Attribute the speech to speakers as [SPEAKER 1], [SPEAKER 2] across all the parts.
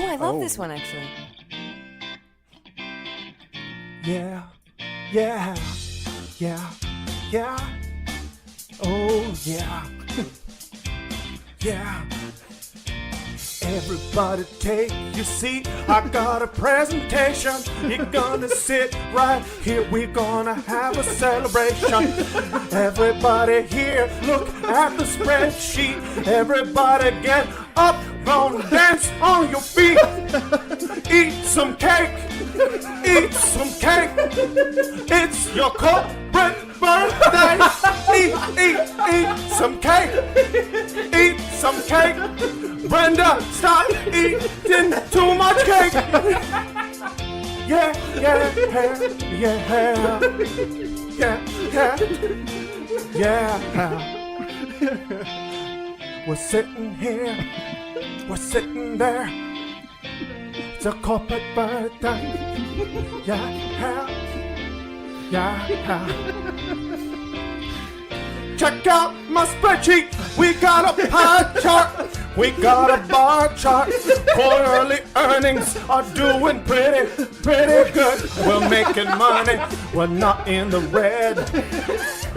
[SPEAKER 1] Oh, I love this one actually.
[SPEAKER 2] Yeah, yeah, yeah, yeah. Oh, yeah, yeah. Everybody take your seat. I got a presentation. You're gonna sit right here. We're gonna have a celebration. Everybody here, look at the spreadsheet. Everybody get up, gonna dance on your feet. Eat some cake. Eat some cake. It's your corporate birthday. Eat some cake. Eat some cake. Brenda, stop eating too much cake. Yeah, yeah, yeah, yeah, yeah. We're sitting here, we're sitting there. It's a corporate birthday. Yeah, yeah, yeah. Check out my spreadsheet. We got a pie chart. We got a bar chart. Quarterly earnings are doing pretty good. We're making money. We're not in the red.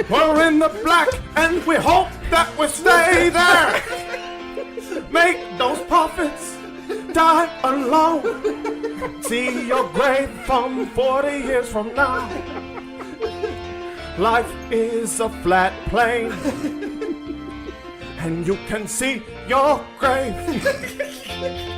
[SPEAKER 2] We're in the black, and we hope that we stay there. Make those profits die alone. See your grave from 40 years from now. Life is a flat plane, and you can see your grave.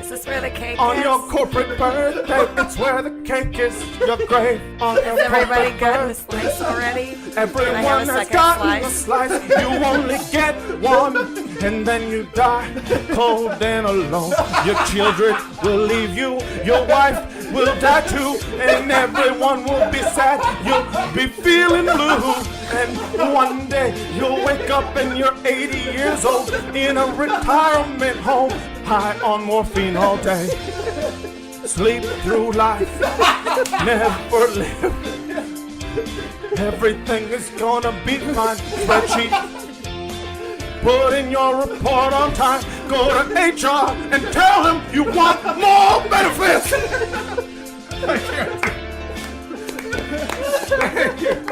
[SPEAKER 1] Is this where the cake
[SPEAKER 2] on
[SPEAKER 1] is?
[SPEAKER 2] your corporate birthday? It's where the cake is. Your grave on your
[SPEAKER 1] Has everybody
[SPEAKER 2] corporate
[SPEAKER 1] gotten
[SPEAKER 2] birthday.
[SPEAKER 1] the slice already?
[SPEAKER 2] Everyone has gotten a slice. You only get one, and then you die cold and alone. Your children will leave you. Your wife will die too, and everyone will be sad. You'll be feeling blue, and one day you'll wake up and you're 80 years old in a retirement home, high on morphine all day. Sleep through life, never live. Everything is gonna be fine. Spreadsheet, put in your report on time. Go to HR and tell them you want more benefits. Thank you.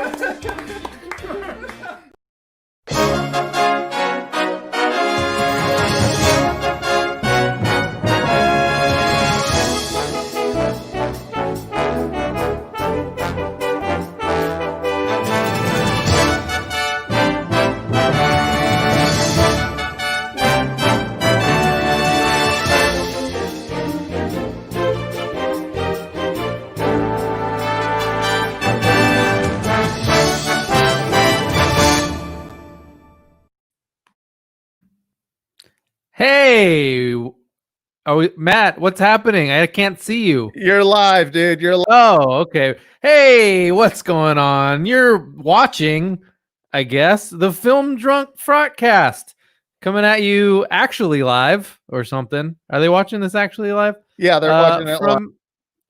[SPEAKER 3] Hey, Matt, what's happening? I can't see you.
[SPEAKER 4] You're live, dude. You're live.
[SPEAKER 3] Oh, okay. Hey, what's going on? You're watching, I guess, the Film Drunk Frotcast coming at you actually live or something. Are they watching this actually live?
[SPEAKER 4] Yeah, they're watching it live.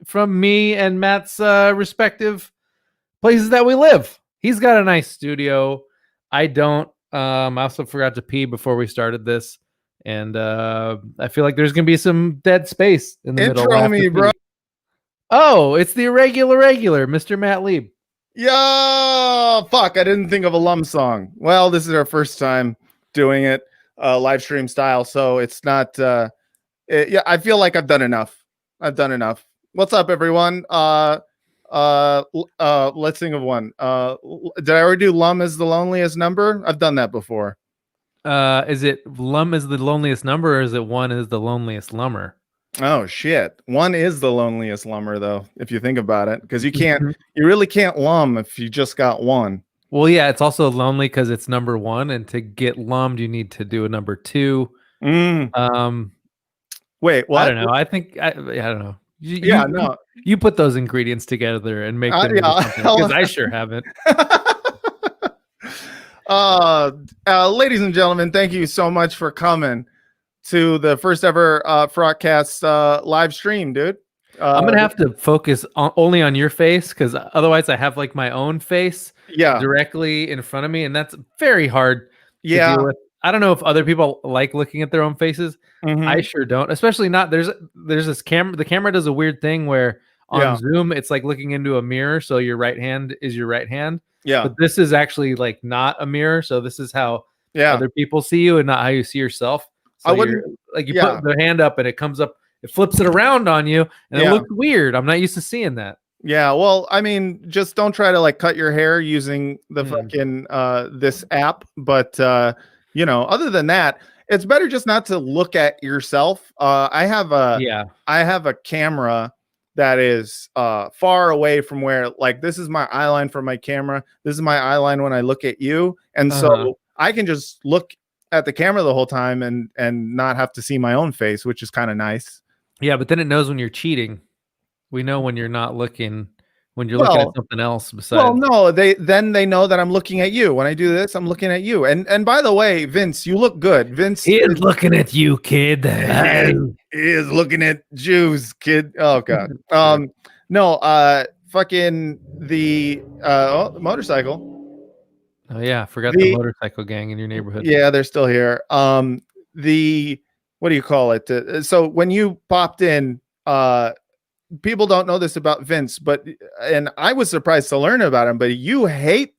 [SPEAKER 3] From me and Matt's respective places that we live. He's got a nice studio. I don't. I also forgot to pee before we started this. And I feel like there's going to be some dead space in the middle.
[SPEAKER 4] Intro me, bro.
[SPEAKER 3] Oh, it's the regular, Mr. Matt Lieb.
[SPEAKER 4] Yo, fuck, I didn't think of a Lum song. Well, this is our first time doing it live stream style, so it's not... yeah, I feel like I've done enough. What's up, everyone? Let's think of one. Did I already do Lum is the loneliest number? I've done that before.
[SPEAKER 3] Is it Lum is the loneliest number, or is it one is the loneliest lumber?
[SPEAKER 4] Oh shit! One is the loneliest lumber, though, if you think about it, because you really can't lum if you just got one.
[SPEAKER 3] Well, yeah, it's also lonely because it's number one, and to get lummed, you need to do a number two.
[SPEAKER 4] Wait, what?
[SPEAKER 3] I don't know. I think I don't know.
[SPEAKER 4] No.
[SPEAKER 3] You put those ingredients together and make them because I sure haven't.
[SPEAKER 4] Ladies and gentlemen, thank you so much for coming to the first ever Frotcast live stream, dude.
[SPEAKER 3] I'm gonna have to focus only on your face because otherwise I have like my own face directly in front of me, and that's very hard to deal with. I don't know if other people like looking at their own faces.
[SPEAKER 4] Mhm.
[SPEAKER 3] I sure don't. Especially not there's this camera. The camera does a weird thing where on
[SPEAKER 4] Yeah.
[SPEAKER 3] Zoom it's like looking into a mirror, so your right hand is your right hand.
[SPEAKER 4] Yeah.
[SPEAKER 3] But this is actually like not a mirror, so this is how
[SPEAKER 4] Yeah.
[SPEAKER 3] other people see you and not how you see yourself. So
[SPEAKER 4] I wouldn't-
[SPEAKER 3] like you
[SPEAKER 4] yeah.
[SPEAKER 3] put the hand up and it comes up, it flips it around on you, and it
[SPEAKER 4] Yeah.
[SPEAKER 3] looks weird. I'm not used to seeing that.
[SPEAKER 4] Yeah, well, I mean, just don't try to like cut your hair using the fucking this app. But you know, other than that, it's better just not to look at yourself. I have a camera that is far away from where, like, this is my eye line for my camera. This is my eye line when I look at you, and so I can just look at the camera the whole time and not have to see my own face, which is kind of nice.
[SPEAKER 3] Yeah, but then it knows when you're cheating. We know when you're not looking, when you're looking at something else besides.
[SPEAKER 4] Well, no, they know that I'm looking at you. When I do this, I'm looking at you. And by the way, Vince, you look good. Vince
[SPEAKER 3] is looking at you, kid.
[SPEAKER 4] He is looking at Jews, kid. Oh god. No, fucking the motorcycle.
[SPEAKER 3] Oh yeah, I forgot the motorcycle gang in your neighborhood.
[SPEAKER 4] Yeah, they're still here. The what do you call it? So when you popped in, people don't know this about Vince, and I was surprised to learn about him, but you hate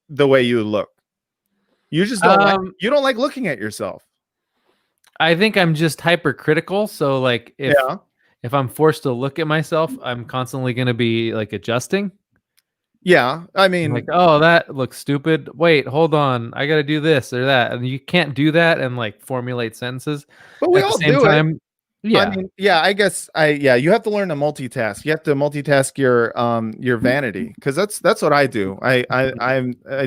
[SPEAKER 4] the way you look. You just don't you don't like looking at yourself.
[SPEAKER 3] I think I'm just hypercritical. So like if I'm forced to look at myself, I'm constantly going to be like adjusting.
[SPEAKER 4] Yeah. I mean,
[SPEAKER 3] like, oh, that looks stupid. Wait, hold on. I got to do this or that. And you can't do that and like formulate sentences.
[SPEAKER 4] But we
[SPEAKER 3] at
[SPEAKER 4] all
[SPEAKER 3] the same
[SPEAKER 4] do
[SPEAKER 3] time.
[SPEAKER 4] it.
[SPEAKER 3] Yeah.
[SPEAKER 4] I mean, yeah, I guess you have to learn to multitask. You have to multitask your vanity, because that's what I do. I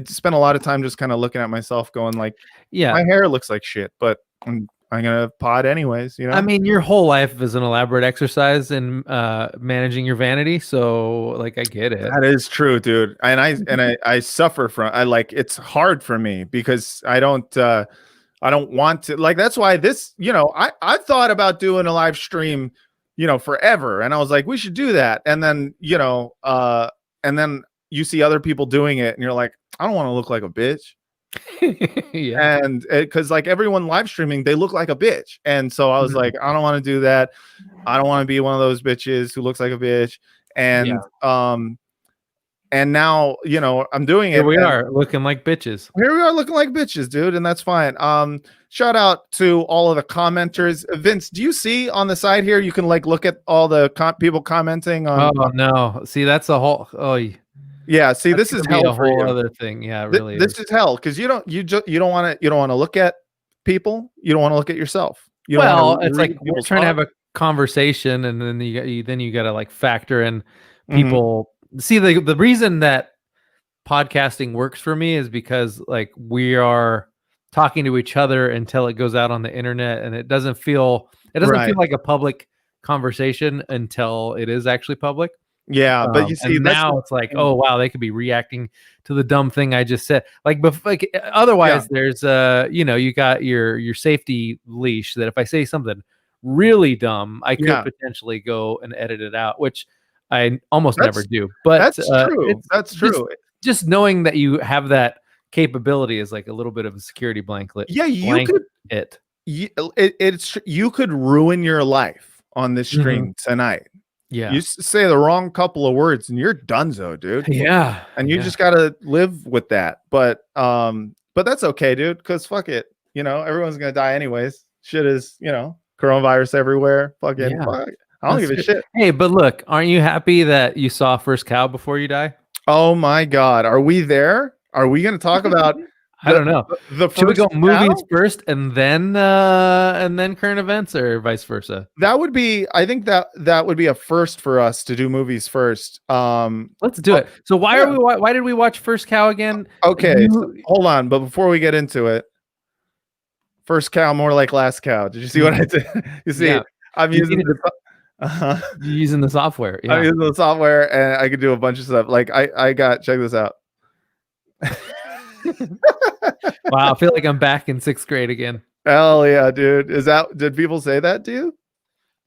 [SPEAKER 4] spend a lot of time just kind of looking at myself going like,
[SPEAKER 3] yeah,
[SPEAKER 4] my hair looks like shit, but I'm gonna pod anyways, you know.
[SPEAKER 3] I mean, your whole life is an elaborate exercise in managing your vanity, so like I get it.
[SPEAKER 4] That is true, dude. And I suffer from it's hard for me because I don't want to, like, that's why this, you know, I thought about doing a live stream, you know, forever. And I was like, we should do that. And then, you know, and then you see other people doing it and you're like, I don't want to look like a bitch.
[SPEAKER 3] Yeah.
[SPEAKER 4] And because like everyone live streaming, they look like a bitch. And so I was like, I don't want to do that. I don't want to be one of those bitches who looks like a bitch. And, and now, you know, I'm doing it.
[SPEAKER 3] Here we are looking like bitches.
[SPEAKER 4] Here we are looking like bitches, dude. And that's fine. Shout out to all of the commenters. Vince, do you see on the side here, you can like look at all the people commenting on.
[SPEAKER 3] Oh no. See, that's a whole,
[SPEAKER 4] yeah. See, this is hell
[SPEAKER 3] a
[SPEAKER 4] for
[SPEAKER 3] whole
[SPEAKER 4] you.
[SPEAKER 3] other thing. Yeah, really.
[SPEAKER 4] This is hell. Cause you don't want to look at people. You don't want to look at yourself. You don't
[SPEAKER 3] it's like we're trying to have a conversation and then you got to like factor in people. See, the reason that podcasting works for me is because like we are talking to each other until it goes out on the internet, and it doesn't feel like a public conversation until it is actually public.
[SPEAKER 4] Yeah, but you see,
[SPEAKER 3] now it's like, oh wow, they could be reacting to the dumb thing I just said. Like, otherwise, there's you know, you got your safety leash that if I say something really dumb, I could potentially go and edit it out, which I almost never do. But
[SPEAKER 4] that's true. That's true.
[SPEAKER 3] Just knowing that you have that capability is like a little bit of a security blanket.
[SPEAKER 4] Yeah, you could ruin your life on this stream tonight.
[SPEAKER 3] Yeah,
[SPEAKER 4] you say the wrong couple of words and you're donezo, dude.
[SPEAKER 3] Yeah,
[SPEAKER 4] and you just gotta live with that. But that's okay, dude. Because fuck it, you know, everyone's gonna die anyways. Shit is, you know, coronavirus everywhere. Fucking, fuck. I don't give a shit.
[SPEAKER 3] Hey, but look, aren't you happy that you saw first cow before you die?
[SPEAKER 4] Oh my god, are we there? Are we gonna talk about?
[SPEAKER 3] I don't know. Should we go movies first and then current events, or vice versa?
[SPEAKER 4] That would be. I think that would be a first for us to do movies first.
[SPEAKER 3] Let's do it. So why did we watch First Cow again?
[SPEAKER 4] Okay, so hold on. But before we get into it, First Cow more like Last Cow. Did you see what I did? You see, I'm using
[SPEAKER 3] you're using the software. Yeah.
[SPEAKER 4] I'm using the software, and I could do a bunch of stuff. Like I got, check this out.
[SPEAKER 3] Wow, I feel like I'm back in 6th grade again.
[SPEAKER 4] Hell yeah, dude. Did people say that to you?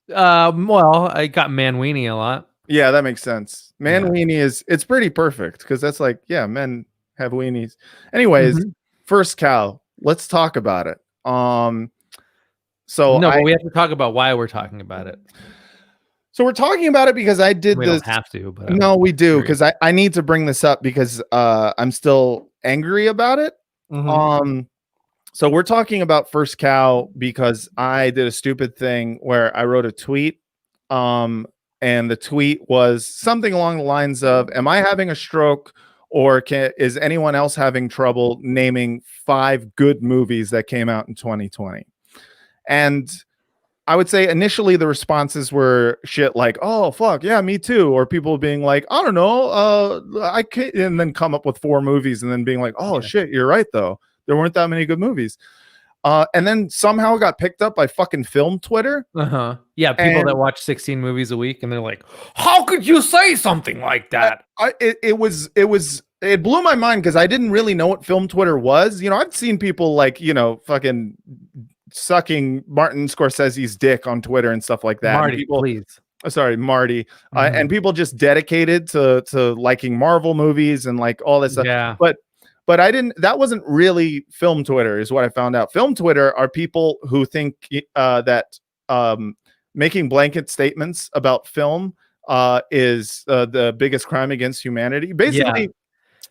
[SPEAKER 3] Well, I got Manweenie a lot.
[SPEAKER 4] Yeah, that makes sense. Manweenie it's pretty perfect because that's like, yeah, men have weenies. Anyways, First Cow. Let's talk about it. So
[SPEAKER 3] no, but we have to talk about why we're talking about it.
[SPEAKER 4] So we're talking about it because I did
[SPEAKER 3] We
[SPEAKER 4] this.
[SPEAKER 3] don't have to, but
[SPEAKER 4] No, we do, because I need to bring this up because I'm still angry about it.
[SPEAKER 3] Mhm.
[SPEAKER 4] So we're talking about First Cow because I did a stupid thing where I wrote a tweet. And the tweet was something along the lines of, "Am I having a stroke, or is anyone else having trouble naming 5 good movies that came out in 2020?" And I would say initially the responses were shit like, "Oh fuck yeah, me too," or people being like, "I don't know, I can't," and then come up with 4 movies, and then being like, "Oh shit, you're right though, there weren't that many good movies." And then somehow it got picked up by fucking film Twitter.
[SPEAKER 3] Yeah, people that watch 16 movies a week, and they're like, "How could you say something like that?"
[SPEAKER 4] It blew my mind because I didn't really know what film Twitter was. You know, I've seen people like, you know, fucking sucking Martin Scorsese's dick on Twitter and stuff like that.
[SPEAKER 3] Marty,
[SPEAKER 4] and people,
[SPEAKER 3] please.
[SPEAKER 4] Sorry, Marty. And people just dedicated to liking Marvel movies and like all this stuff.
[SPEAKER 3] Yeah.
[SPEAKER 4] But that wasn't really film Twitter is what I found out. Film Twitter are people who think that making blanket statements about film is the biggest crime against humanity. Basically,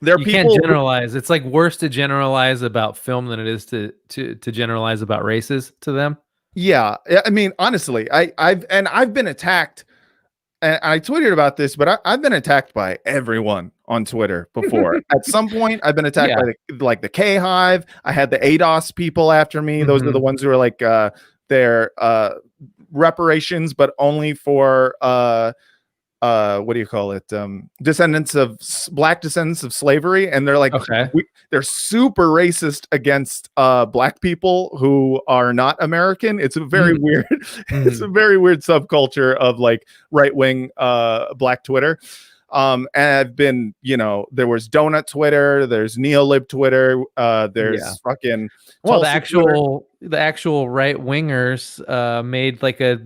[SPEAKER 4] there are
[SPEAKER 3] you
[SPEAKER 4] people
[SPEAKER 3] can't generalize. It's like worse to generalize about film than it is to generalize about races to them.
[SPEAKER 4] Yeah. I mean, honestly, I've been attacked. And I tweeted about this, but I've been attacked by everyone on Twitter before. At some point, I've been attacked by the K Hive. I had the ADOS people after me. Those are the ones who are like their reparations, but only for what do you call it? Black descendants of slavery, and they're like, they're super racist against black people who are not American. It's a very weird, it's a very weird subculture of like right wing black Twitter. And I've been, you know, there was donut Twitter, there's neolib Twitter, there's fucking
[SPEAKER 3] the actual right wingers made like a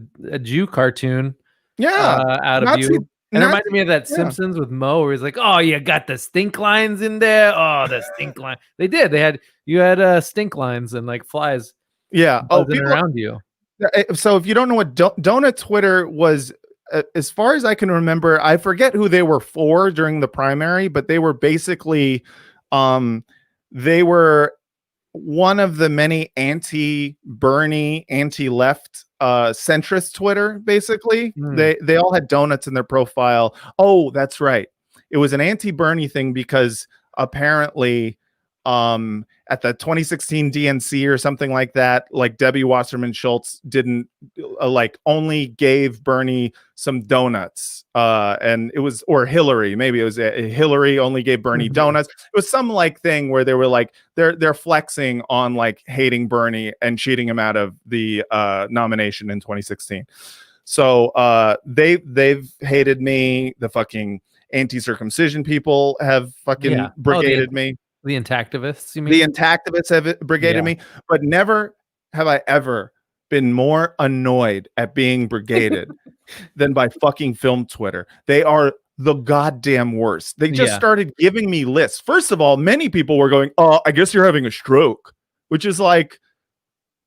[SPEAKER 3] Jew cartoon. Out of
[SPEAKER 4] Nazi,
[SPEAKER 3] you. And it reminded me of that Simpsons with Mo, where he's like, "Oh, you got the stink lines in there. Oh, the stink line." They did. You had stink lines and like flies.
[SPEAKER 4] Yeah.
[SPEAKER 3] Buzzing around you.
[SPEAKER 4] So if you don't know what donut Twitter was, as far as I can remember, I forget who they were for during the primary, but they were basically, they were one of the many anti-Bernie, anti-left centrist Twitter. Basically, they all had donuts in their profile. Oh, that's right. It was an anti-Bernie thing because apparently at the 2016 DNC or something like that, like Debbie Wasserman Schultz didn't like only gave Bernie some donuts, and it was, or Hillary, maybe it was Hillary only gave Bernie donuts. It was some like thing where they were like they're flexing on like hating Bernie and cheating him out of the nomination in 2016. So they've hated me. The fucking anti-circumcision people have fucking brigaded me.
[SPEAKER 3] The intactivists, you mean?
[SPEAKER 4] The intactivists have brigaded me, but never have I ever been more annoyed at being brigaded than by fucking film Twitter. They are the goddamn worst. They just started giving me lists. First of all, many people were going, "Oh, I guess you're having a stroke," which is like,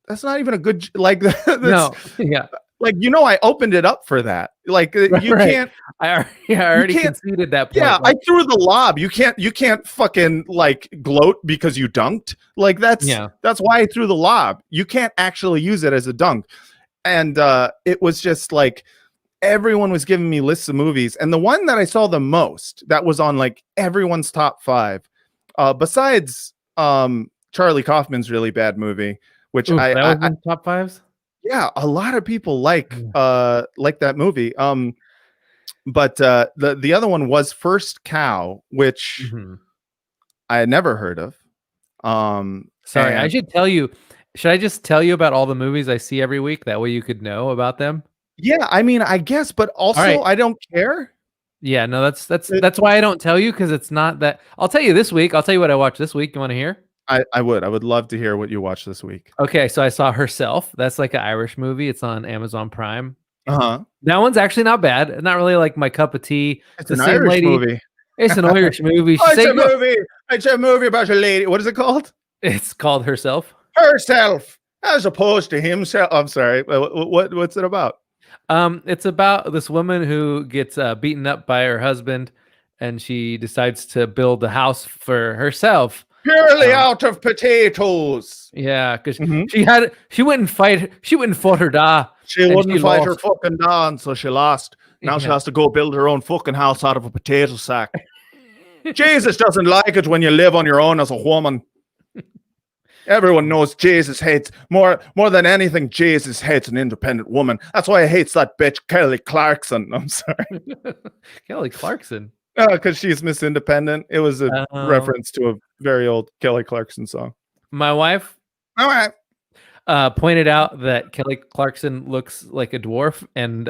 [SPEAKER 4] that's not even a good, like,
[SPEAKER 3] no, yeah.
[SPEAKER 4] Like, you know, I opened it up for that. Like, you can't.
[SPEAKER 3] I already conceded that point.
[SPEAKER 4] Yeah, I threw the lob. You can't fucking like gloat because you dunked. Like that's why I threw the lob. You can't actually use it as a dunk. And it was just like everyone was giving me lists of movies, and the one that I saw the most that was on like everyone's top 5, besides Charlie Kaufman's really bad movie, which
[SPEAKER 3] that was in top 5s.
[SPEAKER 4] Yeah, a lot of people like that movie. But the other one was First Cow, which I had never heard of.
[SPEAKER 3] Sorry, I should tell you. Should I just tell you about all the movies I see every week? That way you could know about them.
[SPEAKER 4] Yeah, I mean, I guess, but also I don't care.
[SPEAKER 3] Yeah, no, that's why I don't tell you, because it's not that. I'll tell you this week. I'll tell you what I watched this week. You want to hear?
[SPEAKER 4] I would love to hear what you watched this week.
[SPEAKER 3] Okay, so I saw Herself. That's like an Irish movie. It's on Amazon Prime.
[SPEAKER 4] That
[SPEAKER 3] one's actually not bad. Not really like my cup of tea.
[SPEAKER 4] It's an Irish movie.
[SPEAKER 3] It's an Irish movie.
[SPEAKER 4] It's a movie. It's a movie about a lady. What is it called?
[SPEAKER 3] It's called Herself.
[SPEAKER 4] Herself, as opposed to himself. I'm sorry. What's it about?
[SPEAKER 3] It's about this woman who gets beaten up by her husband, and she decides to build a house for herself.
[SPEAKER 4] Purely out of potatoes.
[SPEAKER 3] Yeah, because
[SPEAKER 4] Mhm.
[SPEAKER 3] she wouldn't fought her da.
[SPEAKER 4] She
[SPEAKER 3] And
[SPEAKER 4] wouldn't
[SPEAKER 3] she
[SPEAKER 4] fight her
[SPEAKER 3] lost.
[SPEAKER 4] fucking Don, so she lost. Now she
[SPEAKER 3] Yeah.
[SPEAKER 4] has to go build her own fucking house out of a potato sack. Jesus doesn't like it when you live on your own as a woman. Everyone knows Jesus hates more than anything. Jesus hates an independent woman. That's why he hates that bitch Kelly Clarkson. I'm sorry,
[SPEAKER 3] Kelly Clarkson.
[SPEAKER 4] because she's Miss Independent. It was a reference to a very old Kelly Clarkson song.
[SPEAKER 3] My wife
[SPEAKER 4] All right.
[SPEAKER 3] pointed out that Kelly Clarkson looks like a dwarf, and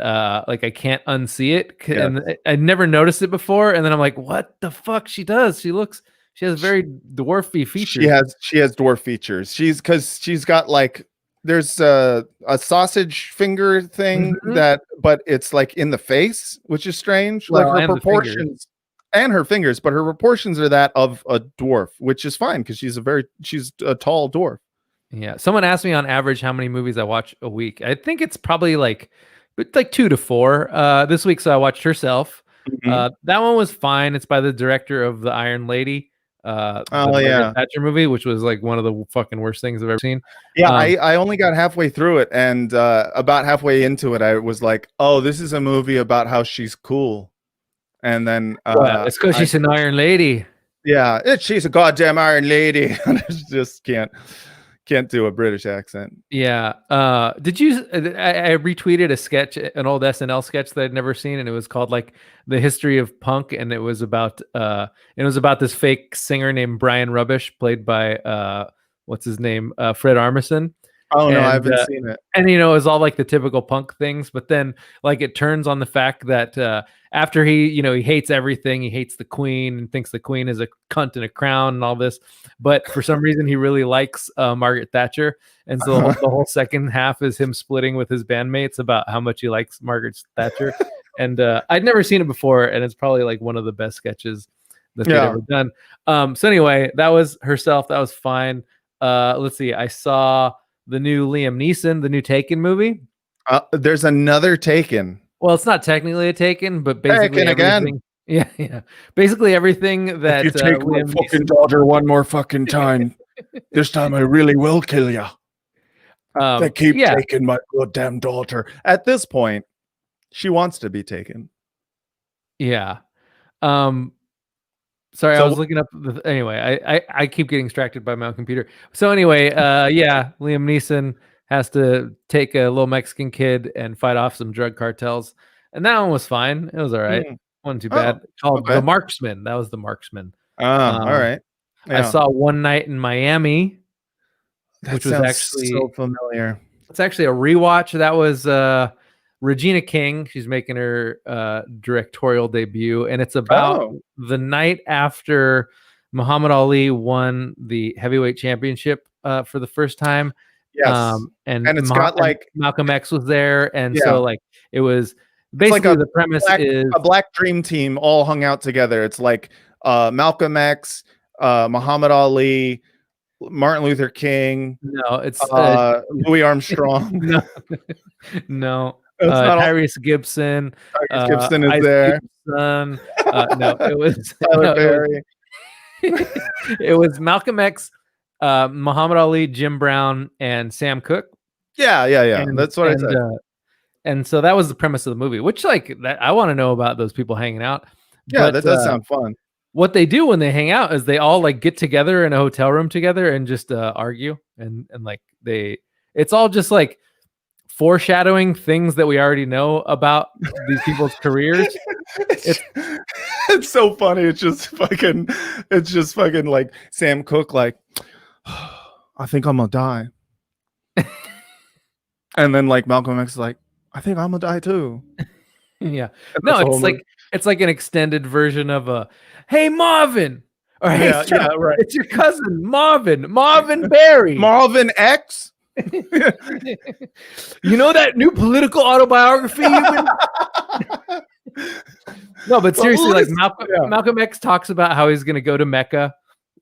[SPEAKER 3] like I can't unsee it, and I never noticed it before. And then I'm like, what the fuck? She does. She has very dwarfy features.
[SPEAKER 4] She has dwarf features. She's got like there's a sausage finger thing but it's like in the face, which is strange.
[SPEAKER 3] Well,
[SPEAKER 4] like her
[SPEAKER 3] and
[SPEAKER 4] proportions and her fingers, but her proportions are that of a dwarf, which is fine because she's a tall dwarf.
[SPEAKER 3] Yeah. Someone asked me on average how many movies I watch a week. I think it's probably like 2 to 4 this week. So I watched Herself. That one was fine. It's by the director of The Iron Lady. The Margaret Thatcher movie, which was like one of the fucking worst things I've ever seen.
[SPEAKER 4] Yeah, I only got halfway through it, and about halfway into it, I was like, "Oh, this is a movie about how she's cool." And then
[SPEAKER 3] it's because she's an Iron Lady.
[SPEAKER 4] Yeah, she's a goddamn Iron Lady. I just can't do a British accent.
[SPEAKER 3] Yeah. Did you? I retweeted a sketch, an old SNL sketch that I'd never seen, and it was called like "The History of Punk," and it was about this fake singer named Brian Rubbish, played by what's his name, Fred Armisen.
[SPEAKER 4] Oh no, I haven't seen it.
[SPEAKER 3] And it was all like the typical punk things, but then like it turns on the fact that after he hates everything, he hates the Queen and thinks the Queen is a cunt in a crown and all this, but for some reason he really likes Margaret Thatcher, and so the whole second half is him splitting with his bandmates about how much he likes Margaret Thatcher. And I'd never seen it before, and it's probably like one of the best sketches that they've ever done. So anyway, that was Herself. That was fine. Let's see. I saw the new Liam Neeson, the new Taken movie.
[SPEAKER 4] There's another Taken.
[SPEAKER 3] Well, it's not technically a Taken, but basically
[SPEAKER 4] again.
[SPEAKER 3] Yeah. Basically everything that
[SPEAKER 4] if you take my fucking daughter one more fucking time, this time I really will kill you. They keep taking my goddamn daughter. At this point, she wants to be taken.
[SPEAKER 3] Yeah. Sorry, I was looking up. Anyway, I keep getting distracted by my own computer. So anyway, Liam Neeson has to take a little Mexican kid and fight off some drug cartels, and that one was fine. It was all right. Wasn't too bad. Called The Marksman. That was The Marksman.
[SPEAKER 4] All right.
[SPEAKER 3] I saw One Night in Miami, which was actually
[SPEAKER 4] so familiar.
[SPEAKER 3] It's actually a rewatch. That was Regina King. She's making her directorial debut, and it's about the night after Muhammad Ali won the heavyweight championship for the first time.
[SPEAKER 4] Yes,
[SPEAKER 3] and
[SPEAKER 4] it's got like
[SPEAKER 3] Malcolm X was there, and so like it was basically
[SPEAKER 4] like
[SPEAKER 3] the premise is
[SPEAKER 4] a black dream team all hung out together. It's like Malcolm X, Muhammad Ali, Martin Luther King.
[SPEAKER 3] No, it's
[SPEAKER 4] Louis Armstrong.
[SPEAKER 3] No.
[SPEAKER 4] It's not
[SPEAKER 3] Tyrese Gibson.
[SPEAKER 4] Tyrese Gibson is there.
[SPEAKER 3] No, it was
[SPEAKER 4] Tyler Perry.
[SPEAKER 3] It was Malcolm X, Muhammad Ali, Jim Brown, and Sam Cooke.
[SPEAKER 4] Yeah. That's what I said.
[SPEAKER 3] And so that was the premise of the movie, which like that I want to know about those people hanging out.
[SPEAKER 4] Yeah,
[SPEAKER 3] but,
[SPEAKER 4] that does sound fun.
[SPEAKER 3] What they do when they hang out is they all like get together in a hotel room together and just argue and like it's all just like foreshadowing things that we already know about these people's careers.
[SPEAKER 4] It's so funny. It's just fucking like Sam Cooke, like, I think I'm gonna die. And then like Malcolm X is like, I think I'm gonna die too.
[SPEAKER 3] Yeah. No, it's like an extended version of a hey Marvin. Or hey,
[SPEAKER 4] right.
[SPEAKER 3] It's your cousin Marvin Berry.
[SPEAKER 4] Marvin X.
[SPEAKER 3] You know that new political autobiography? No, but seriously, like Malcolm X talks about how he's going to go to Mecca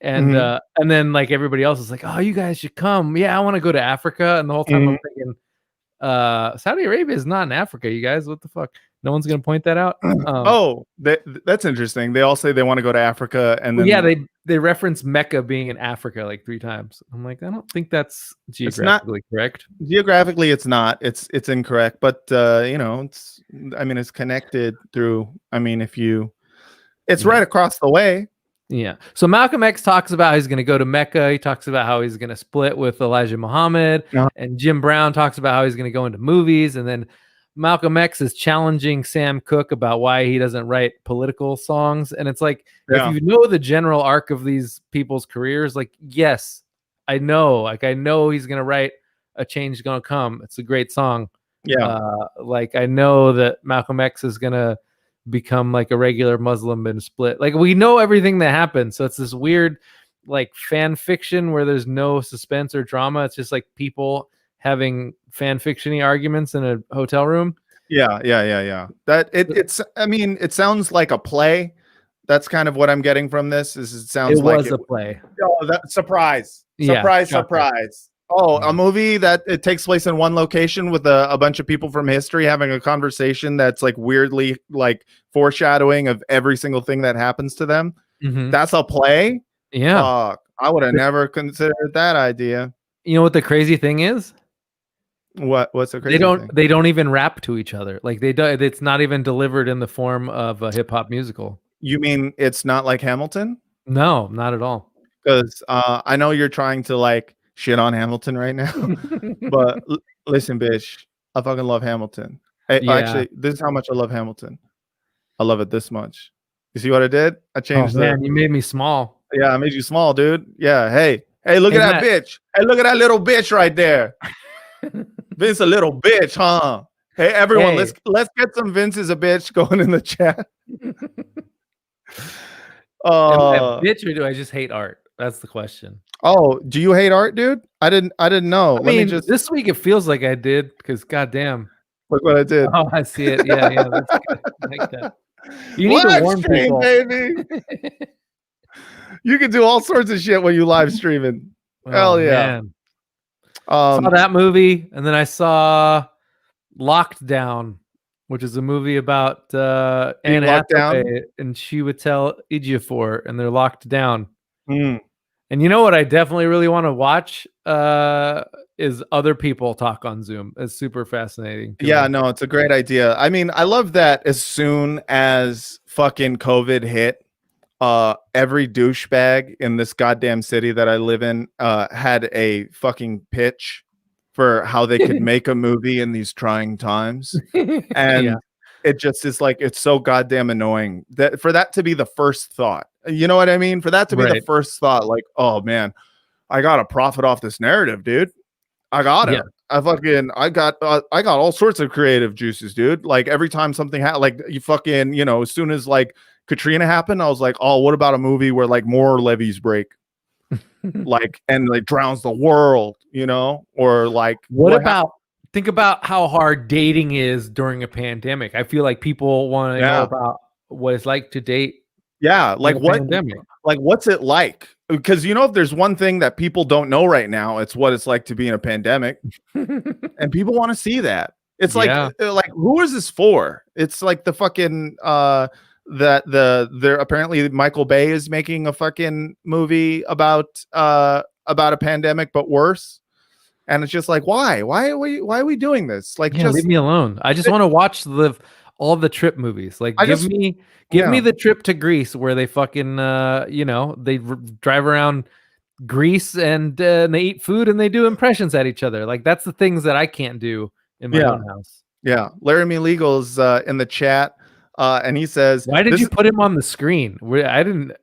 [SPEAKER 3] And then like everybody else is like, oh, you guys should come. Yeah, I want to go to Africa. And the whole time I'm thinking, Saudi Arabia is not in Africa, you guys. What the fuck? No one's gonna point that out.
[SPEAKER 4] That's interesting. They all say they want to go to Africa, and then
[SPEAKER 3] yeah, they reference Mecca being in Africa like 3 times. I'm like, I don't think that's geographically correct.
[SPEAKER 4] Geographically, it's not. It's incorrect. But it's. I mean, it's connected through. I mean, it's right across the way.
[SPEAKER 3] Yeah. So Malcolm X talks about how he's going to go to Mecca. He talks about how he's going to split with Elijah Muhammad. And Jim Brown talks about how he's going to go into movies. And then Malcolm X is challenging Sam Cooke about why he doesn't write political songs. And it's like, if you know the general arc of these people's careers, like, yes, I know. Like, I know he's going to write A Change Is Gonna Come. It's a great song.
[SPEAKER 4] Yeah.
[SPEAKER 3] Like, I know that Malcolm X is going to become like a regular Muslim and split. Like, we know everything that happens. So it's this weird like fan fiction where there's no suspense or drama. It's just like people having fan fiction-y arguments in a hotel room.
[SPEAKER 4] Yeah. That it's. I mean, it sounds like a play. That's kind of what I'm getting from this. It sounds like
[SPEAKER 3] it was a play.
[SPEAKER 4] Oh, that surprise!
[SPEAKER 3] Yeah,
[SPEAKER 4] Surprise! Oh, a movie that it takes place in one location with a bunch of people from history having a conversation that's like weirdly like foreshadowing of every single thing that happens to them. That's a play.
[SPEAKER 3] Yeah,
[SPEAKER 4] I would have never considered that idea.
[SPEAKER 3] You know what the crazy thing is?
[SPEAKER 4] What's the crazy thing?
[SPEAKER 3] They don't even rap to each other. Like it's not even delivered in the form of a hip hop musical.
[SPEAKER 4] You mean it's not like Hamilton?
[SPEAKER 3] No, not at all.
[SPEAKER 4] Because I know you're trying to like shit on Hamilton right now, but listen, bitch, I fucking love Hamilton. Actually, this is how much I love Hamilton. I love it this much. You see what I did? I changed.
[SPEAKER 3] Man, you made me small.
[SPEAKER 4] Yeah, I made you small, dude. Yeah. Hey, look at that bitch. Hey, look at that little bitch right there. Vince a little bitch, huh? Hey, everyone, let's get some Vince is a bitch going in the chat.
[SPEAKER 3] Bitch, or do I just hate art? That's the question.
[SPEAKER 4] Oh, do you hate art, dude? I didn't know.
[SPEAKER 3] I mean, this week it feels like I did because goddamn.
[SPEAKER 4] Look what I did.
[SPEAKER 3] Oh, I see it. Yeah. That's good. I like that. You need to warn people,
[SPEAKER 4] baby. You can do all sorts of shit when you live streaming. Hell yeah.
[SPEAKER 3] Man. Saw that movie, and then I saw Locked Down, which is a movie about Anne Hathaway and Chiwetel Ejiofor, and they're locked down. And you know what I definitely really want to watch is other people talk on Zoom. It's super fascinating.
[SPEAKER 4] Yeah, no, it's a great idea. I mean, I love that as soon as fucking COVID hit, every douchebag in this goddamn city that I live in had a fucking pitch for how they could make a movie in these trying times. And it just is like, it's so goddamn annoying that for that to be the first thought. You know what I mean? For that to be the first thought, like, oh man, I gotta profit off this narrative, dude. I got it. I got all sorts of creative juices, dude. Like every time something like you fucking, as soon as like Katrina happened, I was like, oh, what about a movie where like more levees break? Like and like drowns the world, or like
[SPEAKER 3] think about how hard dating is during a pandemic. I feel like people want to know about what it's like to date.
[SPEAKER 4] Yeah, like what's it like? Because if there's one thing that people don't know right now, it's what it's like to be in a pandemic, and people want to see that. It's like who is this for? It's like the fucking apparently Michael Bay is making a fucking movie about a pandemic, but worse. And it's just like, why are we doing this? Like, just
[SPEAKER 3] leave me alone. I just want to watch all the trip movies. Like, give me the trip to Greece where they fucking they drive around Greece and they eat food and they do impressions at each other. Like, that's the things that I can't do in my own house. Yeah,
[SPEAKER 4] Laramie Legal's in the chat, and he says,
[SPEAKER 3] "Why did you put him on the screen? I didn't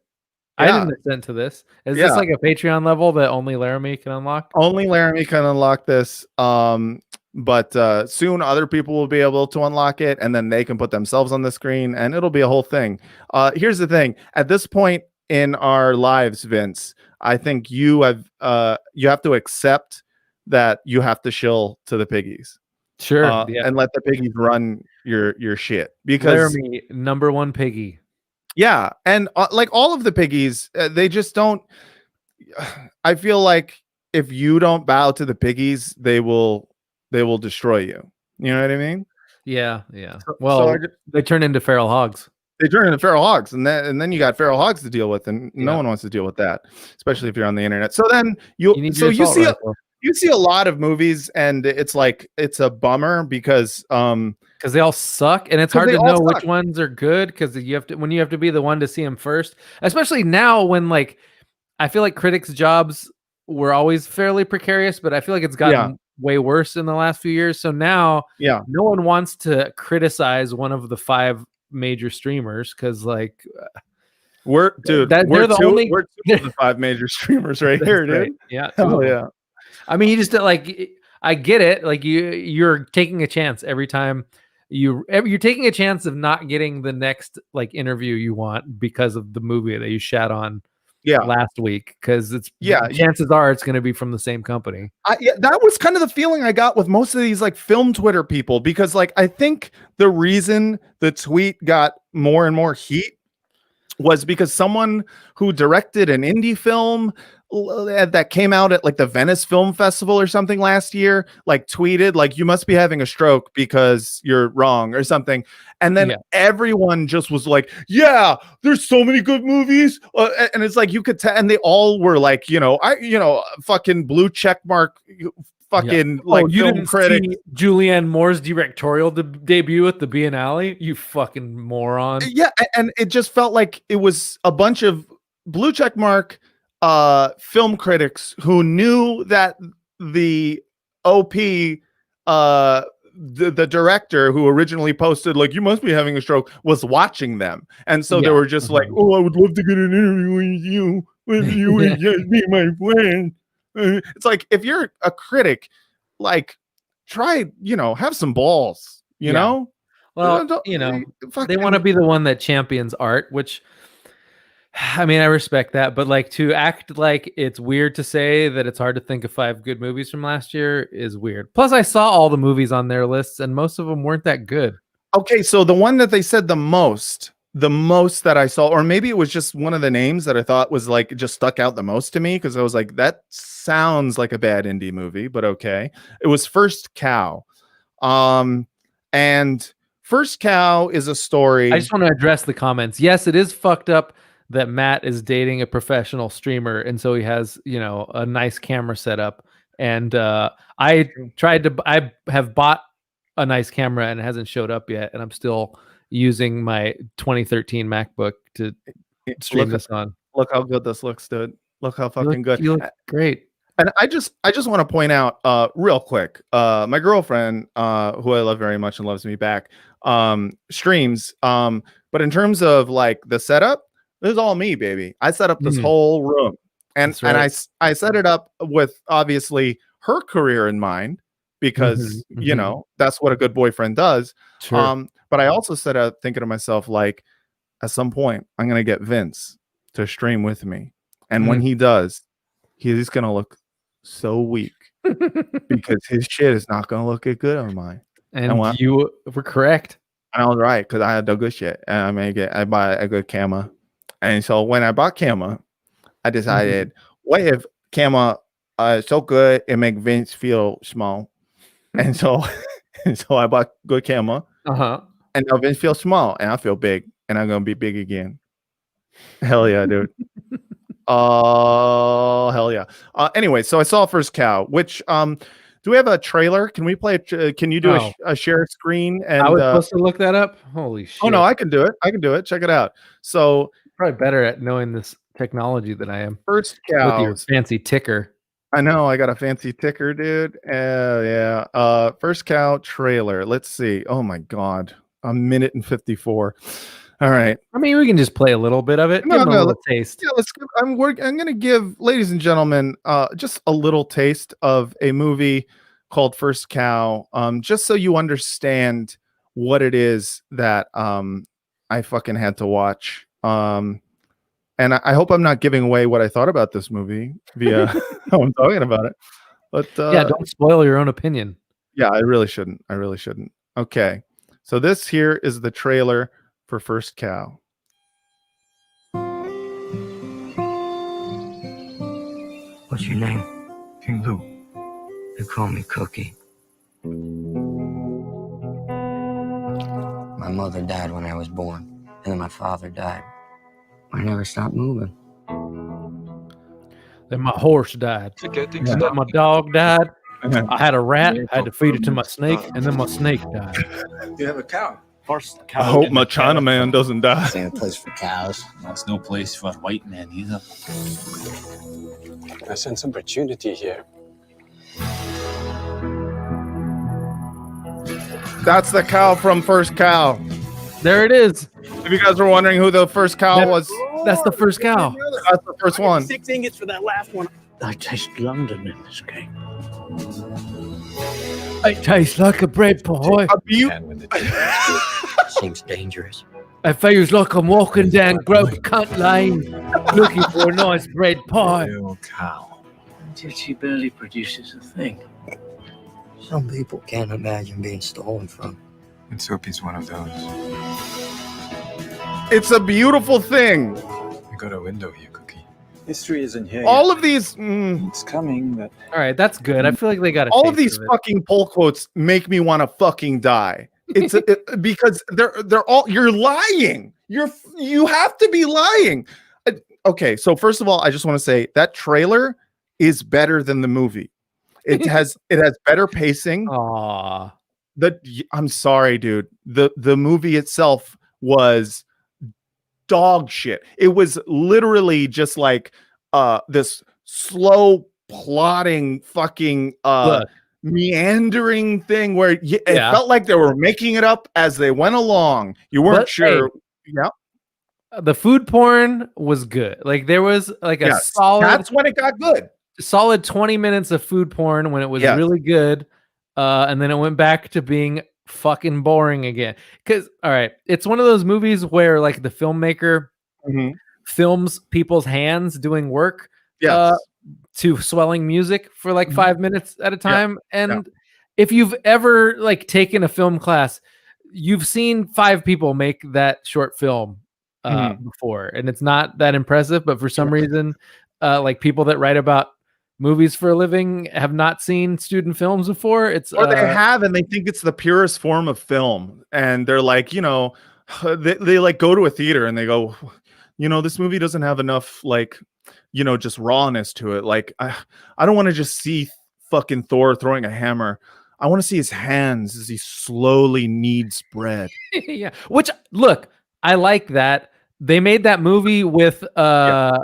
[SPEAKER 3] assent to this. Is this like a Patreon level that only Laramie can unlock?
[SPEAKER 4] Only Laramie can unlock this. But soon other people will be able to unlock it, and then they can put themselves on the screen, and it'll be a whole thing. Here's the thing: at this point in our lives, Vince, I think you have to accept that you have to shill to the piggies.
[SPEAKER 3] Sure,
[SPEAKER 4] and let the piggies run your shit, because
[SPEAKER 3] Laramie, number one piggy.
[SPEAKER 4] Yeah, and like all of the piggies, they just don't. I feel like if you don't bow to the piggies, they will destroy you. You know what I mean?
[SPEAKER 3] Yeah, yeah.
[SPEAKER 4] So
[SPEAKER 3] Well, they turn into feral hogs.
[SPEAKER 4] they turn into feral hogs, and then you got feral hogs to deal with, and no
[SPEAKER 3] Yeah.
[SPEAKER 4] one wants to deal with that, especially if you're on the internet. So then
[SPEAKER 3] You need your assault rifle.
[SPEAKER 4] you see a lot of movies, and it's like it's a bummer because
[SPEAKER 3] Because they all suck, and it's
[SPEAKER 4] 'cause
[SPEAKER 3] hard
[SPEAKER 4] they
[SPEAKER 3] to
[SPEAKER 4] all
[SPEAKER 3] know
[SPEAKER 4] suck.
[SPEAKER 3] which ones are good. Because you have to be the one to see them first, especially now when like I feel like critics' jobs were always fairly precarious, but I feel like it's gotten way worse in the last few years. So now, no one wants to criticize one of the 5 major streamers because like
[SPEAKER 4] we're
[SPEAKER 3] they're the only
[SPEAKER 4] we're 2 of the 5 major streamers right here,
[SPEAKER 3] great.
[SPEAKER 4] dude.
[SPEAKER 3] Yeah,
[SPEAKER 4] Hell yeah.
[SPEAKER 3] I mean, you just like I get it. Like you're taking a chance every time you're taking a chance of not getting the next like interview you want because of the movie that you shat on last week, because chances are it's going to be from the same company.
[SPEAKER 4] That was kind of the feeling I got with most of these like film Twitter people, because like I think the reason the tweet got more and more heat was because someone who directed an indie film that came out at like the Venice Film Festival or something last year, like tweeted like, you must be having a stroke because you're wrong or something. And then everyone just was like, yeah, there's so many good movies. And it's like, you could tell, and they all were like, fucking blue check mark, fucking like
[SPEAKER 3] you
[SPEAKER 4] film
[SPEAKER 3] didn't
[SPEAKER 4] critic.
[SPEAKER 3] see Julianne Moore's directorial debut at the Biennale, you fucking moron.
[SPEAKER 4] Yeah, and it just felt like it was a bunch of blue check mark film critics who knew that the OP the director who originally posted like, you must be having a stroke, was watching them, and so they were just like, oh, I would love to get an interview with you and just be my friend. It's like, if you're a critic, like, try, have some balls, you know.
[SPEAKER 3] Well, they want to be the one that champions art, which, I mean, I respect that, but like to act like it's weird to say that it's hard to think of 5 good movies from last year is weird. Plus, I saw all the movies on their lists, and most of them weren't that good.
[SPEAKER 4] Okay, so the one that they said the most that I saw, or maybe it was just one of the names that I thought was like just stuck out the most to me, because I was like, that sounds like a bad indie movie, but okay. It was First Cow, and First Cow is a story.
[SPEAKER 3] I just want to address the comments. Yes, it is fucked up that Matt is dating a professional streamer, and so he has, a nice camera setup. And I have bought a nice camera and it hasn't showed up yet, and I'm still using my 2013 MacBook to stream this on.
[SPEAKER 4] Look how good this looks, dude. Look how fucking good.
[SPEAKER 3] You look great.
[SPEAKER 4] And I just want to point out real quick, my girlfriend, who I love very much and loves me back, streams. But in terms of like the setup, this is all me, baby. I set up this whole room, and I set it up with obviously her career in mind, because that's what a good boyfriend does.
[SPEAKER 3] Sure.
[SPEAKER 4] But I also set out thinking to myself, like, at some point I'm gonna get Vince to stream with me, and when he does, he's gonna look so weak because his shit is not gonna look good on mine.
[SPEAKER 3] And you were correct.
[SPEAKER 4] I was right, because I had the good shit, and I buy a good camera. And so when I bought camera, I decided, what if camera is so good it make Vince feel small? And so I bought good camera. And now Vince feels small, and I feel big, and I'm gonna be big again. Hell yeah, dude. Oh, hell yeah. Anyway, so I saw First Cow, which do we have a trailer? Can we play can you do a share screen? And
[SPEAKER 3] I was supposed to look that up. Holy shit.
[SPEAKER 4] Oh no, I can do it. Check it out. So
[SPEAKER 3] probably better at knowing this technology than I am.
[SPEAKER 4] First Cow
[SPEAKER 3] with your fancy ticker.
[SPEAKER 4] I know, I got a fancy ticker, dude. Yeah. First Cow trailer. Let's see. Oh my god, 1 minute and 54. All right.
[SPEAKER 3] I mean, we can just play a little bit of it. Give them a little taste.
[SPEAKER 4] Yeah, I'm going to give, ladies and gentlemen, just a little taste of a movie called First Cow, just so you understand what it is that I fucking had to watch. And I hope I'm not giving away what I thought about this movie via how I'm talking about it. But
[SPEAKER 3] yeah, don't spoil your own opinion.
[SPEAKER 4] Yeah, I really shouldn't. Okay, so this here is the trailer for First Cow.
[SPEAKER 5] What's your name?
[SPEAKER 6] King Lou.
[SPEAKER 5] They call me Cookie. My mother died when I was born, and then my father died. I never stopped moving.
[SPEAKER 3] Then my horse died.
[SPEAKER 6] Forgetting
[SPEAKER 3] And then my dog died.
[SPEAKER 4] Uh-huh.
[SPEAKER 3] I had a rat. I had to feed it to my snake, and then my snake died.
[SPEAKER 6] You have a cow.
[SPEAKER 7] First,
[SPEAKER 4] I hope my Chinaman doesn't die.
[SPEAKER 5] This ain't a place for cows.
[SPEAKER 7] That's no place for white men either. I sense opportunity here.
[SPEAKER 4] That's the cow from First Cow.
[SPEAKER 3] There it is.
[SPEAKER 4] If you guys were wondering who the first cow was,
[SPEAKER 3] That's the first cow.
[SPEAKER 4] that's the first one.
[SPEAKER 7] 6 ingots for that last one. I taste London in this cake.
[SPEAKER 3] It tastes like a bread pie.
[SPEAKER 4] A beau-
[SPEAKER 7] And when the tea is good.
[SPEAKER 5] Seems dangerous.
[SPEAKER 3] It feels like I'm walking down Grove Cunt Lane looking for a nice bread pie.
[SPEAKER 7] Real cow. Yet she barely produces a thing.
[SPEAKER 5] Some people can't imagine being stolen from.
[SPEAKER 6] And Soapy's one of those.
[SPEAKER 4] It's a beautiful thing.
[SPEAKER 6] We got a window here, Cookie.
[SPEAKER 7] History isn't here
[SPEAKER 4] All
[SPEAKER 7] yet.
[SPEAKER 4] of these,
[SPEAKER 7] It's coming, but
[SPEAKER 3] All right, that's good. I feel like they got
[SPEAKER 4] all of these fucking pull quotes make me want to fucking die. It's because they're all, you're lying. You have to be lying. Okay, so first of all, I just want to say that trailer is better than the movie. It has better pacing.
[SPEAKER 3] Aw.
[SPEAKER 4] I'm sorry, dude. The movie itself was dog shit. It was literally just like this slow plotting fucking
[SPEAKER 3] Look.
[SPEAKER 4] meandering thing where it
[SPEAKER 3] Yeah.
[SPEAKER 4] felt like they were making it up as they went along. You weren't
[SPEAKER 3] But,
[SPEAKER 4] sure. Yeah,
[SPEAKER 3] The food porn was good. Like there was like a
[SPEAKER 4] yes.
[SPEAKER 3] solid
[SPEAKER 4] That's when it got good.
[SPEAKER 3] 20 minutes of food porn when it was
[SPEAKER 4] Yes.
[SPEAKER 3] really good. And then it went back to being fucking boring again. Cause all right, it's one of those movies where like the filmmaker films people's hands doing work
[SPEAKER 4] Yes.
[SPEAKER 3] to swelling music for like 5 minutes at a time. And
[SPEAKER 4] Yeah.
[SPEAKER 3] if you've ever like taken a film class, you've seen 5 people make that short film before, and it's not that impressive. But for some reason, like people that write about movies for a living have not seen student films before. It's
[SPEAKER 4] Or they have, and they think it's the purest form of film, and they're like, they like go to a theater and they go, this movie doesn't have enough like, just rawness to it. Like I don't want to just see fucking Thor throwing a hammer. I want to see his hands as he slowly kneads bread.
[SPEAKER 3] yeah. Which look, I like that. They made that movie with Josh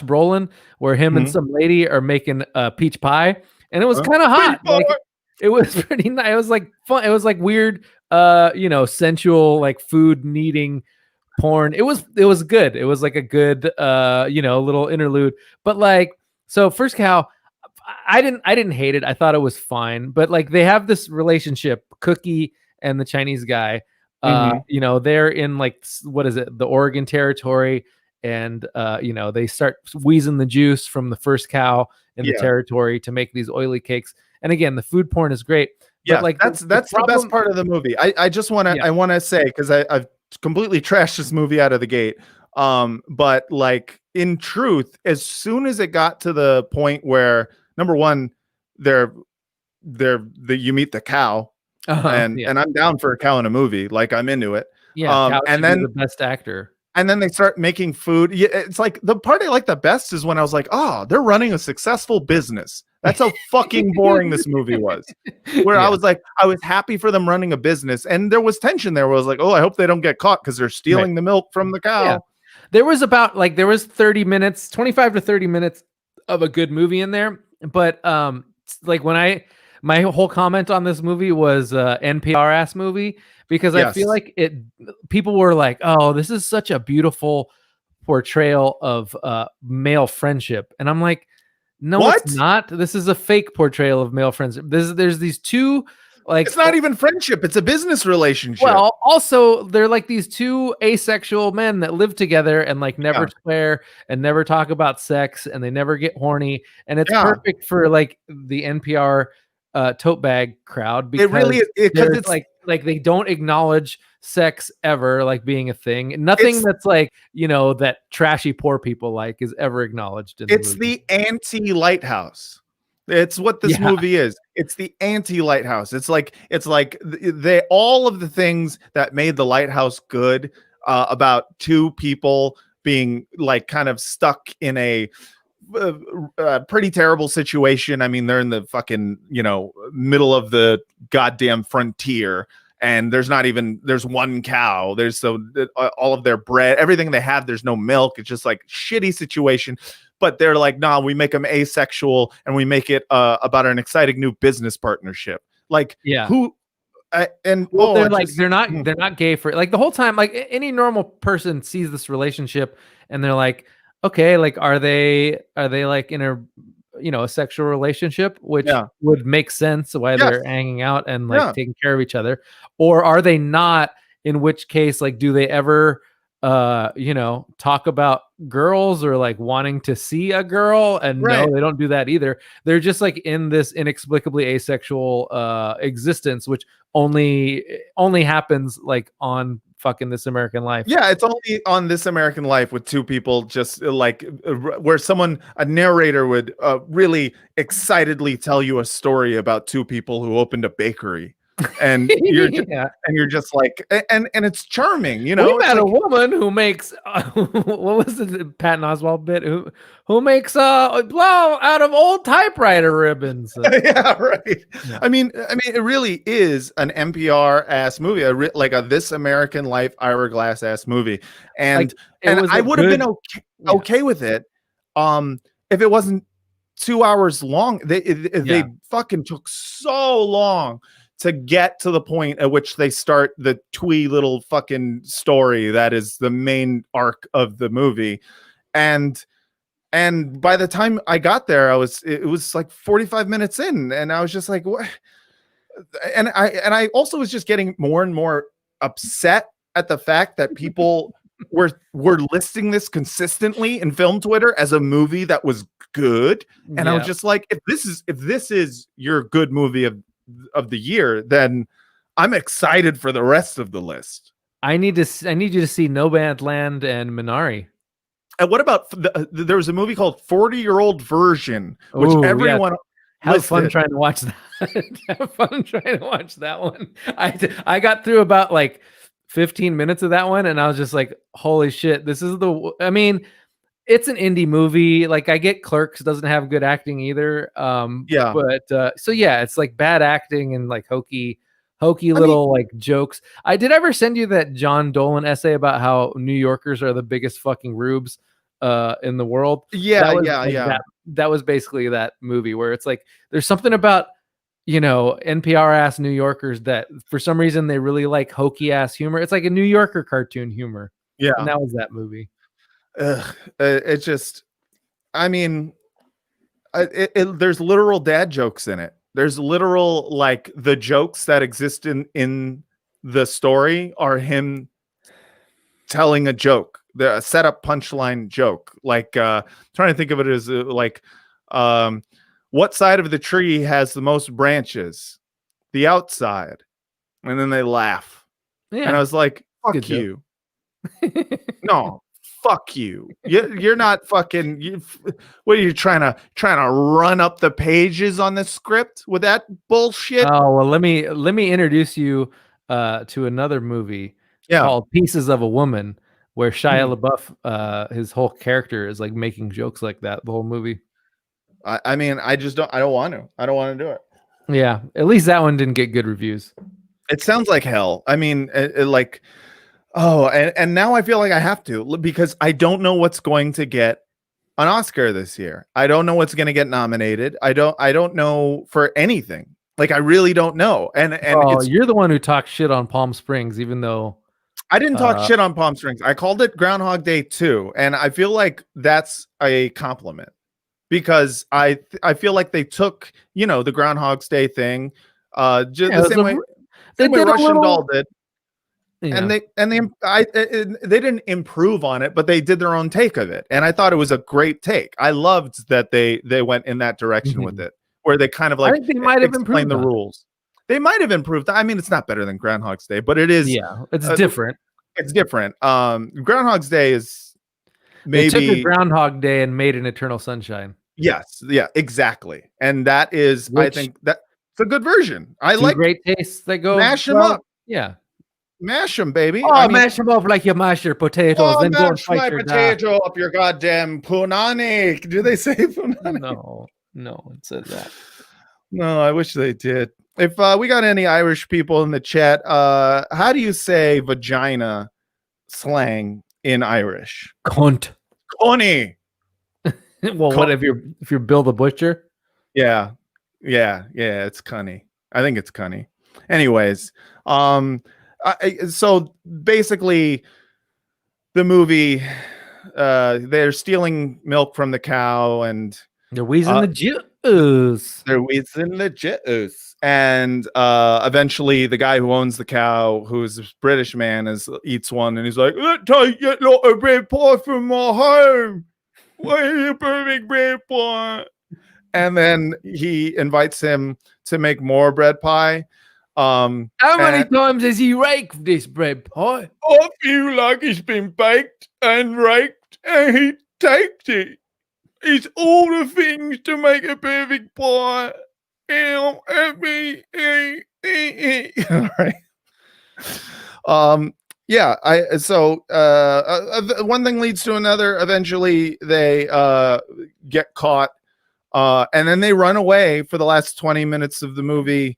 [SPEAKER 3] Brolin where him and some lady are making peach pie, and it was kind of hot. Like, it was pretty nice. It was like fun. It was like weird, sensual, like food needing porn. It was good. It was like a good, little interlude. But like, so First Cow, I didn't hate it. I thought it was fine. But like, they have this relationship, Cookie and the Chinese guy. They're in like, what is it, the Oregon Territory, and they start wheezing the juice from the first cow in the territory to make these oily cakes. And again, the food porn is great.
[SPEAKER 4] Yeah,
[SPEAKER 3] but like
[SPEAKER 4] that's the best part of the movie. I just want to I want to say, because I've completely trashed this movie out of the gate. But like in truth, as soon as it got to the point where number one, you meet the cow. And I'm down for a cow in a movie. Like I'm into it.
[SPEAKER 3] Yeah,
[SPEAKER 4] and then
[SPEAKER 3] the best actor.
[SPEAKER 4] And then they start making food. Yeah, it's like the part I like the best is when I was like, oh, they're running a successful business. That's how fucking boring this movie was. Where I was like, I was happy for them running a business, and there was tension there. Where I was like, oh, I hope they don't get caught because they're stealing the milk from the cow.
[SPEAKER 3] Yeah. There was 30 minutes, 25 to 30 minutes of a good movie in there. But like my whole comment on this movie was NPR ass movie, because I feel like people were like, oh, this is such a beautiful portrayal of male friendship. And I'm like, no, it's not. This is a fake portrayal of male friendship. There's these two, like,
[SPEAKER 4] it's not even friendship. It's a business relationship.
[SPEAKER 3] Well, also they're like these two asexual men that live together and like never swear and never talk about sex, and they never get horny. And it's perfect for like the NPR tote bag crowd, because
[SPEAKER 4] it really is, because it's
[SPEAKER 3] like like they don't acknowledge sex ever like being a thing. Nothing that's like, you know, that trashy poor people like is ever acknowledged in
[SPEAKER 4] It's
[SPEAKER 3] the movie.
[SPEAKER 4] the anti-Lighthouse. It's what this movie is. It's the anti-Lighthouse. It's like they all of the things that made the Lighthouse good about two people being like kind of stuck in a pretty terrible situation. I mean, they're in the fucking, you know, middle of the goddamn frontier, and there's one cow. There's all of their bread, everything they have, there's no milk. It's just like shitty situation. But they're like, nah, we make them asexual and we make it about an exciting new business partnership. Like, who?
[SPEAKER 3] They're like, they're not gay for like the whole time. Like any normal person sees this relationship and they're like, okay, like are they like in a, you know, a sexual relationship, which would make sense why they're hanging out and like taking care of each other, or are they not? In which case, like, do they ever you know, talk about girls or like wanting to see a girl? And no, they don't do that either. They're just like in this inexplicably asexual existence, which only happens like on fucking This American Life.
[SPEAKER 4] Yeah, it's only on This American Life with two people just like where a narrator would really excitedly tell you a story about two people who opened a bakery. And you're just like, and it's charming, you know.
[SPEAKER 3] We met a woman who makes what was the Patton Oswalt bit? Who makes blow out of old typewriter ribbons?
[SPEAKER 4] Yeah, right. Yeah. I mean, it really is an NPR ass movie, like a This American Life Ira Glass ass movie, and I would have been okay with it, if it wasn't 2 hours long. They fucking took so long to get to the point at which they start the twee little fucking story that is the main arc of the movie. And by the time I got there, it was like 45 minutes in, and I was just like, what? And I also was just getting more and more upset at the fact that people were listing this consistently in film Twitter as a movie that was good. And I was just like, if this is your good movie of the year, then I'm excited for the rest of the list.
[SPEAKER 3] I need you to see Nomadland and Minari.
[SPEAKER 4] And what about there was a movie called 40-Year-Old Version, which everyone
[SPEAKER 3] have fun trying to watch that. Have fun trying to watch that one. I got through about like 15 minutes of that one, and I was just like, holy shit, this is I mean, it's an indie movie. Like, I get Clerks doesn't have good acting either. But so yeah, it's like bad acting and like hokey little like jokes. I did ever send you that John Dolan essay about how New Yorkers are the biggest fucking rubes in the world? That was basically that movie where it's like there's something about, you know, NPR ass New Yorkers that for some reason they really like hokey ass humor. It's like a New Yorker cartoon humor. Yeah, and that was that movie.
[SPEAKER 4] It just, I mean, there's literal dad jokes in it. There's literal, like, the jokes that exist in the story are him telling a joke, the setup punchline joke. Like, trying to think of it as like, what side of the tree has the most branches? The outside. And then they laugh. Yeah. And I was like, fuck you. No. Fuck you. You're not fucking. What are you trying to run up the pages on the script with that bullshit?
[SPEAKER 3] Oh well, let me introduce you to another movie called Pieces of a Woman, where Shia LaBeouf, his whole character is like making jokes like that the whole movie.
[SPEAKER 4] I mean, I don't want to do it.
[SPEAKER 3] Yeah, at least that one didn't get good reviews.
[SPEAKER 4] It sounds like hell. I mean, like. Oh, and now I feel like I have to, because I don't know what's going to get an Oscar this year. I don't know what's going to get nominated. I don't know for anything. Like, I really don't know. And
[SPEAKER 3] you're the one who talked shit on Palm Springs, even though
[SPEAKER 4] I didn't talk shit on Palm Springs. I called it Groundhog Day 2, and I feel like that's a compliment, because I feel like they took, you know, the Groundhog's Day thing, just the same way Russian Doll did. Yeah. And they didn't improve on it, but they did their own take of it, and I thought it was a great take. I loved that they went in that direction with it, where they kind of like
[SPEAKER 3] I think they might have improved
[SPEAKER 4] the rules. They might have improved. I mean, it's not better than Groundhog's Day, but it is.
[SPEAKER 3] Yeah, it's different.
[SPEAKER 4] It's different. Groundhog's Day is
[SPEAKER 3] They took a
[SPEAKER 4] maybe
[SPEAKER 3] Groundhog Day and made an Eternal Sunshine.
[SPEAKER 4] yes, yeah, exactly. And that is, I
[SPEAKER 3] Which-
[SPEAKER 4] think that it's a good version. I
[SPEAKER 3] Two
[SPEAKER 4] like
[SPEAKER 3] great tastes that go
[SPEAKER 4] mash 'em
[SPEAKER 3] well.
[SPEAKER 4] up.
[SPEAKER 3] Yeah.
[SPEAKER 4] Mash them, baby.
[SPEAKER 3] Oh,
[SPEAKER 4] I mean,
[SPEAKER 3] mash them up like you mash your potatoes,
[SPEAKER 4] oh,
[SPEAKER 3] then go and
[SPEAKER 4] mash my
[SPEAKER 3] fight your dad.
[SPEAKER 4] potato up your goddamn punani. Do they say punani?
[SPEAKER 3] No one said that.
[SPEAKER 4] No, I wish they did. If we got any Irish people in the chat, how do you say vagina slang in Irish?
[SPEAKER 3] Cunt.
[SPEAKER 4] Connie.
[SPEAKER 3] Well, what if you're Bill the Butcher?
[SPEAKER 4] Yeah. It's cunny. I think it's cunny. Anyways, so basically, the movie, they're stealing milk from the cow, and
[SPEAKER 3] They're wheezing the juice.
[SPEAKER 4] they're wheezing the juice. And eventually, the guy who owns the cow, who's a British man, eats one, and he's like, "Let's take a lot of bread pie from my home. Where's the perfect bread pie?" And then he invites him to make more bread pie.
[SPEAKER 3] How many times has he raked this bread pie?
[SPEAKER 4] I feel like it's been baked and raked, and he takes it. It's all the things to make a perfect pie. All right. Yeah. One thing leads to another. Eventually, they get caught, and then they run away for the last 20 minutes of the movie.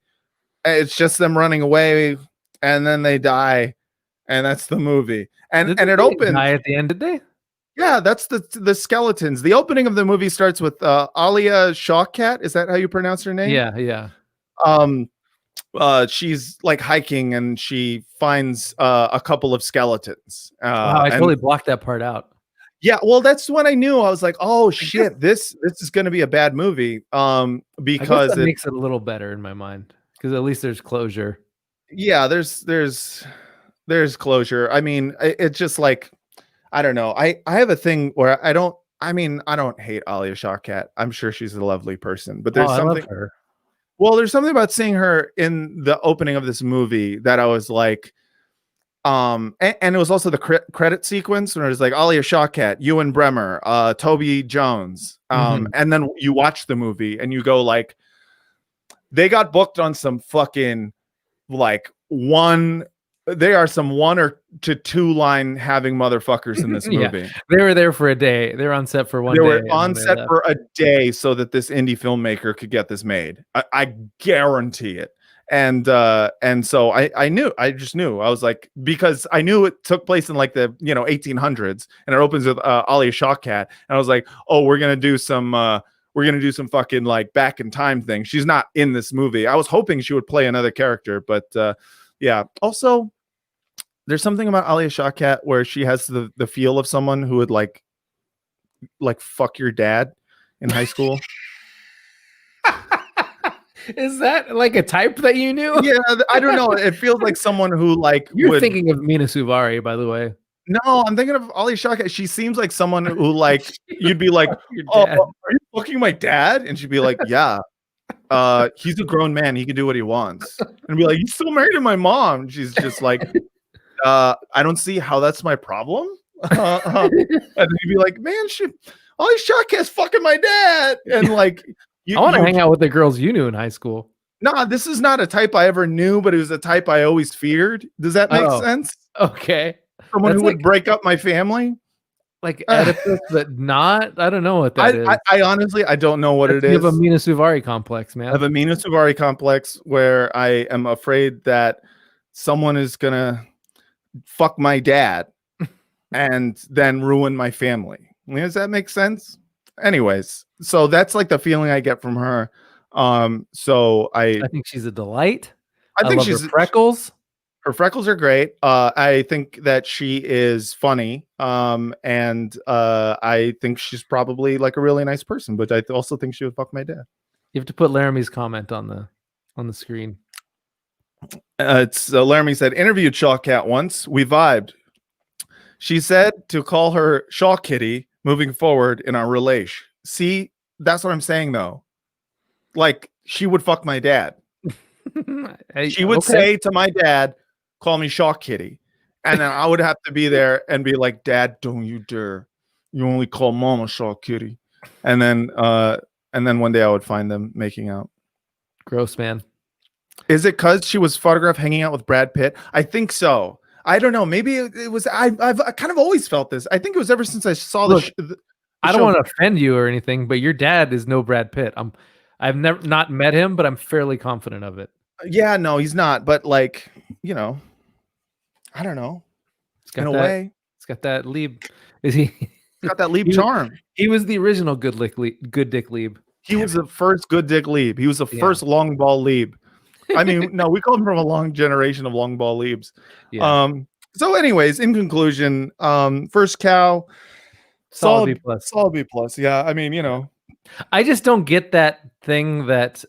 [SPEAKER 4] It's just them running away, and then they die, and that's the movie. And it opens
[SPEAKER 3] die at the end, did they?
[SPEAKER 4] Yeah, that's the skeletons. The opening of the movie starts with Alia Shawkat. Is that how you pronounce her name?
[SPEAKER 3] Yeah.
[SPEAKER 4] She's like hiking, and she finds a couple of skeletons.
[SPEAKER 3] Wow, I totally blocked that part out.
[SPEAKER 4] Yeah, well, that's when I knew. I was like, "Oh shit, this is going to be a bad movie." Because
[SPEAKER 3] it makes it a little better in my mind, because at least there's closure.
[SPEAKER 4] Yeah, there's closure. I mean, it's just like, I don't know. I have a thing where I don't hate Alia Shawkat. I'm sure she's a lovely person, but there's something.
[SPEAKER 3] I love her.
[SPEAKER 4] Well, there's something about seeing her in the opening of this movie that I was like, and it was also the credit sequence when it was like Alia Shawkat, Llewyn Bremer, Toby Jones, and then you watch the movie and you go like, they got booked on some fucking like they are some 1 to 2 line having motherfuckers in this movie.
[SPEAKER 3] Yeah. They were there for a day. They were on set for one day.
[SPEAKER 4] They were on set for a day so that this indie filmmaker could get this made. I guarantee it. And so I just knew. I was like, because I knew it took place in like the 1800s, and it opens with Alia Shawkat, and I was like, oh, we're gonna do some fucking like back in time thing. She's not in this movie. I was hoping she would play another character, but yeah. Also, there's something about Alia Shawkat where she has the feel of someone who would like fuck your dad in high school.
[SPEAKER 3] Is that like a type that you knew?
[SPEAKER 4] Yeah, I don't know. It feels like someone who like
[SPEAKER 3] you're thinking of Mina Suvari, by the way.
[SPEAKER 4] No, I'm thinking of Alia Shawkat. She seems like someone who like you'd be like, "Oh, are you fucking my dad?" And she'd be like, "Yeah." He's a grown man. He can do what he wants. And be like, "You still married to my mom?" And she's just like, I don't see how that's my problem. And you'd be like, "Man, Alia Shawkat's fucking my dad." And like,
[SPEAKER 3] I want to hang out with the girls you knew in high school.
[SPEAKER 4] No, this is not a type I ever knew, but it was a type I always feared. Does that make sense?
[SPEAKER 3] Okay.
[SPEAKER 4] Someone who would break up my family?
[SPEAKER 3] Like Oedipus, but not. I don't know what that is.
[SPEAKER 4] I honestly, I don't know what it is.
[SPEAKER 3] You have a Mina Suvari complex, man.
[SPEAKER 4] I have a Mina Suvari complex where I am afraid that someone is going to fuck my dad and then ruin my family. Does that make sense? Anyways, so that's like the feeling I get from her. So I
[SPEAKER 3] think she's a delight.
[SPEAKER 4] I think
[SPEAKER 3] love
[SPEAKER 4] she's
[SPEAKER 3] her freckles.
[SPEAKER 4] Her freckles are great. I think that she is funny. And I think she's probably like a really nice person, but I also think she would fuck my dad.
[SPEAKER 3] You have to put Laramie's comment on the screen.
[SPEAKER 4] It's Laramie said, interviewed Shawkat once. We vibed. She said to call her Shaw Kitty moving forward in our relation. See, that's what I'm saying though. Like she would fuck my dad. She would
[SPEAKER 3] Okay.
[SPEAKER 4] say to my dad, "Call me Shaw Kitty," and then I would have to be there and be like, "Dad, don't you dare! You only call Mama Shaw Kitty." And then one day I would find them making out.
[SPEAKER 3] Gross, man.
[SPEAKER 4] Is it because she was photographed hanging out with Brad Pitt? I think so. I don't know. Maybe it was. I kind of always felt this. I think it was ever since I saw
[SPEAKER 3] Look,
[SPEAKER 4] the
[SPEAKER 3] I don't
[SPEAKER 4] show.
[SPEAKER 3] want to offend you or anything, but your dad is no Brad Pitt. I've never not met him, but I'm fairly confident of it.
[SPEAKER 4] Yeah, no, he's not. But like, I don't know.
[SPEAKER 3] It's got
[SPEAKER 4] In a
[SPEAKER 3] that,
[SPEAKER 4] way,
[SPEAKER 3] it's got that Lieb. Is he?
[SPEAKER 4] he's got that Lieb
[SPEAKER 3] He-
[SPEAKER 4] charm.
[SPEAKER 3] He was the original good Dick Lieb.
[SPEAKER 4] He was the first good Dick Lieb. He was the
[SPEAKER 3] Yeah.
[SPEAKER 4] first long ball Lieb. I mean, no, we come from a long generation of long ball Liebs.
[SPEAKER 3] Yeah.
[SPEAKER 4] So anyways, in conclusion, first cow,
[SPEAKER 3] Solid B plus.
[SPEAKER 4] Solid B plus. Yeah. I mean,
[SPEAKER 3] I just don't get that thing that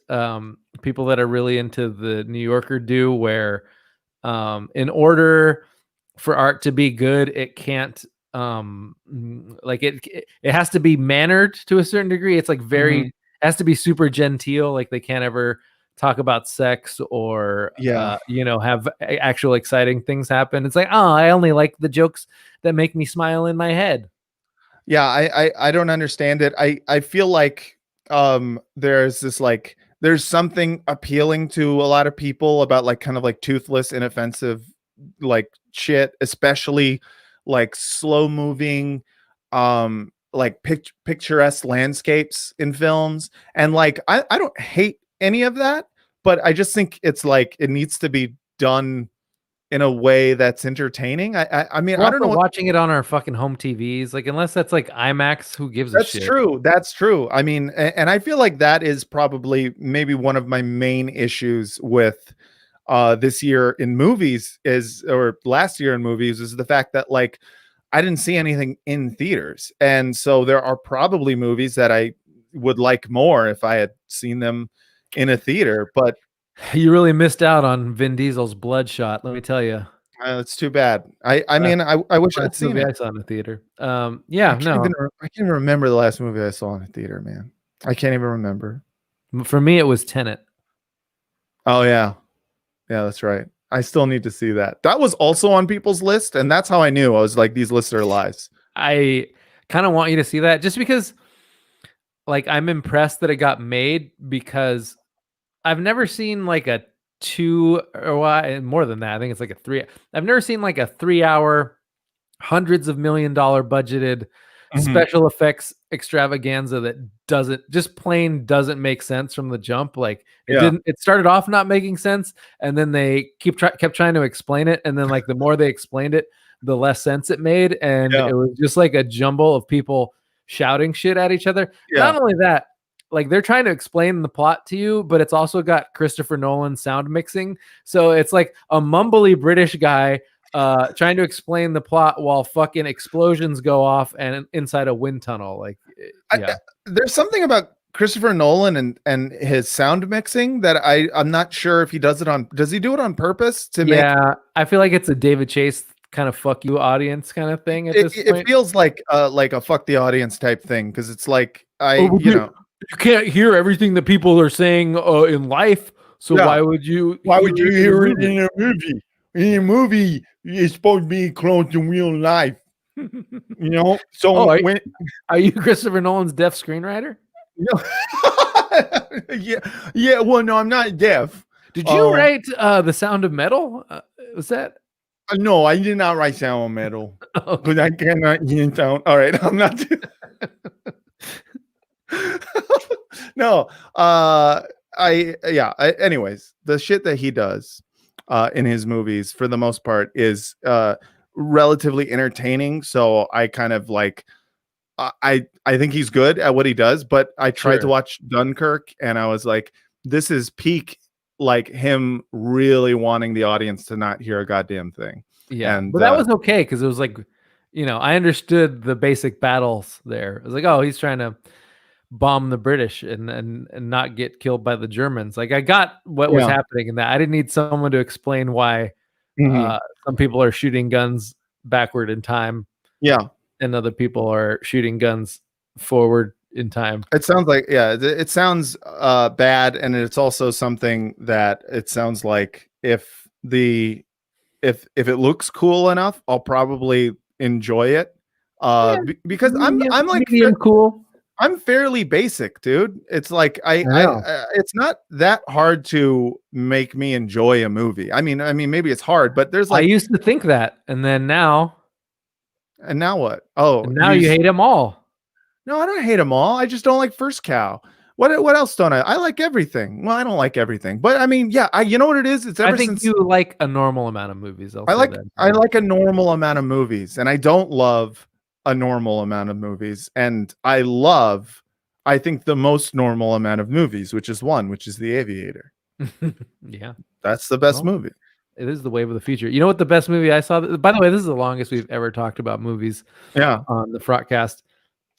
[SPEAKER 3] people that are really into the New Yorker do, where in order for art to be good, it can't like it has to be mannered to a certain degree. It's like very it has to be super genteel. Like they can't ever talk about sex or have actual exciting things happen. It's like, oh, I only like the jokes that make me smile in my head.
[SPEAKER 4] Yeah, I don't understand it. I feel like there's this like there's something appealing to a lot of people about like kind of like toothless, inoffensive like shit, especially like slow moving like picturesque landscapes in films. And like I don't hate any of that, but I just think it's like it needs to be done in a way that's entertaining. I mean,
[SPEAKER 3] We're
[SPEAKER 4] I don't know
[SPEAKER 3] watching it on our fucking home TVs, like unless that's like IMAX, who gives a shit?
[SPEAKER 4] That's true. I mean, and I feel like that is probably maybe one of my main issues with this year in movies or last year in movies is the fact that like I didn't see anything in theaters. And so there are probably movies that I would like more if I had seen them in a theater, but
[SPEAKER 3] You really missed out on Vin Diesel's Bloodshot, let me tell you.
[SPEAKER 4] it's too bad. I mean, I wish I'd seen it.
[SPEAKER 3] I saw in the theater.
[SPEAKER 4] I can't even remember the last movie I saw in a theater, man. I can't even remember.
[SPEAKER 3] For me, it was Tenet.
[SPEAKER 4] Oh yeah, that's right. I still need to see that. That was also on people's list, and that's how I knew. I was like, these lists are lies.
[SPEAKER 3] I kind of want you to see that just because, like, I'm impressed that it got made because I've never seen like a 2 or more than that. I think it's like a 3. I've never seen like a 3-hour, hundreds of $1 million budgeted special effects extravaganza that doesn't make sense from the jump. Like it started off not making sense, and then they kept trying to explain it, and then like the more they explained it, the less sense it made, and it was just like a jumble of people shouting shit at each other. Not only that, like they're trying to explain the plot to you, but it's also got Christopher Nolan sound mixing. So it's like a mumbly British guy trying to explain the plot while fucking explosions go off and inside a wind tunnel. Like,
[SPEAKER 4] there's something about Christopher Nolan and his sound mixing that I'm not sure if he does it on. Does he do it on purpose to make?
[SPEAKER 3] Yeah, I feel like it's a David Chase kind of fuck you audience kind of thing.
[SPEAKER 4] It feels like a fuck the audience type thing because it's like
[SPEAKER 3] you can't hear everything that people are saying in life. So why would you
[SPEAKER 4] hear it in a movie? In a movie, it's supposed to be close to real life. So
[SPEAKER 3] are you Christopher Nolan's deaf screenwriter?
[SPEAKER 4] No. yeah. Well, no, I'm not deaf.
[SPEAKER 3] Did you write The Sound of Metal? Was that?
[SPEAKER 4] No, I did not write Sound of Metal because I cannot hear sound. All right, I'm not. No. Anyways, the shit that he does in his movies, for the most part, is relatively entertaining. So I kind of like. I think he's good at what he does, but I tried to watch Dunkirk and I was like, this is peak, like him really wanting the audience to not hear a goddamn thing.
[SPEAKER 3] Yeah, but that was okay because it was like, I understood the basic battles there. It was like, oh, he's trying to bomb the British and not get killed by the Germans. Like I got what was happening in that. I didn't need someone to explain why some people are shooting guns backward in time.
[SPEAKER 4] Yeah.
[SPEAKER 3] And other people are shooting guns forward in time.
[SPEAKER 4] It sounds like, yeah, it sounds bad, and it's also something that it sounds like if it looks cool enough, I'll probably enjoy it. Because I'm like
[SPEAKER 3] medium cool.
[SPEAKER 4] I'm fairly basic, dude. It's like
[SPEAKER 3] I know.
[SPEAKER 4] it's not that hard to make me enjoy a movie. I mean, maybe it's hard, but there's
[SPEAKER 3] I
[SPEAKER 4] like,
[SPEAKER 3] used to think that, and then now,
[SPEAKER 4] and now what? Oh,
[SPEAKER 3] and now you hate them all.
[SPEAKER 4] No, I don't hate them all. I just don't like First Cow. What else don't I? I like everything. Well, I don't like everything, but I mean, yeah, you know what it is? It's ever
[SPEAKER 3] I think
[SPEAKER 4] since
[SPEAKER 3] you like a normal amount of movies.
[SPEAKER 4] I like a normal amount of movies, and I don't love a normal amount of movies, and I think the most normal amount of movies, which is The Aviator.
[SPEAKER 3] Yeah,
[SPEAKER 4] That's the best movie.
[SPEAKER 3] It is the wave of the future. You know what the best movie I saw? By the way, this is the longest we've ever talked about movies.
[SPEAKER 4] Yeah,
[SPEAKER 3] on the Frotcast.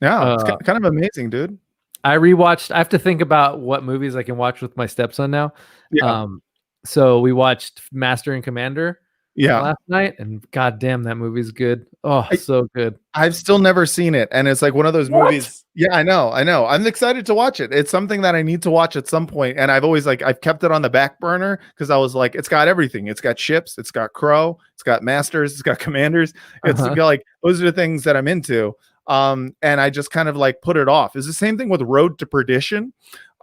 [SPEAKER 4] Yeah, it's kind of amazing, dude.
[SPEAKER 3] I rewatched. I have to think about what movies I can watch with my stepson now.
[SPEAKER 4] Yeah.
[SPEAKER 3] So we watched Master and Commander.
[SPEAKER 4] Yeah.
[SPEAKER 3] Last night, and goddamn, that movie's good. Oh, so good.
[SPEAKER 4] I've still never seen it, and it's like one of those movies. Yeah, I know. I'm excited to watch it. It's something that I need to watch at some point, and I've kept it on the back burner because I was like, it's got everything. It's got ships, it's got Crow, it's got Masters, it's got Commanders. It's like those are the things that I'm into. And I just kind of like put it off. It's the same thing with Road to Perdition.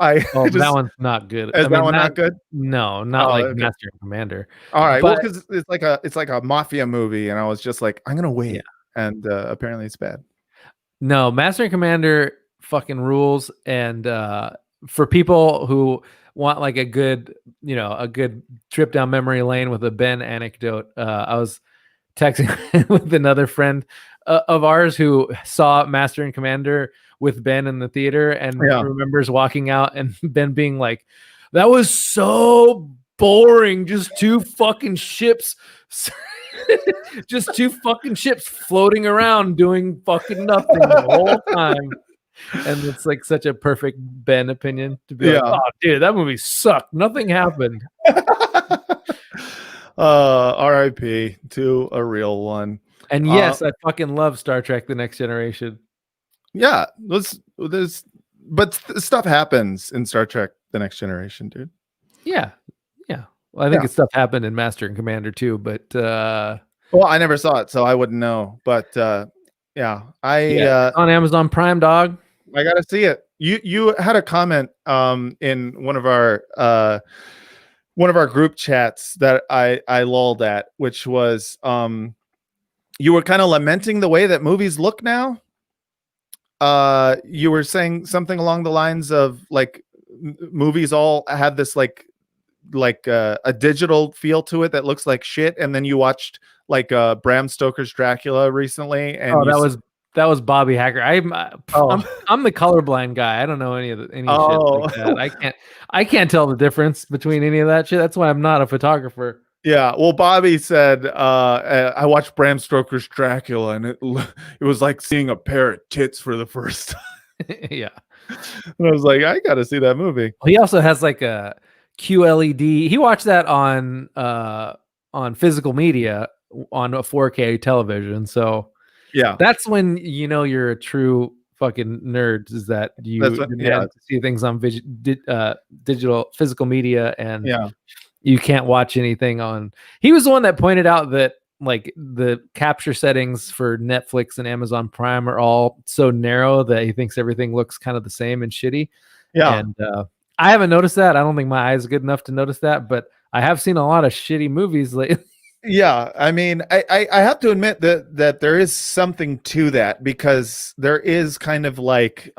[SPEAKER 3] That one's not good.
[SPEAKER 4] Is that one not good?
[SPEAKER 3] No, not like Master and Commander.
[SPEAKER 4] All right, well, because it's like a mafia movie, and I was just like, I'm gonna wait, and apparently it's bad.
[SPEAKER 3] No, Master and Commander fucking rules, and for people who want like a good trip down memory lane with a Ben anecdote, I was texting with another friend of ours who saw Master and Commander with Ben in the theater and remembers walking out and Ben being like, that was so boring. Just two fucking ships. Just two fucking ships floating around doing fucking nothing the whole time. And it's like such a perfect Ben opinion to be like, oh dude, that movie sucked. Nothing happened.
[SPEAKER 4] R.I.P. to a real one.
[SPEAKER 3] And yes, I fucking love Star Trek: The Next Generation.
[SPEAKER 4] Yeah, but stuff happens in Star Trek: The Next Generation, dude.
[SPEAKER 3] Yeah. Well, I think stuff happened in Master and Commander too, but
[SPEAKER 4] well, I never saw it, so I wouldn't know. But on
[SPEAKER 3] Amazon Prime, dog.
[SPEAKER 4] I gotta see it. You had a comment in one of our group chats that I lulled at, which was you were kind of lamenting the way that movies look now. You were saying something along the lines of like movies all have this like a digital feel to it that looks like shit, and then you watched like Bram Stoker's Dracula recently, and
[SPEAKER 3] that was Bobby Hacker. I'm the colorblind guy. I don't know any shit like that. I can't tell the difference between any of that shit. That's why I'm not a photographer.
[SPEAKER 4] Yeah, well, Bobby said, I watched Bram Stoker's Dracula, and it was like seeing a pair of tits for the first time.
[SPEAKER 3] Yeah.
[SPEAKER 4] And I was like, I got to see that movie.
[SPEAKER 3] He also has like a QLED. He watched that on physical media on a 4K television. So
[SPEAKER 4] yeah,
[SPEAKER 3] that's when you know you're a true fucking nerd, is that you demand to see things on digital physical media, and you can't watch anything on. He was the one that pointed out that like the capture settings for Netflix and Amazon Prime are all so narrow that he thinks everything looks kind of the same and shitty. Yeah. And I haven't noticed that. I don't think my eyes are good enough to notice that, but I have seen a lot of shitty movies lately.
[SPEAKER 4] Yeah, I mean, I have to admit that there is something to that, because there is kind of like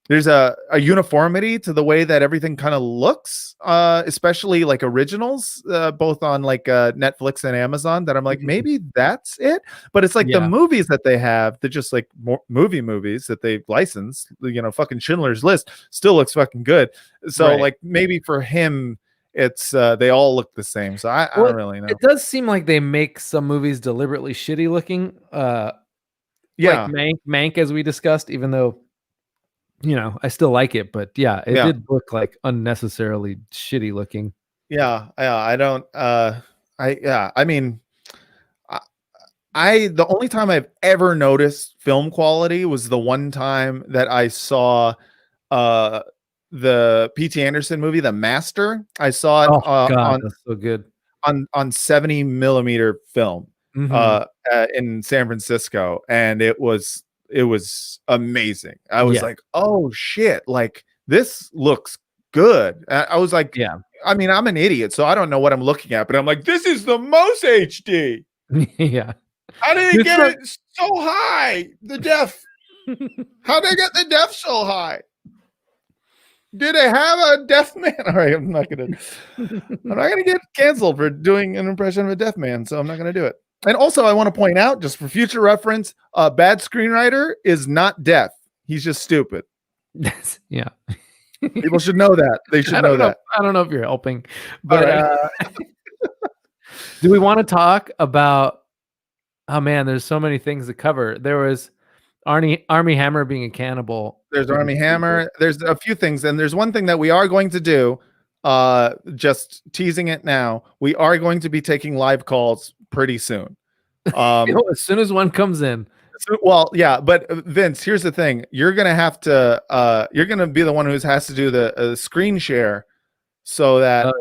[SPEAKER 4] there's a uniformity to the way that everything kind of looks, especially like originals, both on like Netflix and Amazon, that I'm like, maybe that's it. But it's like the movies that they have, they're just like movies that they license, fucking Schindler's List still looks fucking good. So like maybe for him, it's they all look the same. So I don't really know.
[SPEAKER 3] It does seem like they make some movies deliberately shitty looking. Like Mank, as we discussed, even though I still like it, but it did look like unnecessarily shitty looking.
[SPEAKER 4] I don't I mean, the only time I've ever noticed film quality was the one time that I saw the P.T. Anderson movie, The Master. I saw it
[SPEAKER 3] Oh God, that's so good.
[SPEAKER 4] on 70 millimeter film
[SPEAKER 3] Mhm.
[SPEAKER 4] in San Francisco, and it was amazing. I was
[SPEAKER 3] Yeah.
[SPEAKER 4] like, oh shit, like this looks good. I was like,
[SPEAKER 3] Yeah.
[SPEAKER 4] I mean, I'm an idiot, so I don't know what I'm looking at, but I'm like, this is the most HD.
[SPEAKER 3] Yeah.
[SPEAKER 4] How did it
[SPEAKER 3] It's
[SPEAKER 4] get
[SPEAKER 3] not-
[SPEAKER 4] it so high? The def. How did they get the def so high? Did they have a deaf man? All right, I'm not gonna get canceled for doing an impression of a deaf man, so I'm not gonna do it. And also, I want to point out, just for future reference, a bad screenwriter is not deaf. He's just stupid.
[SPEAKER 3] Yeah.
[SPEAKER 4] People should know that. They should know that.
[SPEAKER 3] I don't know if you're helping, but
[SPEAKER 4] right.
[SPEAKER 3] do we want to talk about? Oh man, there's so many things to cover. There was Armie Hammer being a cannibal.
[SPEAKER 4] There's Armie Hammer. There's a few things, and there's one thing that we are going to do. Just teasing it now. We are going to be taking live calls pretty soon.
[SPEAKER 3] As soon as one comes in.
[SPEAKER 4] Well, yeah, but Vince, here's the thing: you're gonna have to, you're gonna be the one who has to do the screen share, so that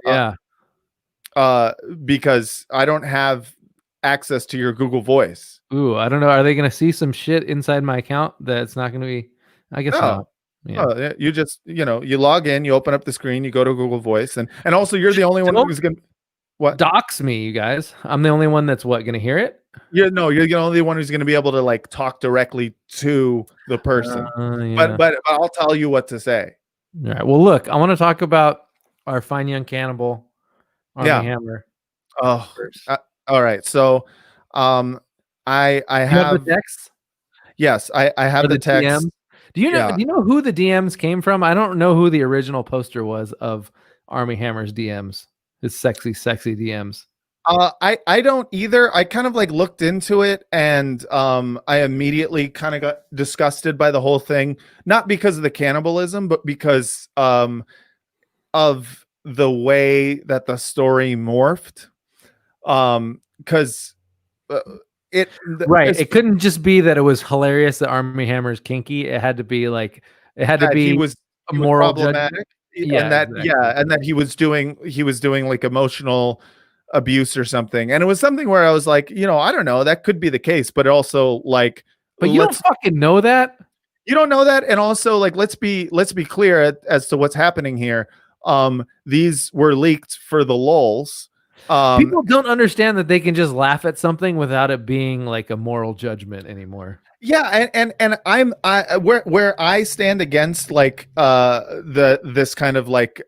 [SPEAKER 4] because I don't have access to your Google Voice.
[SPEAKER 3] Ooh, I don't know. Are they gonna see some shit inside my account that's not gonna be? I guess not. Yeah.
[SPEAKER 4] You just you log in, you open up the screen, you go to Google Voice, and also you're the only one who's gonna
[SPEAKER 3] dox me, you guys. I'm the only one that's gonna hear it.
[SPEAKER 4] You're the only one who's going to be able to like talk directly to the person.
[SPEAKER 3] Yeah.
[SPEAKER 4] But I'll tell you what to say.
[SPEAKER 3] All right. Well, look, I want to talk about our fine young cannibal, Armie Hammer.
[SPEAKER 4] Oh, all right. So, I have
[SPEAKER 3] the text.
[SPEAKER 4] Yes, I have the text.
[SPEAKER 3] DMs? Do you know who the DMs came from? I don't know who the original poster was of Armie Hammer's DMs. His sexy DMs.
[SPEAKER 4] I don't either. I kind of like looked into it, and I immediately kind of got disgusted by the whole thing, not because of the cannibalism, but because of the way that the story morphed. Because
[SPEAKER 3] it couldn't just be that it was hilarious that Armie Hammer's kinky. It had to be like
[SPEAKER 4] he was
[SPEAKER 3] a moral
[SPEAKER 4] problematic.
[SPEAKER 3] Exactly.
[SPEAKER 4] And that he was doing like emotional abuse or something, and it was something where I was like, I don't know, that could be the case, but also like,
[SPEAKER 3] but you don't fucking know that.
[SPEAKER 4] You don't know that, and also like, let's be clear as to what's happening here. These were leaked for the lulz.
[SPEAKER 3] People don't understand that they can just laugh at something without it being like a moral judgment anymore.
[SPEAKER 4] Yeah, and where I stand against like this kind of like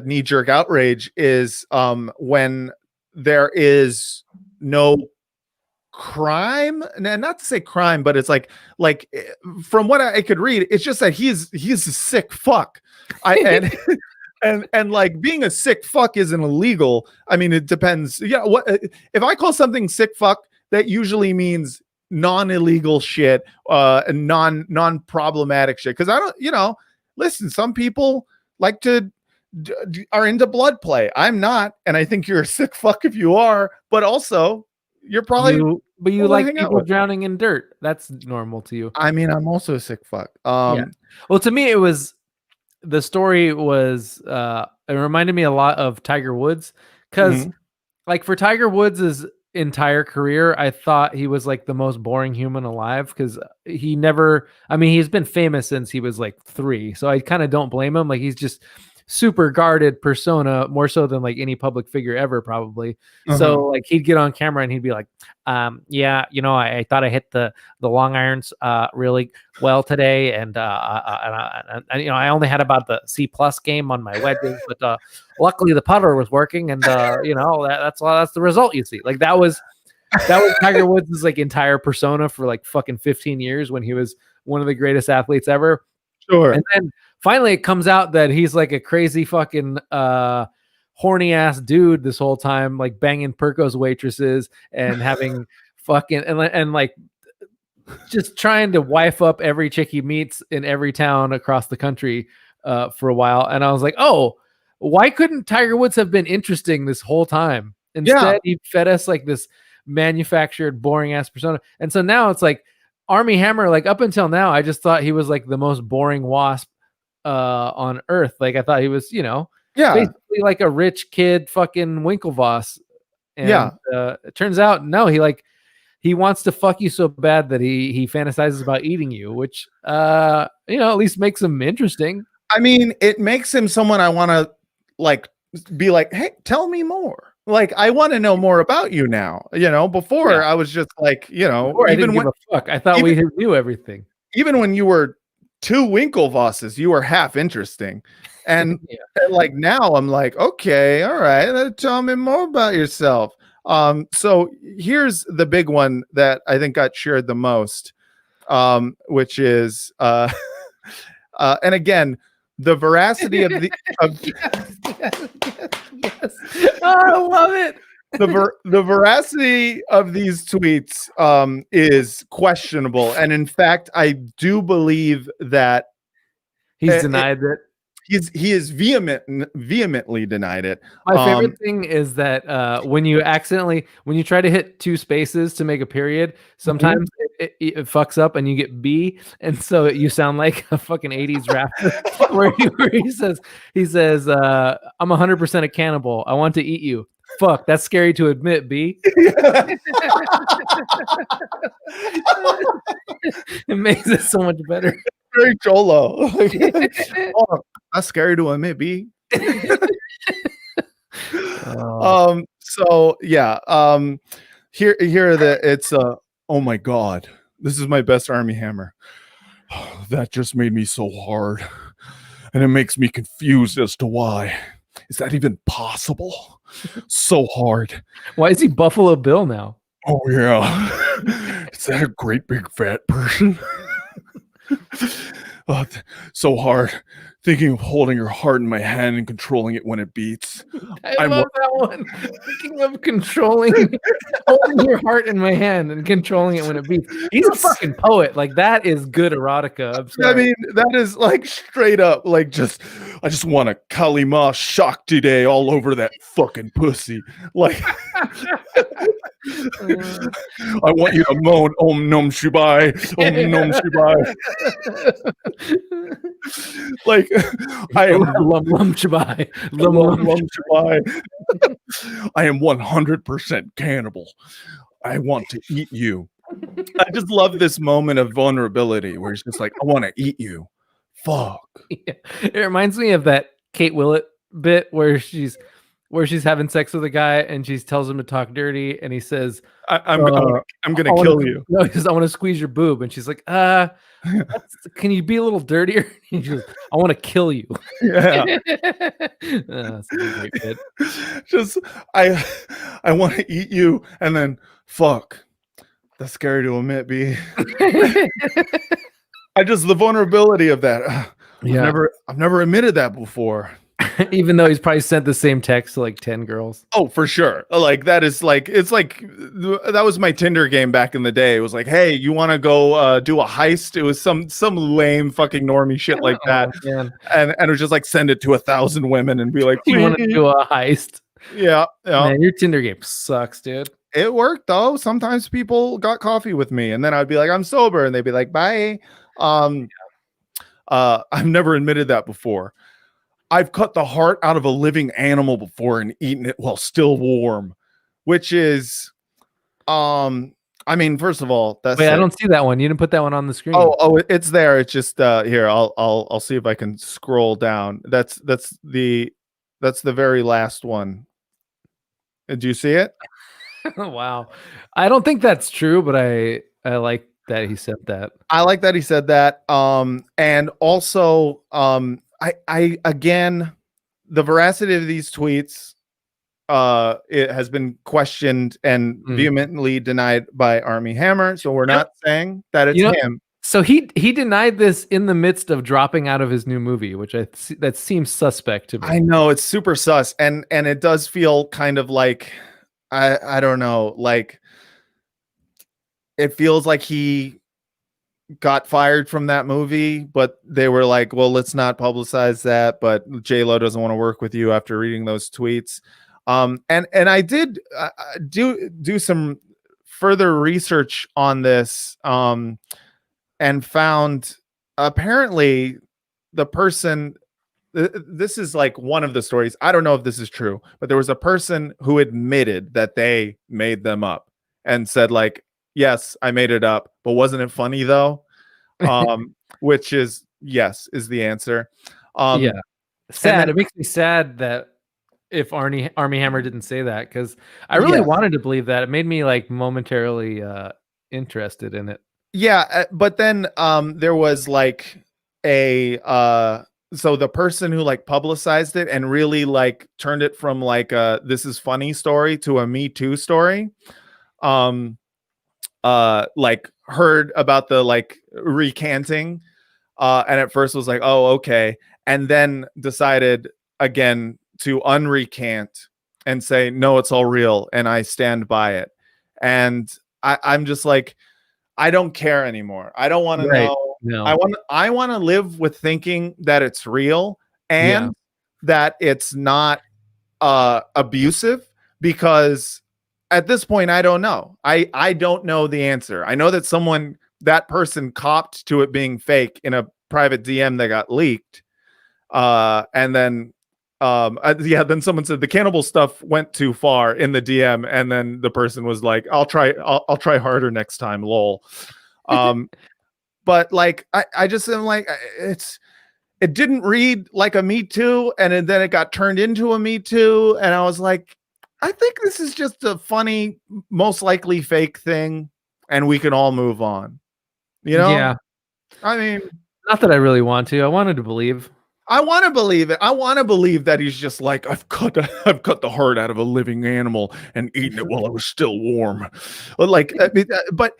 [SPEAKER 4] knee-jerk outrage is when there is no crime, and not to say crime, but it's like from what I could read, it's just that he's a sick fuck. And like, being a sick fuck isn't illegal. I mean, it depends. Yeah, what if I call something sick fuck? That usually means non-illegal shit, and non-problematic shit. Because I don't, listen, some people like to are into blood play. I'm not, and I think you're a sick fuck if you are. But also, you're probably
[SPEAKER 3] you like people drowning in dirt. That's normal to you.
[SPEAKER 4] I mean, I'm also a sick fuck.
[SPEAKER 3] Yeah. Well, to me, the story was it reminded me a lot of Tiger Woods, because like for Tiger Woods' entire career, I thought he was like the most boring human alive, because he's been famous since he was like 3, so I kind of don't blame him. Like, he's just super guarded persona, more so than like any public figure ever, probably. So like, he'd get on camera and he'd be like, I thought I hit the long irons really well today, and I only had about the C+ game on my wedges, but luckily the putter was working, and that's the result you see. Like, that was Tiger Woods' like entire persona for like fucking 15 years, when he was one of the greatest athletes ever.
[SPEAKER 4] Sure.
[SPEAKER 3] And then finally it comes out that he's like a crazy fucking horny ass dude this whole time, like banging Perco's waitresses and having fucking and like just trying to wife up every chick he meets in every town across the country for a while. And I was like, oh, why couldn't Tiger Woods have been interesting this whole time? Instead, he fed us like this manufactured, boring ass persona. And so now it's like Armie Hammer, like up until now, I just thought he was like the most boring wasp on earth. Like I thought he was, basically like a rich kid fucking Winklevoss. And it turns out no, he wants to fuck you so bad that he fantasizes about eating you, which at least makes him interesting.
[SPEAKER 4] I mean, it makes him someone I want to like be like, hey, tell me more. Like, I want to know more about you now. Before I was just like,
[SPEAKER 3] Before I didn't give a fuck. I thought we knew everything.
[SPEAKER 4] Even when you were two Winklevosses, you were half interesting. And like now I'm like, okay, all right, tell me more about yourself. So here's the big one that I think got shared the most, which is and again, the veracity of the
[SPEAKER 3] yes. Oh, I love it.
[SPEAKER 4] The veracity of these tweets is questionable, and in fact, I do believe that
[SPEAKER 3] he's denied it.
[SPEAKER 4] He is vehemently denied it.
[SPEAKER 3] My favorite thing is that when you try to hit two spaces to make a period, sometimes it fucks up and you get B, and so you sound like a fucking 80s rapper where he says I'm 100% a cannibal. I want to eat you. Fuck, that's scary to admit, B. It makes it so much better.
[SPEAKER 4] Very Cholo. Oh, that's scary to admit, B. So yeah. Here it's oh my god, this is my best Armie Hammer. That just made me so hard, and it makes me confused as to why. Is that even possible? So hard.
[SPEAKER 3] Why is he Buffalo Bill now?
[SPEAKER 4] Oh yeah. Is that a great big fat person? Oh, so hard. Thinking of holding your heart in my hand and controlling it when it beats.
[SPEAKER 3] I love that one. Thinking of holding your heart in my hand and controlling it when it beats. He's a fucking poet. Like, that is good erotica. I'm sorry.
[SPEAKER 4] I mean, that is like straight up, like I just want a Kalima Shakti Day all over that fucking pussy. Like, I want you to moan Om Nom Shibai, Om Nom Shibai. Like, I am
[SPEAKER 3] Lum Shibai.
[SPEAKER 4] Lum Shibai. I am 100% cannibal. I want to eat you. I just love this moment of vulnerability where he's just like, I want to eat you. Fuck.
[SPEAKER 3] Yeah. It reminds me of that Kate Willett bit where she's having sex with a guy and she tells him to talk dirty and he says, I'm gonna kill you. No, he says, I want to squeeze your boob, and she's like, can you be a little dirtier? And he goes, I want to kill you.
[SPEAKER 4] Yeah.
[SPEAKER 3] That's a great bit.
[SPEAKER 4] Just I want to eat you, and then fuck. That's scary to admit, B. The vulnerability of that. I've never admitted that before.
[SPEAKER 3] Even though he's probably sent the same text to like 10 girls.
[SPEAKER 4] Oh, for sure. Like, that is like, it's like, that was my Tinder game back in the day. It was like, hey, you want to go do a heist? It was some lame fucking normie shit like that.
[SPEAKER 3] Man.
[SPEAKER 4] And it was just like, send it to 1,000 women and be like,
[SPEAKER 3] you want to do a heist?
[SPEAKER 4] Yeah.
[SPEAKER 3] Man, your Tinder game sucks, dude.
[SPEAKER 4] It worked though. Sometimes people got coffee with me and then I'd be like, I'm sober. And they'd be like, bye. I've never admitted that before. I've cut the heart out of a living animal before and eaten it while still warm, which is, I mean, first of all, that's
[SPEAKER 3] I don't see that one. You didn't put that one on the screen.
[SPEAKER 4] Oh, it's there. It's just here. I'll see if I can scroll down. That's the very last one. Do you see it?
[SPEAKER 3] Wow. I don't think that's true, but I like that he said that.
[SPEAKER 4] I like that he said that. And also, I again, the veracity of these tweets, it has been questioned and vehemently denied by Armie Hammer. So we're not saying that it's him.
[SPEAKER 3] So he denied this in the midst of dropping out of his new movie, which that seems suspect to me.
[SPEAKER 4] I know, it's super sus, and it does feel kind of like I don't know, like it feels like he got fired from that movie, but they were like, well, let's not publicize that, but J-Lo doesn't want to work with you after reading those tweets. And I did do some further research on this and found apparently the person. This is like one of the stories. I don't know if this is true, but there was a person who admitted that they made them up and said like, yes, I made it up, but wasn't it funny though? Which is yes, is the answer.
[SPEAKER 3] Yeah. Sad.
[SPEAKER 4] then-
[SPEAKER 3] It makes me sad that if Armie Hammer didn't say that, because I really wanted to believe that. It made me like momentarily interested in it.
[SPEAKER 4] Yeah, but then there was like a so the person who like publicized it and really like turned it from like a this is funny story to a Me Too story. Like heard about the like recanting and at first was like, oh, okay, and then decided again to unrecant and say no, it's all real and I stand by it. And I'm just like, I don't care anymore. I don't want to know.
[SPEAKER 3] No.
[SPEAKER 4] I want to live with thinking that it's real and that it's not abusive, because at this point I don't know. I don't know the answer. I know that that person copped to it being fake in a private DM that got leaked. And then then someone said the cannibal stuff went too far in the DM, and then the person was like, I'll try harder next time, lol. But like I just am like, it didn't read like a Me Too, and then it got turned into a Me Too, and I was like, I think this is just a funny, most likely fake thing, and we can all move on. You know?
[SPEAKER 3] Yeah.
[SPEAKER 4] I mean,
[SPEAKER 3] Not that I really want to. I wanted to believe.
[SPEAKER 4] I want to believe it. I want to believe that he's just like, I've cut the heart out of a living animal and eaten it while it was still warm. Like, but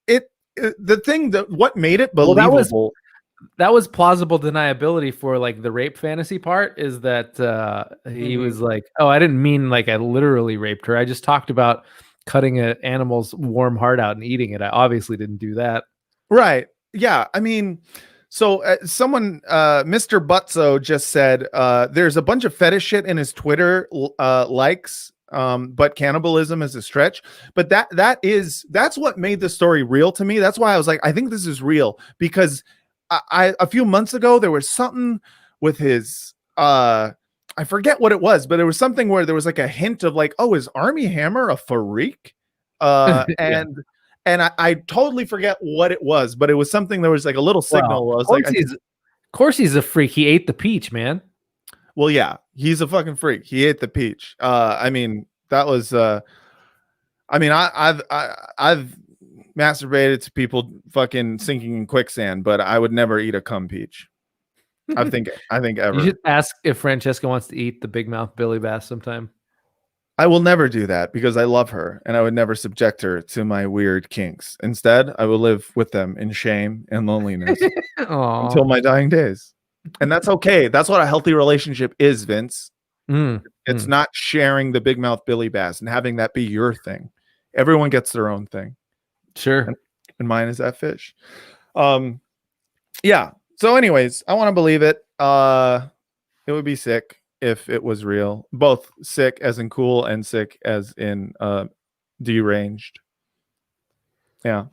[SPEAKER 4] the thing what made it believable.
[SPEAKER 3] That was plausible deniability for like the rape fantasy part, is that he was like, oh, I didn't mean like I literally raped her. I just talked about cutting an animal's warm heart out and eating it. I obviously didn't do that. Right. Yeah. I mean, so someone, Mr. Butzo just said, there's a bunch of fetish shit in his Twitter likes, but cannibalism is a stretch. But that's what made the story real to me. That's why I was like, I think this is real, because a few months ago there was something with his I forget what it was, but there was something where there was like a hint of like, oh, is Armie Hammer a freak? And I totally forget what it was, but it was something, there was like a little signal. Well, of course he's a freak. He ate the peach, man.
[SPEAKER 4] Well, yeah, he's a fucking freak. He ate the peach. I mean, that was I mean, I've masturbated to people fucking sinking in quicksand, but I would never eat a cum peach. I think ever.
[SPEAKER 3] You should ask if Francesca wants to eat the big mouth Billy Bass sometime.
[SPEAKER 4] I will never do that because I love her and I would never subject her to my weird kinks. Instead, I will live with them in shame and loneliness until my dying days. And that's okay. That's what a healthy relationship is, Vince. It's not sharing the big mouth Billy Bass and having that be your thing. Everyone gets their own thing.
[SPEAKER 3] Sure.
[SPEAKER 4] And mine is that fish. Yeah. So anyways, I want to believe it. It would be sick if it was real. Both sick as in cool and sick as in deranged. Yeah.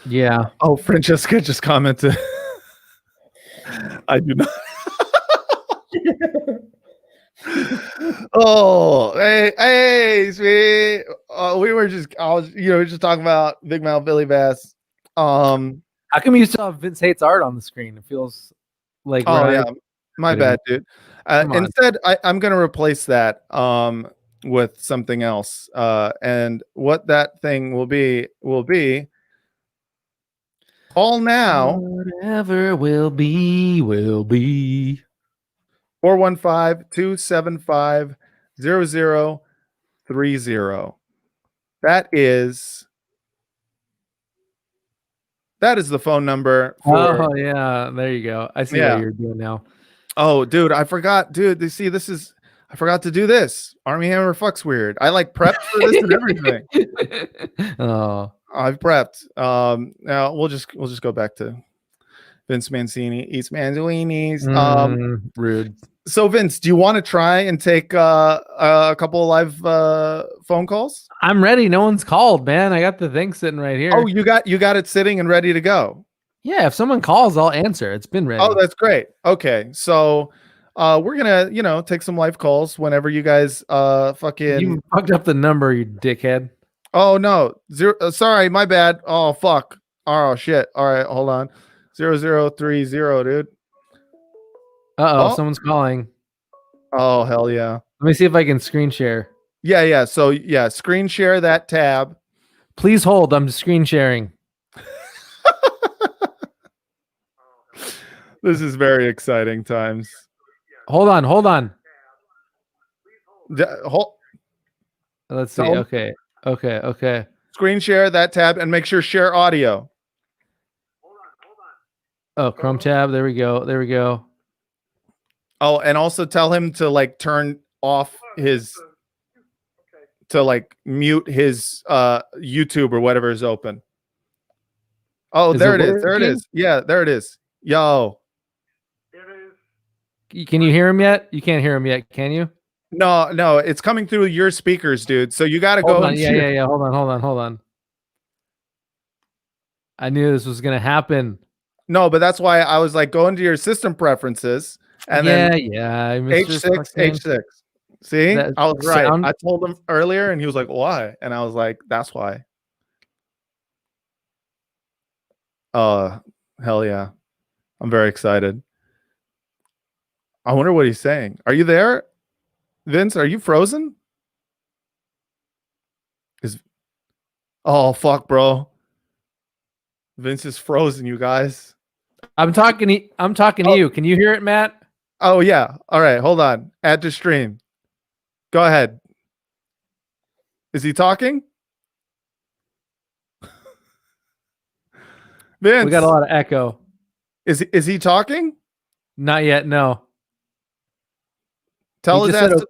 [SPEAKER 3] Yeah.
[SPEAKER 4] Oh, Francesca just commented. I do not. Oh, hey, sweet. We were just, just talking about Big Mouth Billy Bass.
[SPEAKER 3] How come you saw Vince Hates art on the screen? It feels like,
[SPEAKER 4] yeah, my bad, dude. Instead, I'm going to replace that with something else. And what that thing will be all now.
[SPEAKER 3] Whatever will be, will be.
[SPEAKER 4] 415-275-0030. That is the phone number.
[SPEAKER 3] Oh yeah, there you go. I see what you're doing now.
[SPEAKER 4] Oh, dude, I forgot, dude. I forgot to do this. Armie Hammer fucks weird. I like prepped for this and everything.
[SPEAKER 3] Oh,
[SPEAKER 4] I've prepped. Now we'll just go back to Vince Mancini eats Manzolinis.
[SPEAKER 3] Rude.
[SPEAKER 4] So Vince, do you want to try and take a couple of live phone calls?
[SPEAKER 3] I'm ready. No one's called, man. I got the thing sitting right here.
[SPEAKER 4] Oh, you got it sitting and ready to go.
[SPEAKER 3] Yeah, if someone calls, I'll answer. It's been ready.
[SPEAKER 4] Oh, that's great. Okay, so we're gonna take some live calls whenever you guys fucking.
[SPEAKER 3] You fucked up the number, you dickhead.
[SPEAKER 4] Oh no, zero. Sorry, my bad. Oh fuck. Oh shit. All right, hold on. 0030, dude.
[SPEAKER 3] Uh-oh, someone's calling.
[SPEAKER 4] Oh hell yeah.
[SPEAKER 3] Let me see if I can screen share.
[SPEAKER 4] Yeah. So yeah, screen share that tab.
[SPEAKER 3] Please hold. I'm screen sharing.
[SPEAKER 4] This is very exciting times.
[SPEAKER 3] Hold on.
[SPEAKER 4] Hold.
[SPEAKER 3] Let's see.
[SPEAKER 4] No.
[SPEAKER 3] Okay.
[SPEAKER 4] Screen share that tab and make sure share audio.
[SPEAKER 3] Oh, Chrome tab. There we go.
[SPEAKER 4] Oh, and also tell him to like turn off his to like mute his YouTube or whatever is open. Oh,
[SPEAKER 3] Is
[SPEAKER 4] there
[SPEAKER 3] it
[SPEAKER 4] it is.
[SPEAKER 3] working?
[SPEAKER 4] There it is. Yeah, there it is. Yo.
[SPEAKER 3] Can you hear him yet? You can't hear him yet, can you?
[SPEAKER 4] No, it's coming through your speakers, dude. So you got to go.
[SPEAKER 3] Hold on. Yeah. Hold on. I knew this was gonna happen.
[SPEAKER 4] No, but that's why I was like, go into your system preferences and then H6. See,
[SPEAKER 3] That
[SPEAKER 4] I was right.
[SPEAKER 3] sound-
[SPEAKER 4] I told him earlier, and he was like, "Why?" And I was like, "That's why." Hell yeah! I'm very excited. I wonder what he's saying. Are you there, Vince? Are you frozen? Oh fuck, bro! Vince is frozen, you guys.
[SPEAKER 3] I'm talking to you. Can you hear it, Matt?
[SPEAKER 4] Oh yeah. All right, hold on. Add to stream. Go ahead. Is he talking? Vince,
[SPEAKER 3] We got a lot of echo.
[SPEAKER 4] is he talking?
[SPEAKER 3] Not yet. No.
[SPEAKER 4] Tell
[SPEAKER 3] He
[SPEAKER 4] his
[SPEAKER 3] just
[SPEAKER 4] ass.
[SPEAKER 3] said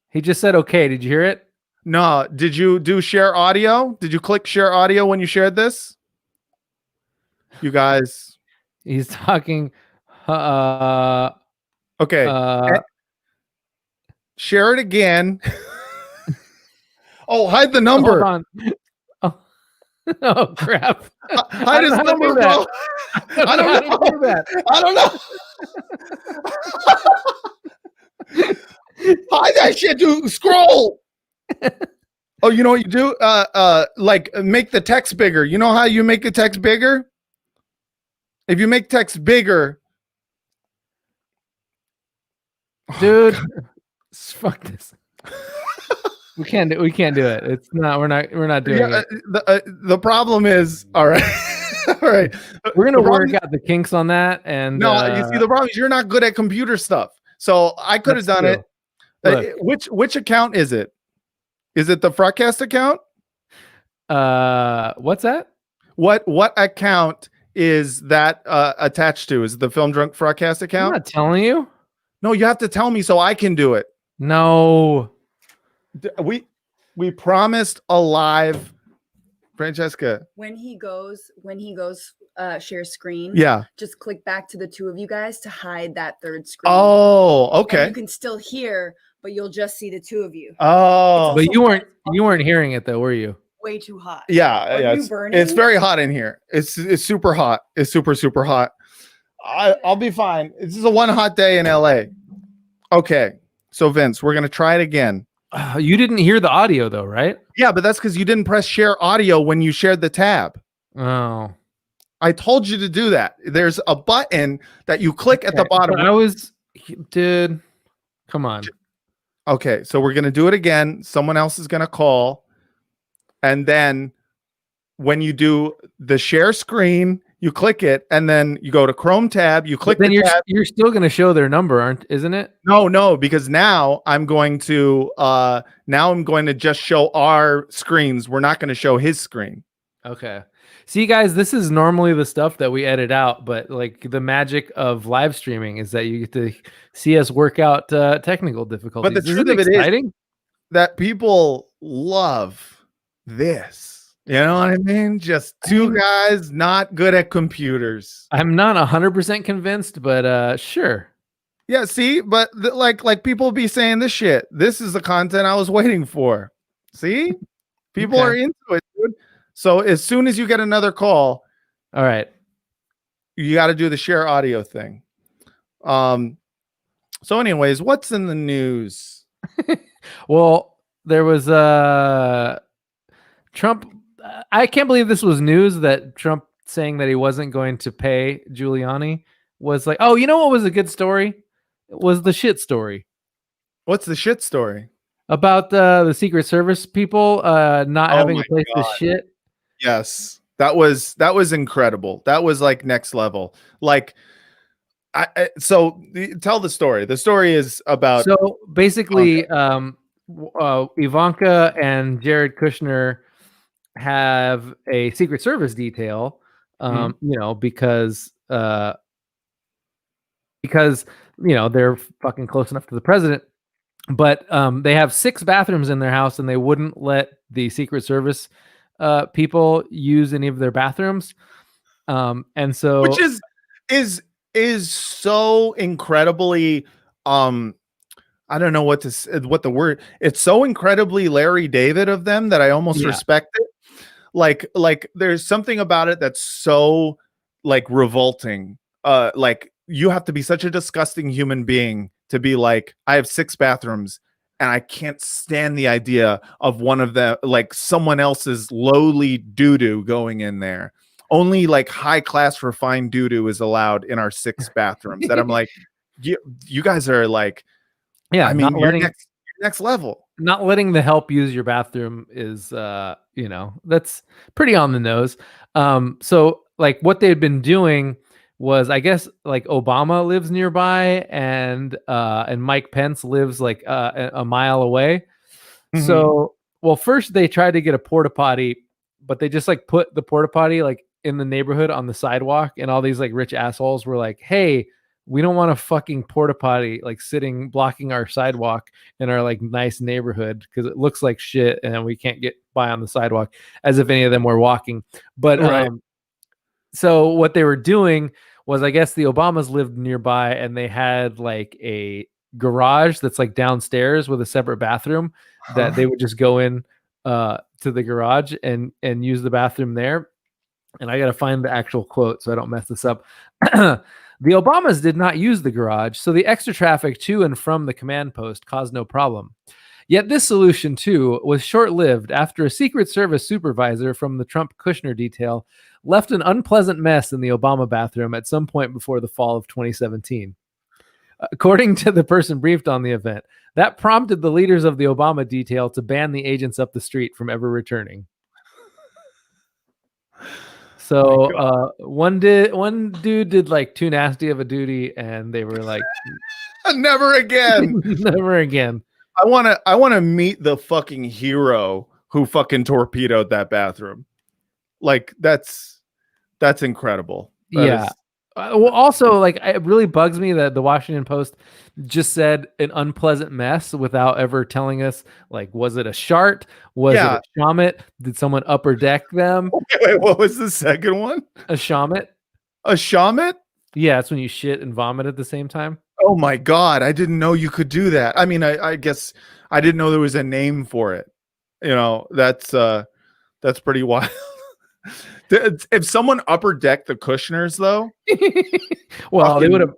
[SPEAKER 3] He just said okay. Did you hear it?
[SPEAKER 4] No. Did you do share audio? Did you click share audio when you shared this? You guys.
[SPEAKER 3] He's talking.
[SPEAKER 4] Okay. Share it again. Oh, hide the number.
[SPEAKER 3] Hold on. Oh crap!
[SPEAKER 4] Hide his number, bro. I don't know. I don't know. Hide that shit, dude. Scroll. Oh, you know what you do? Like make the text bigger. You know how you make the text bigger? If you make text bigger,
[SPEAKER 3] Dude, fuck this. We can't do it. It's not. We're not doing
[SPEAKER 4] yeah,
[SPEAKER 3] it.
[SPEAKER 4] the problem is, all right, all right.
[SPEAKER 3] We're gonna
[SPEAKER 4] The problem-
[SPEAKER 3] work out the kinks on that. And
[SPEAKER 4] No, you see, the problem is you're not good at computer stuff. So I could have
[SPEAKER 3] That's
[SPEAKER 4] done
[SPEAKER 3] true.
[SPEAKER 4] it. Which account is it? Is it the Frotcast account?
[SPEAKER 3] What's that?
[SPEAKER 4] What account is that attached to? Is it the Film Drunk Frotcast
[SPEAKER 3] I'm
[SPEAKER 4] account?
[SPEAKER 3] not telling you.
[SPEAKER 4] No, you have to tell me so I can do it.
[SPEAKER 3] No.
[SPEAKER 4] We promised a live, Francesca.
[SPEAKER 8] When he goes share screen,
[SPEAKER 4] Yeah.
[SPEAKER 8] just click back to the two of you guys to hide that third screen.
[SPEAKER 4] Oh,
[SPEAKER 8] And
[SPEAKER 4] okay.
[SPEAKER 8] you can still hear, but you'll just see the two of you.
[SPEAKER 4] Oh,
[SPEAKER 3] But you weren't hearing it though, were you?
[SPEAKER 8] Way too hot.
[SPEAKER 4] yeah,
[SPEAKER 8] Are you
[SPEAKER 4] it's
[SPEAKER 8] burning?
[SPEAKER 4] very hot in here. It's super hot. It's super hot. I'll be fine. This is a one hot day in LA. Okay, so Vince, we're gonna try it again.
[SPEAKER 3] You didn't hear the audio though, right?
[SPEAKER 4] Yeah, but that's because you didn't press share audio when you shared the tab.
[SPEAKER 3] Oh.
[SPEAKER 4] I told you to do that. There's a button that you click at the bottom.
[SPEAKER 3] Dude, come on.
[SPEAKER 4] Okay, so we're gonna do it again. Someone else is gonna call, and then when you do the share screen, you click it, and then you go to Chrome tab. You click
[SPEAKER 3] Then
[SPEAKER 4] the tab.
[SPEAKER 3] you're still gonna show their number, isn't it?
[SPEAKER 4] No, because now I'm going to just show our screens. We're not going to show his screen.
[SPEAKER 3] Okay. See, guys, this is normally the stuff that we edit out, but like the magic of live streaming is that you get to see us work out technical difficulties.
[SPEAKER 4] But the
[SPEAKER 3] Isn't
[SPEAKER 4] truth of it
[SPEAKER 3] exciting?
[SPEAKER 4] is that people love this. You know what I mean? Just two guys not good at computers.
[SPEAKER 3] I'm not 100% convinced, but sure.
[SPEAKER 4] Yeah, see, but like people be saying this shit. This is the content I was waiting for. See, people
[SPEAKER 3] Okay.
[SPEAKER 4] are into it, dude. So as soon as you get another call,
[SPEAKER 3] All right.
[SPEAKER 4] you got to do the share audio thing. So anyways, what's in the news?
[SPEAKER 3] Well, there was Trump. I can't believe this was news that Trump saying that he wasn't going to pay Giuliani was like, oh, you know what was a good story? It was the shit story
[SPEAKER 4] What's the shit story?
[SPEAKER 3] about the Secret Service people not
[SPEAKER 4] Oh
[SPEAKER 3] having
[SPEAKER 4] my
[SPEAKER 3] a place to
[SPEAKER 4] God.
[SPEAKER 3] shit.
[SPEAKER 4] Yes, that was incredible. That was like next level. Like, tell the story. The story is about
[SPEAKER 3] So basically, Ivanka and Jared Kushner have a Secret Service detail, because they're fucking close enough to the president. But they have 6 bathrooms in their house, and they wouldn't let the Secret Service people use any of their bathrooms. And so,
[SPEAKER 4] which is so incredibly I don't know what the word. It's so incredibly Larry David of them that I almost respect it. Like there's something about it that's so like revolting. Like you have to be such a disgusting human being to be like, I have 6 bathrooms and I can't stand the idea of one of them, like someone else's lowly doo-doo going in there. Only like high class refined doo-doo is allowed in our 6 bathrooms. That I'm like, you guys are like,
[SPEAKER 3] yeah,
[SPEAKER 4] I mean, you're next level.
[SPEAKER 3] Not letting the help use your bathroom is, that's pretty on the nose. So like what they've been doing was, I guess, like Obama lives nearby and Mike Pence lives like a mile away.
[SPEAKER 4] Mm-hmm.
[SPEAKER 3] So, well, first they tried to get a porta potty, but they just like put the porta potty like in the neighborhood on the sidewalk, and all these like rich assholes were like, hey, we don't want a fucking porta potty like sitting blocking our sidewalk in our like nice neighborhood because it looks like shit and we can't get by on the sidewalk, as if any of them were walking. But
[SPEAKER 4] right.
[SPEAKER 3] So what they were doing was, I guess the Obamas lived nearby and they had like a garage that's like downstairs with a separate bathroom that they would just go in to the garage and use the bathroom there. And I got to find the actual quote so I don't mess this up. The Obamas did not use the garage, so the extra traffic to and from the command post caused no problem. Yet this solution, too, was short-lived after a Secret Service supervisor from the Trump-Kushner detail left an unpleasant mess in the Obama bathroom at some point before the fall of 2017. According to the person briefed on the event, that prompted the leaders of the Obama detail to ban the agents up the street from ever returning. So one dude did like too nasty of a duty, and they were like,
[SPEAKER 4] never again.
[SPEAKER 3] Never again.
[SPEAKER 4] I want to meet the fucking hero who fucking torpedoed that bathroom. Like that's incredible. That
[SPEAKER 3] Well, also, like, it really bugs me that the Washington Post just said an unpleasant mess without ever telling us, like, was it a shart? Was it a shomit? Did someone upper deck them?
[SPEAKER 4] Wait, what was the second one?
[SPEAKER 3] A shomit?
[SPEAKER 4] A shomit?
[SPEAKER 3] Yeah, it's when you shit and vomit at the same time.
[SPEAKER 4] Oh my God, I didn't know you could do that. I mean, I guess I didn't know there was a name for it. You know, that's pretty wild. If someone upper decked the Kushners, though,
[SPEAKER 3] well, they would have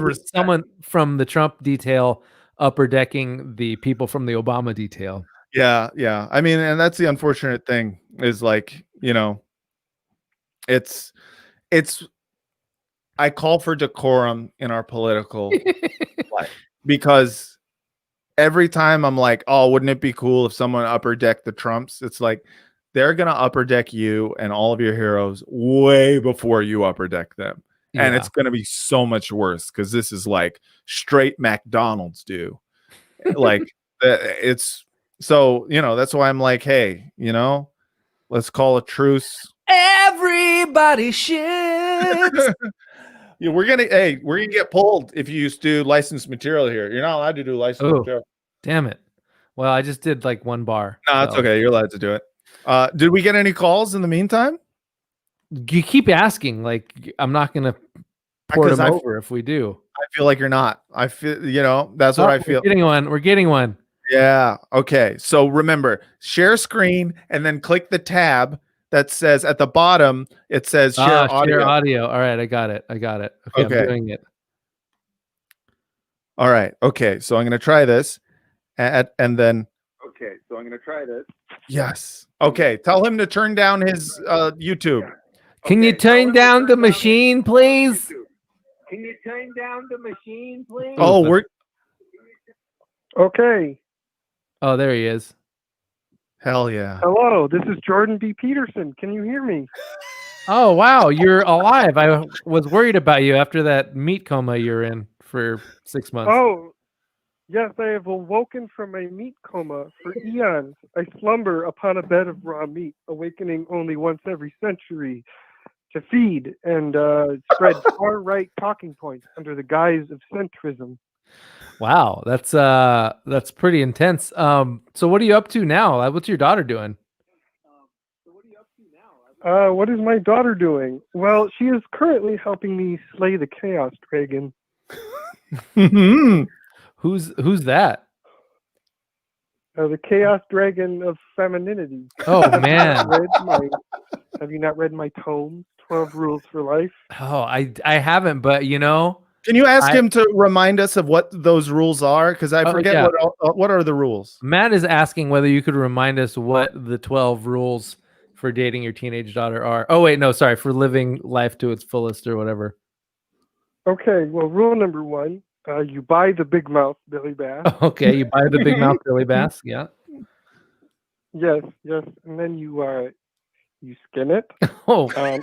[SPEAKER 4] respect.
[SPEAKER 3] someone from the Trump detail upper decking the people from the Obama detail.
[SPEAKER 4] Yeah. I mean, and that's the unfortunate thing is, like, you know, it's I call for decorum in our political life, because every time I'm like, oh, wouldn't it be cool if someone upper decked the Trumps? It's like, they're going to upper deck you and all of your heroes way before you upper deck them. Yeah. And it's going to be so much worse because this is like straight McDonald's do. Like, it's so, you know, that's why I'm like, hey, you know, let's call a truce.
[SPEAKER 3] Everybody shits.
[SPEAKER 4] Yeah, we're gonna get pulled if you used to do licensed material here. You're not allowed to do licensed material.
[SPEAKER 3] Damn it. Well, I just did like one bar.
[SPEAKER 4] No, it's okay. You're allowed to do it. Did we get any calls in the meantime?
[SPEAKER 3] You keep asking, like I'm not gonna port
[SPEAKER 4] Because
[SPEAKER 3] them
[SPEAKER 4] I
[SPEAKER 3] over if we do.
[SPEAKER 4] feel like you're not. I feel, that's what I feel.
[SPEAKER 3] We're getting one.
[SPEAKER 4] Yeah. Okay. So remember, share screen and then click the tab that says at the bottom, it says share audio.
[SPEAKER 3] Share audio. All right, I got it. Okay, I'm doing it.
[SPEAKER 4] All right. Okay. So I'm going to try this and then. Okay. So I'm going to try this. Yes. Okay. Tell him to turn down his YouTube.
[SPEAKER 3] Can you turn down the machine, please?
[SPEAKER 9] Can you turn down the machine, please?
[SPEAKER 4] Oh, we're.
[SPEAKER 9] Okay.
[SPEAKER 3] Oh, there he is.
[SPEAKER 4] Hell yeah.
[SPEAKER 9] Hello, this is Jordan B. Peterson. Can you hear me?
[SPEAKER 3] Oh, wow. You're alive. I was worried about you after that meat coma you're in for 6 months.
[SPEAKER 9] Oh, yes, I have awoken from a meat coma for eons. I slumber upon a bed of raw meat, awakening only once every century to feed and spread far-right talking points under the guise of centrism.
[SPEAKER 3] Wow, that's pretty intense. So what are you up to now? What's your daughter doing?
[SPEAKER 9] What is my daughter doing? Well, she is currently helping me slay the Chaos Dragon.
[SPEAKER 3] Who's that?
[SPEAKER 9] The Chaos Dragon of Femininity.
[SPEAKER 3] Oh man!
[SPEAKER 9] Have you not read my tome, 12 Rules for Life?
[SPEAKER 3] Oh, I haven't, but
[SPEAKER 4] Can you ask him to remind us of what those rules are? Because I forget what are the rules.
[SPEAKER 3] Matt is asking whether you could remind us what the 12 rules for dating your teenage daughter are. Oh wait, no, sorry, for living life to its fullest or whatever.
[SPEAKER 9] Okay, well, rule number 1, you buy the big mouth Billy Bass.
[SPEAKER 3] Okay, you buy the big mouth Billy Bass, yeah.
[SPEAKER 9] Yes, and then you skin it.
[SPEAKER 3] Oh,
[SPEAKER 9] I'm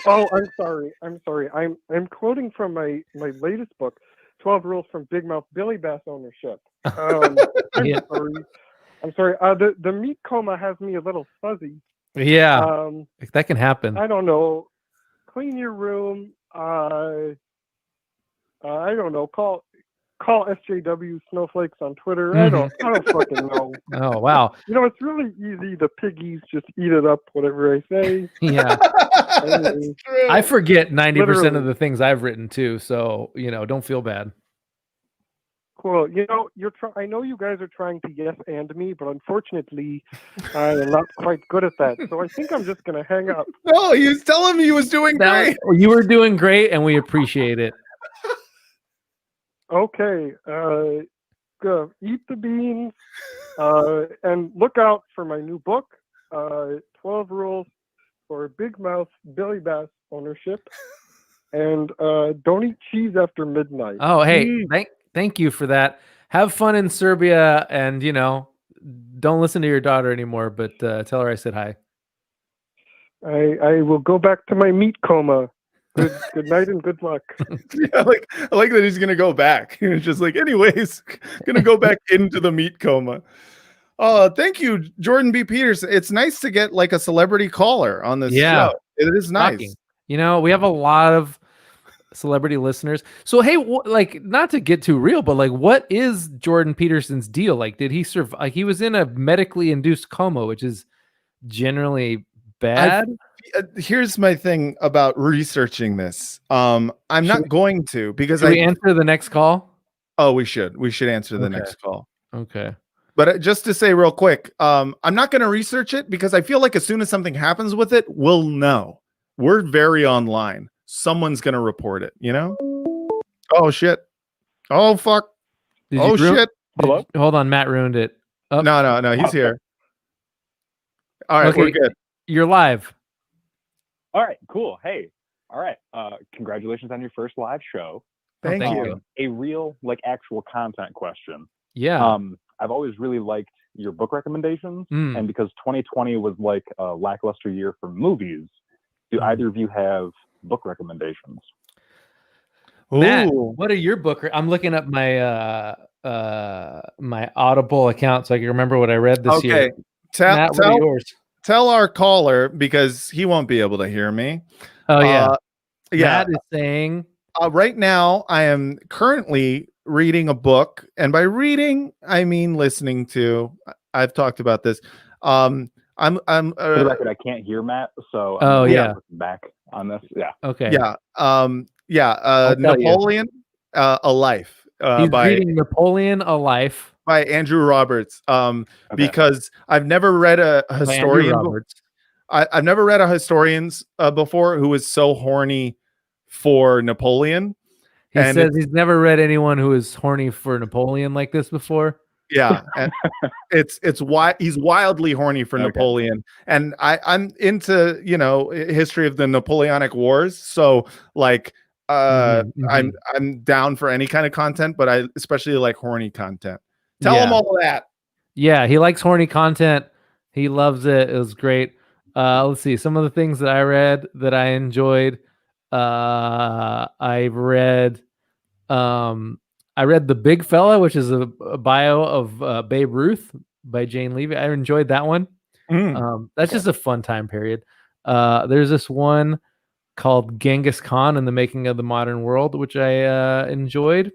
[SPEAKER 9] sorry. I'm quoting from my latest book, 12 Rules from Big Mouth Billy Bass Ownership. I'm sorry. The meat coma has me a little fuzzy.
[SPEAKER 3] Yeah, that can happen.
[SPEAKER 9] I don't know. Clean your room. I don't know. Call SJW Snowflakes on Twitter. I don't fucking know.
[SPEAKER 3] Oh wow.
[SPEAKER 9] It's really easy. The piggies just eat it up, whatever I say.
[SPEAKER 3] Yeah. I forget 90% of the things I've written too, so don't feel bad.
[SPEAKER 9] Cool. I know you guys are trying to yes and me, but unfortunately, I am not quite good at that. So I think I'm just gonna hang up.
[SPEAKER 4] No, he was telling me he was doing great.
[SPEAKER 3] You were doing great, and we appreciate it.
[SPEAKER 9] Okay. Go eat the beans, and look out for my new book, 12 Rules for Big Mouth Billy Bass Ownership, and don't eat cheese after midnight.
[SPEAKER 3] Oh, hey, thank you for that. Have fun in Serbia, and don't listen to your daughter anymore, but tell her I said hi.
[SPEAKER 9] I will go back to my meat coma. Good night and good luck.
[SPEAKER 4] Yeah, I like that he's gonna go back. He's just like, anyways, gonna go back into the meat coma. Thank you, Jordan B. Peterson. It's nice to get like a celebrity caller on this show. It is nice.
[SPEAKER 3] Shocking. We have a lot of celebrity listeners. So hey, not to get too real, but what is Jordan Peterson's deal? Did he survive? He was in a medically induced coma, which is generally bad.
[SPEAKER 4] Here's my thing about researching this. I'm not going to because
[SPEAKER 3] we answer the next call.
[SPEAKER 4] Oh, we should answer the next call.
[SPEAKER 3] Okay.
[SPEAKER 4] But just to say real quick, I'm not going to research it because I feel like as soon as something happens with it, we'll know. We're very online. Someone's going to report it, Oh, shit. Oh, fuck. Shit.
[SPEAKER 3] Hello? Hold on. Matt ruined it.
[SPEAKER 4] Oh. No. He's here. All right. Okay. We're good.
[SPEAKER 3] You're live.
[SPEAKER 10] All right, cool. Hey, all right. Congratulations on your first live show.
[SPEAKER 4] Thank you.
[SPEAKER 10] A real, actual content question.
[SPEAKER 3] Yeah.
[SPEAKER 10] I've always really liked your book recommendations, and because 2020 was a lackluster year for movies, do either of you have book recommendations?
[SPEAKER 3] Matt, what are your book? I'm looking up my my Audible account so I can remember what I read this year.
[SPEAKER 4] Matt, what are yours? Tell our caller because he won't be able to hear me.
[SPEAKER 3] Oh yeah.
[SPEAKER 4] Matt
[SPEAKER 3] is saying
[SPEAKER 4] right now I am currently reading a book, and by reading I mean listening to. I've talked about this. I'm
[SPEAKER 10] For the record, I can't hear Matt, so
[SPEAKER 3] Oh, yeah.
[SPEAKER 10] back on this. Yeah.
[SPEAKER 3] Okay.
[SPEAKER 4] yeah.
[SPEAKER 3] I'll tell you.
[SPEAKER 4] Napoleon, A Life,
[SPEAKER 3] He's
[SPEAKER 4] by
[SPEAKER 3] reading Napoleon: A Life
[SPEAKER 4] Andrew Roberts.
[SPEAKER 10] Okay.
[SPEAKER 4] Because I've never read a
[SPEAKER 3] by Andrew
[SPEAKER 4] historian.
[SPEAKER 3] Roberts.
[SPEAKER 4] I've never read a historian's before who was so horny for Napoleon.
[SPEAKER 3] He
[SPEAKER 4] And
[SPEAKER 3] says he's never read anyone who is horny for Napoleon like this before.
[SPEAKER 4] Yeah, and it's why he's wildly horny for
[SPEAKER 10] Okay.
[SPEAKER 4] Napoleon, and I'm into history of the Napoleonic Wars, so like I'm down for any kind of content, but I especially like horny content. Tell him all that.
[SPEAKER 3] Yeah, he likes horny content. He loves it. It was great. Let's see some of the things that I read that I enjoyed. I read The Big Fella, which is a bio of Babe Ruth by Jane Levy. I enjoyed that one. That's just a fun time period. There's this one called Genghis Khan and the Making of the Modern World, which I enjoyed.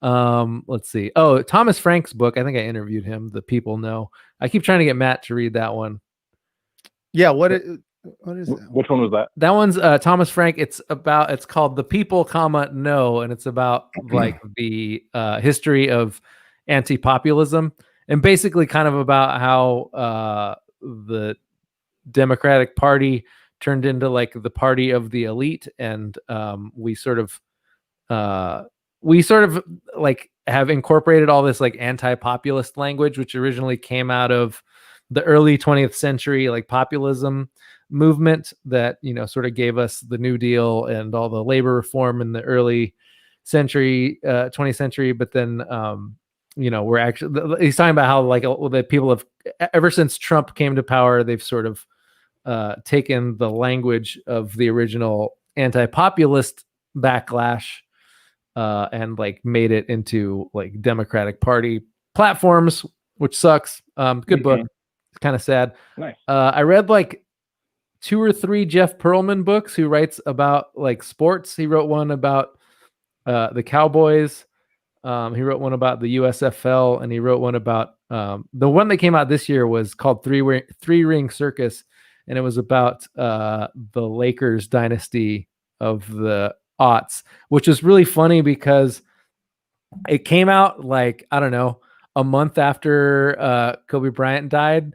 [SPEAKER 3] Let's see. Oh, Thomas Frank's book. I think I interviewed him. The People Know. I keep trying to get Matt to read that one.
[SPEAKER 4] Yeah, what is that?
[SPEAKER 10] Which one was that?
[SPEAKER 3] That one's Thomas Frank. It's called The People, Know, and it's about like the history of anti-populism and basically kind of about how the Democratic Party turned into like the party of the elite, and we sort of like have incorporated all this like anti-populist language, which originally came out of the early 20th century like populism movement that sort of gave us the New Deal and all the labor reform in the early 20th century. But then we're actually, he's talking about how like the people have, ever since Trump came to power, they've sort of taken the language of the original anti-populist backlash and like made it into like Democratic Party platforms, which sucks. Good book. It's kind of sad.
[SPEAKER 10] Nice.
[SPEAKER 3] I read like 2 or 3 Jeff Pearlman books who writes about like sports. He wrote one about the Cowboys. He wrote one about the USFL, and he wrote one about the one that came out this year was called Three Ring Circus, and it was about the Lakers dynasty of the aughts, which is really funny because it came out like, I don't know, a month after Kobe Bryant died.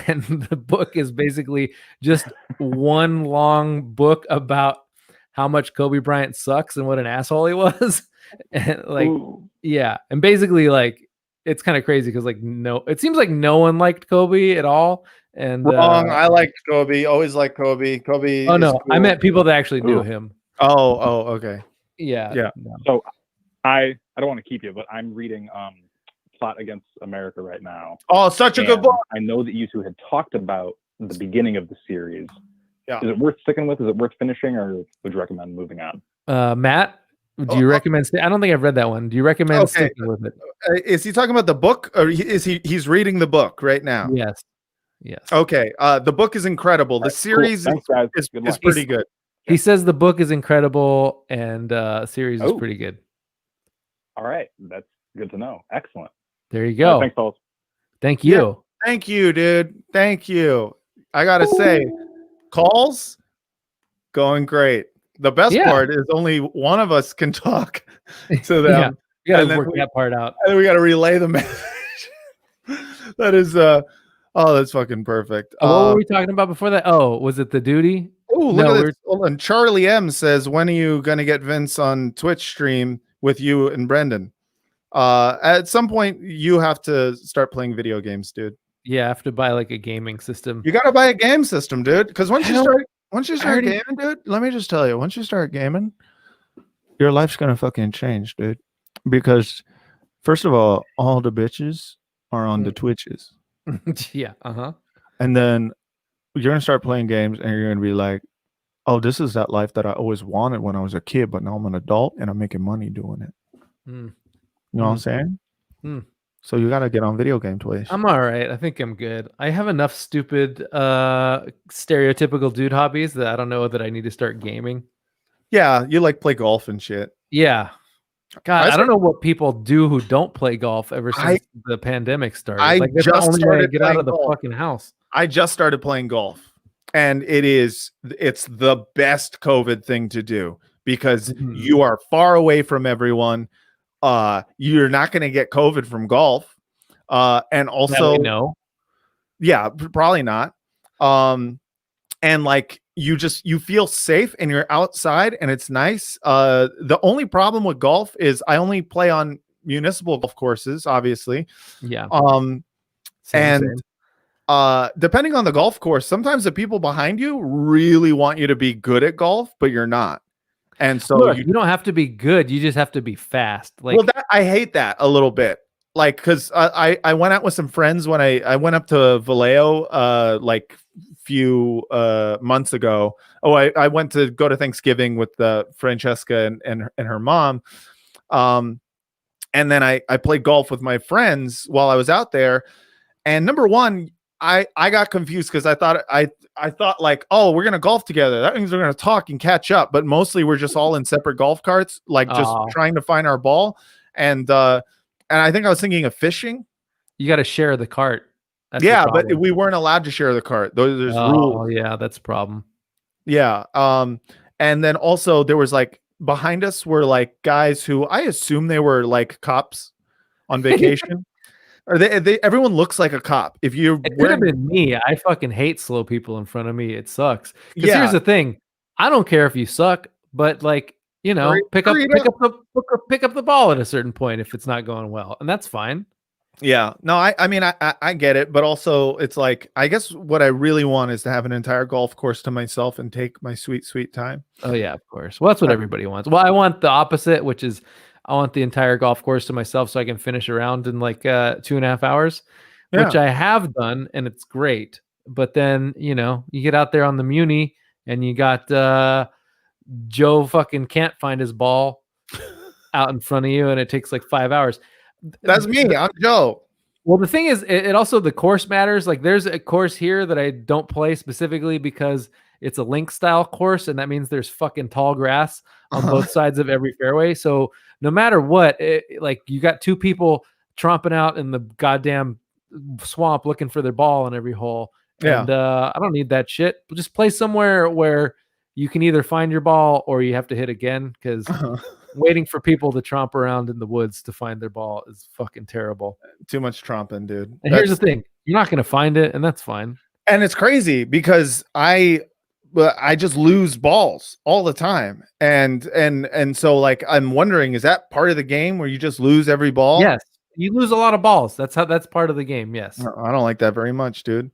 [SPEAKER 3] And the book is basically just one long book about how much Kobe Bryant sucks and what an asshole he was. And like, yeah. And basically like, it's kind of crazy because like, it seems like no one liked Kobe at all. And
[SPEAKER 4] wrong. I liked Kobe. Always liked Kobe. Kobe.
[SPEAKER 3] Oh no,
[SPEAKER 4] cool.
[SPEAKER 3] I meant people that actually knew him.
[SPEAKER 4] Oh, okay.
[SPEAKER 3] Yeah.
[SPEAKER 4] No.
[SPEAKER 10] So I don't want to keep you, but I'm reading Plot Against America right now.
[SPEAKER 4] Oh, such a good book.
[SPEAKER 10] I know that you two had talked about the beginning of the series.
[SPEAKER 4] Yeah.
[SPEAKER 10] Is it worth sticking with? Is it worth finishing, or would you recommend moving on?
[SPEAKER 3] Matt, do you recommend? I don't think I've read that one. Do you recommend sticking with it?
[SPEAKER 4] Is he talking about the book, or he's reading the book right now?
[SPEAKER 3] Yes.
[SPEAKER 4] Okay. The book is incredible. The series
[SPEAKER 10] Thanks, guys.
[SPEAKER 4] is pretty good.
[SPEAKER 3] He says the book is incredible and series is pretty good.
[SPEAKER 10] All right, that's good to know. Excellent.
[SPEAKER 3] There you go.
[SPEAKER 10] Thanks, folks.
[SPEAKER 3] Thank you.
[SPEAKER 4] Yeah, thank you, dude. Thank you. I gotta say, calls going great. The best part is only one of us can talk to them.
[SPEAKER 3] Yeah, you gotta work that part out.
[SPEAKER 4] And we gotta relay the message. That is that's fucking perfect.
[SPEAKER 3] What were we talking about before that? Oh, was it the duty?
[SPEAKER 4] Oh, look at this. Hold on. Charlie M says, when are you gonna get Vince on Twitch stream with you and Brendan? At some point you have to start playing video games, dude.
[SPEAKER 3] Yeah, I have to buy like a gaming system.
[SPEAKER 4] You gotta buy a game system, dude. Because once you start gaming, dude, let me just tell you, once you start gaming, your life's gonna fucking change, dude. Because first of all the bitches are on the Twitches.
[SPEAKER 3] Yeah.
[SPEAKER 4] And then you're gonna start playing games and you're gonna be like, oh, this is that life that I always wanted when I was a kid, but now I'm an adult and I'm making money doing it. You know what I'm saying? So you got to get on video game Twitch.
[SPEAKER 3] I'm all right. I think I'm good. I have enough stupid stereotypical dude hobbies that I don't know that I need to start gaming.
[SPEAKER 4] Yeah, you like play golf and shit.
[SPEAKER 3] Yeah. God, I
[SPEAKER 4] I
[SPEAKER 3] don't know what people do who don't play golf ever since the pandemic started.
[SPEAKER 4] I
[SPEAKER 3] Like, that's the
[SPEAKER 4] just
[SPEAKER 3] only way to
[SPEAKER 4] started
[SPEAKER 3] get out
[SPEAKER 4] playing
[SPEAKER 3] of the
[SPEAKER 4] golf.
[SPEAKER 3] fucking house.
[SPEAKER 4] I just started playing golf, and it's the best COVID thing to do because you are far away from everyone. You're not going to get COVID from golf, and also
[SPEAKER 3] no,
[SPEAKER 4] yeah, probably not. And like you feel safe and you're outside and it's nice. The only problem with golf is I only play on municipal golf courses, obviously.
[SPEAKER 3] Yeah.
[SPEAKER 4] Same. Depending on the golf course, sometimes the people behind you really want you to be good at golf, but you're not. And so
[SPEAKER 3] look, you don't have to be good. You just have to be fast. Like,
[SPEAKER 4] well, I hate that a little bit. Like, because I went out with some friends when I went up to Vallejo like few months ago. Oh, I went to go to Thanksgiving with Francesca and her mom. And then I played golf with my friends while I was out there. And number one, I got confused because I thought like, oh, we're gonna golf together. That means we're gonna talk and catch up. But mostly we're just all in separate golf carts, like just trying to find our ball. And I think I was thinking of fishing.
[SPEAKER 3] You got to share the cart. That's
[SPEAKER 4] yeah, but we weren't allowed to share the cart. There's rules.
[SPEAKER 3] Oh, yeah, that's a problem.
[SPEAKER 4] Yeah. And then also there was like behind us were like guys who I assume they were like cops on vacation. Or everyone looks like a cop. If you
[SPEAKER 3] it could have been me. I fucking hate slow people in front of me. It sucks. Because here's the thing. I don't care if you suck, but like, you know, pick up the ball at a certain point if it's not going well, and that's fine.
[SPEAKER 4] Yeah, no, I mean I get it, but also it's like I guess what I really want is to have an entire golf course to myself and take my sweet time.
[SPEAKER 3] Oh yeah, of course. Well, that's what everybody wants. Well, I want the opposite, which is I want the entire golf course to myself so I can finish around in like 2.5 hours, which I have done, and it's great. But then you know you get out there on the Muni and you got Joe fucking can't find his ball out in front of you, and it takes like 5 hours.
[SPEAKER 4] That's me. I'm Joe.
[SPEAKER 3] Well, the thing is, it also the course matters. Like, there's a course here that I don't play specifically because it's a link style course, and that means there's fucking tall grass on both sides of every fairway. So no matter what, like you got two people tromping out in the goddamn swamp looking for their ball in every hole.
[SPEAKER 4] Yeah.
[SPEAKER 3] And I don't need that shit. Just play somewhere where you can either find your ball or you have to hit again, because waiting for people to tromp around in the woods to find their ball is fucking terrible.
[SPEAKER 4] Too much tromping, dude.
[SPEAKER 3] And here's the thing. You're not going to find it, and that's fine.
[SPEAKER 4] And it's crazy because I just lose balls all the time. And so like I'm wondering, is that part of the game where you just lose every ball?
[SPEAKER 3] Yes. You lose a lot of balls. That's part of the game. Yes.
[SPEAKER 4] I don't like that very much, dude.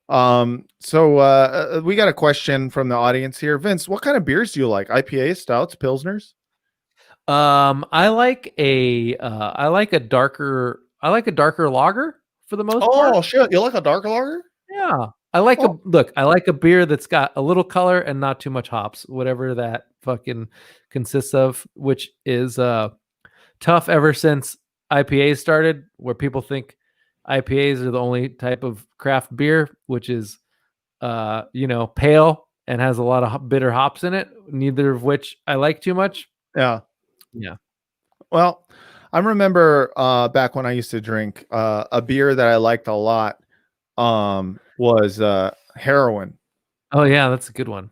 [SPEAKER 4] So we got a question from the audience here. Vince, what kind of beers do you like? IPAs, stouts, pilsners?
[SPEAKER 3] I like a darker lager for the most part.
[SPEAKER 4] Oh shit, you like a darker lager?
[SPEAKER 3] Yeah. I like a beer that's got a little color and not too much hops, whatever that fucking consists of, which is tough ever since IPAs started, where people think IPAs are the only type of craft beer, which is pale and has a lot of bitter hops in it, neither of which I like too much.
[SPEAKER 4] Yeah. Well, I remember back when I used to drink a beer that I liked a lot was heroin.
[SPEAKER 3] Oh yeah, that's a good one.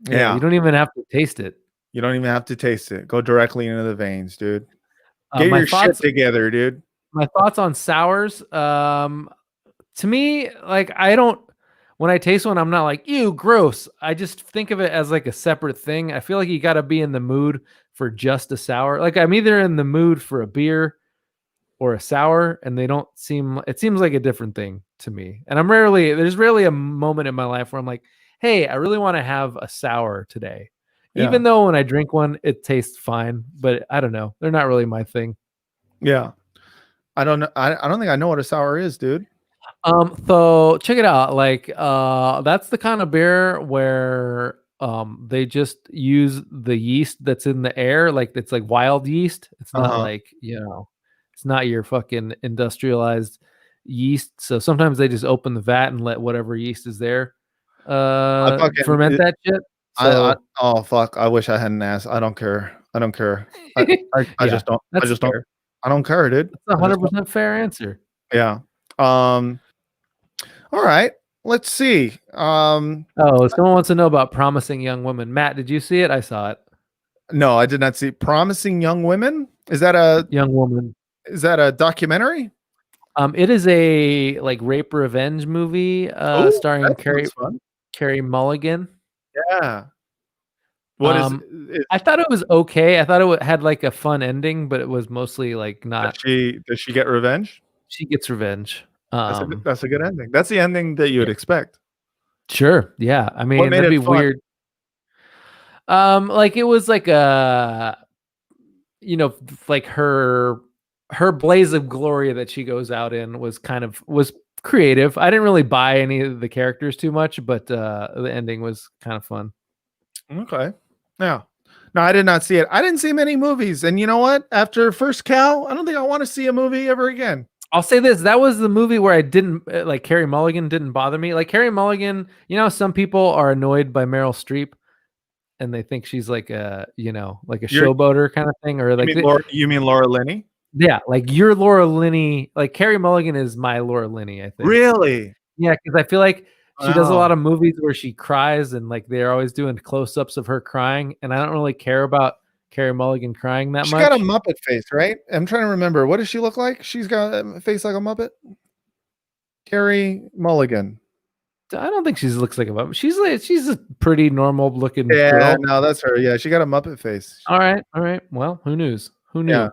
[SPEAKER 3] Yeah, you don't even have to taste it.
[SPEAKER 4] You don't even have to taste it. Go directly into the veins, dude. Get your shit together, dude.
[SPEAKER 3] My thoughts on sours. To me, like when I taste one, I'm not like, ew, gross. I just think of it as like a separate thing. I feel like you got to be in the mood for just a sour. Like I'm either in the mood for a beer or a sour, and it seems like a different thing to me. And there's rarely a moment in my life where I'm like, hey, I really want to have a sour today. Yeah. Even though when I drink one, it tastes fine, but I don't know. They're not really my thing.
[SPEAKER 4] Yeah. I don't know. I don't think I know what a sour is, dude.
[SPEAKER 3] So check it out. Like, that's the kind of beer where they just use the yeast that's in the air. Like it's like wild yeast. It's not like, it's not your fucking industrialized yeast. So sometimes they just open the vat and let whatever yeast is there ferment that shit. So,
[SPEAKER 4] oh fuck! I wish I hadn't asked. I don't care. I don't care. I
[SPEAKER 3] Yeah,
[SPEAKER 4] just don't. I
[SPEAKER 3] that's
[SPEAKER 4] just
[SPEAKER 3] fair.
[SPEAKER 4] don't. I don't care, dude.
[SPEAKER 3] That's
[SPEAKER 4] I just don't.
[SPEAKER 3] 100% fair answer.
[SPEAKER 4] Yeah. All right. Let's see.
[SPEAKER 3] Oh, someone wants to know about Promising Young Woman. Matt, did you see it? I saw it.
[SPEAKER 4] No, I did not see Promising Young Women. Is that a
[SPEAKER 3] Young Woman.
[SPEAKER 4] documentary?
[SPEAKER 3] It is a like rape revenge movie
[SPEAKER 4] Oh,
[SPEAKER 3] starring
[SPEAKER 4] that sounds fun.
[SPEAKER 3] Carey Mulligan.
[SPEAKER 4] Yeah. What is it?
[SPEAKER 3] I thought it was okay. I thought it had like a fun ending, but it was mostly like not.
[SPEAKER 4] Does she get revenge?
[SPEAKER 3] She gets revenge.
[SPEAKER 4] That's a good ending. That's the ending that you would expect.
[SPEAKER 3] Sure. Yeah. I mean,
[SPEAKER 4] made
[SPEAKER 3] that'd be
[SPEAKER 4] it fun?
[SPEAKER 3] weird. Like it was like a, like her blaze of glory that she goes out in was creative. I didn't really buy any of the characters too much, but the ending was kind of fun.
[SPEAKER 4] Okay. Yeah. No, I did not see it. I didn't see many movies. And you know what? After First Cow, I don't think I want to see a movie ever again.
[SPEAKER 3] I'll say this. That was the movie where I didn't like Carey Mulligan didn't bother me. Like Carey Mulligan, some people are annoyed by Meryl Streep and they think she's like a, like a showboater kind of thing. Or like
[SPEAKER 4] you mean Laura Linney?
[SPEAKER 3] Yeah. Like you're Laura Linney. Like Carey Mulligan is my Laura Linney, I think.
[SPEAKER 4] Really?
[SPEAKER 3] Yeah. Cause I feel like she does a lot of movies where she cries and like they're always doing close-ups of her crying. And I don't really care about Carey Mulligan crying that much.
[SPEAKER 4] She's got a Muppet face, right? I'm trying to remember. What does she look like? She's got a face like a Muppet. Carey Mulligan.
[SPEAKER 3] I don't think she looks like a Muppet. She's a pretty normal looking
[SPEAKER 4] girl.
[SPEAKER 3] girl.
[SPEAKER 4] No, that's her. Yeah, she got a Muppet face.
[SPEAKER 3] All right. Well, who knows? Who knew?
[SPEAKER 4] Yeah.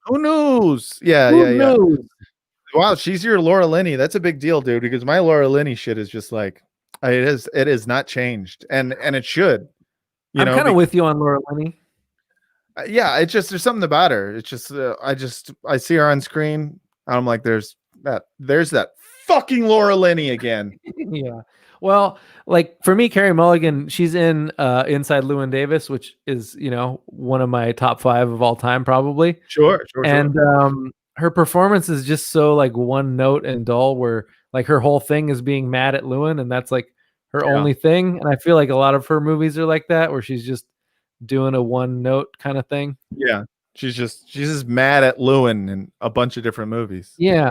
[SPEAKER 4] Who knows? Yeah,
[SPEAKER 3] Who knows?
[SPEAKER 4] Wow, she's your Laura Linney. That's a big deal, dude. Because my Laura Linney shit is just like it is not changed, and it should.
[SPEAKER 3] I'm kind of with you on Laura Linney.
[SPEAKER 4] Yeah, it's just there's something about her. It's just I see her on screen. I'm like, there's that fucking Laura Linney again.
[SPEAKER 3] Yeah. Well, like for me, Carey Mulligan, she's in Inside Llewyn Davis, which is one of my top 5 of all time, probably.
[SPEAKER 4] Sure.
[SPEAKER 3] And her performance is just so like one note and dull, where like her whole thing is being mad at Llewyn, and that's like her only thing. And I feel like a lot of her movies are like that, where she's just doing a one note kind of thing.
[SPEAKER 4] Yeah. She's just mad at Llewyn in a bunch of different movies.
[SPEAKER 3] Yeah.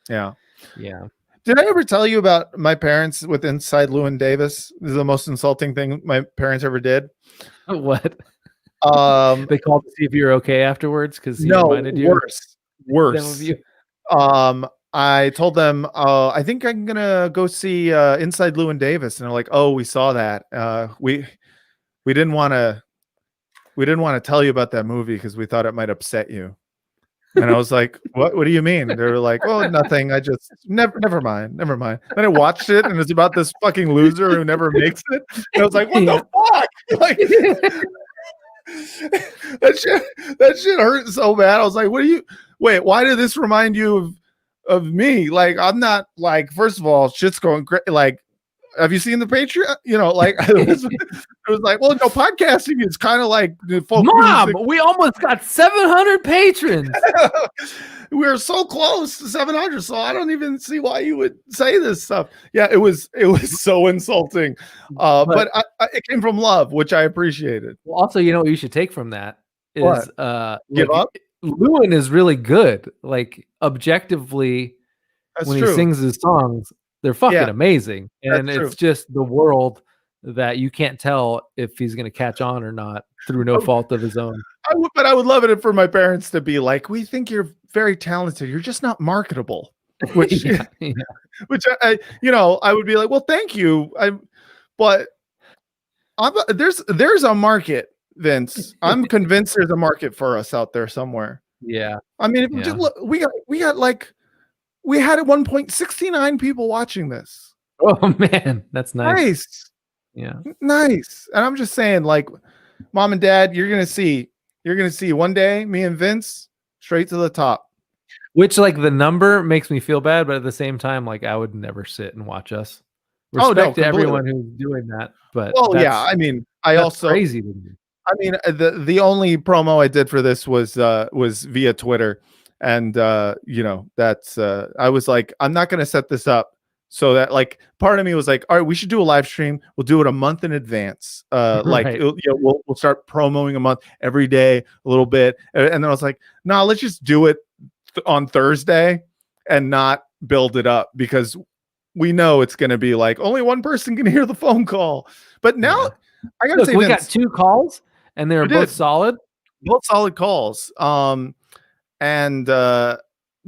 [SPEAKER 4] Did I ever tell you about my parents with Inside Llewyn Davis? This is the most insulting thing my parents ever did.
[SPEAKER 3] What? They called to see if you're okay afterwards because he reminded you.
[SPEAKER 4] Worse. I told them, I think I'm gonna go see Inside Llewyn Davis, and they're like, "Oh, we saw that. We didn't want to tell you about that movie because we thought it might upset you." And I was like, "What? What do you mean?" They were like, "Oh, nothing. I just never mind. Then I watched it, and it's about this fucking loser who never makes it. And I was like, "What the fuck?" Like that shit hurt so bad. I was like, wait, why did this remind you of me? Like, I'm not like, first of all, shit's going great. Like, have you seen the Patreon? Like it was like, well, no, podcasting is kind of like folk
[SPEAKER 3] Mom,
[SPEAKER 4] music.
[SPEAKER 3] we almost got 700 patrons.
[SPEAKER 4] We are so close to 700, so I don't even see why you would say this stuff. Yeah, it was so insulting. But it came from love, which I appreciated.
[SPEAKER 3] Well, also, what you should take from that is
[SPEAKER 4] give up.
[SPEAKER 3] Llewyn is really good. Like objectively,
[SPEAKER 4] That's
[SPEAKER 3] when
[SPEAKER 4] true.
[SPEAKER 3] he sings his songs, they're fucking amazing. And
[SPEAKER 4] That's
[SPEAKER 3] it's just the world that you can't tell if he's going to catch on or not through no fault of his own.
[SPEAKER 4] But I would love it for my parents to be like, "We think you're very talented. You're just not marketable." Which, which I would be like, "Well, thank you." But there's a market, Vince. I'm convinced there's a market for us out there somewhere.
[SPEAKER 3] Yeah.
[SPEAKER 4] I mean, we had at one point 69 people watching this.
[SPEAKER 3] Oh man, that's nice. Yeah.
[SPEAKER 4] Nice. And I'm just saying, like, Mom and Dad, you're gonna see one day me and Vince straight to the top.
[SPEAKER 3] Which, like, the number makes me feel bad, but at the same time, like, I would never sit and watch us. Respect to everyone who's doing that, but
[SPEAKER 4] I mean,
[SPEAKER 3] crazy to me.
[SPEAKER 4] I mean, the only promo I did for this was via Twitter, and that's I was like, I'm not going to set this up So that like part of me was like, all right, we should do a live stream. We'll do it a month in advance. Like
[SPEAKER 3] Right.
[SPEAKER 4] we'll start promoting a month every day, a little bit. And then I was like, no, let's just do it on Thursday and not build it up, because we know it's going to be like only one person can hear the phone call. But now I gotta
[SPEAKER 3] Look,
[SPEAKER 4] say,
[SPEAKER 3] we
[SPEAKER 4] Vince,
[SPEAKER 3] got 2 calls and they were
[SPEAKER 4] We
[SPEAKER 3] both
[SPEAKER 4] did.
[SPEAKER 3] solid.
[SPEAKER 4] both solid calls.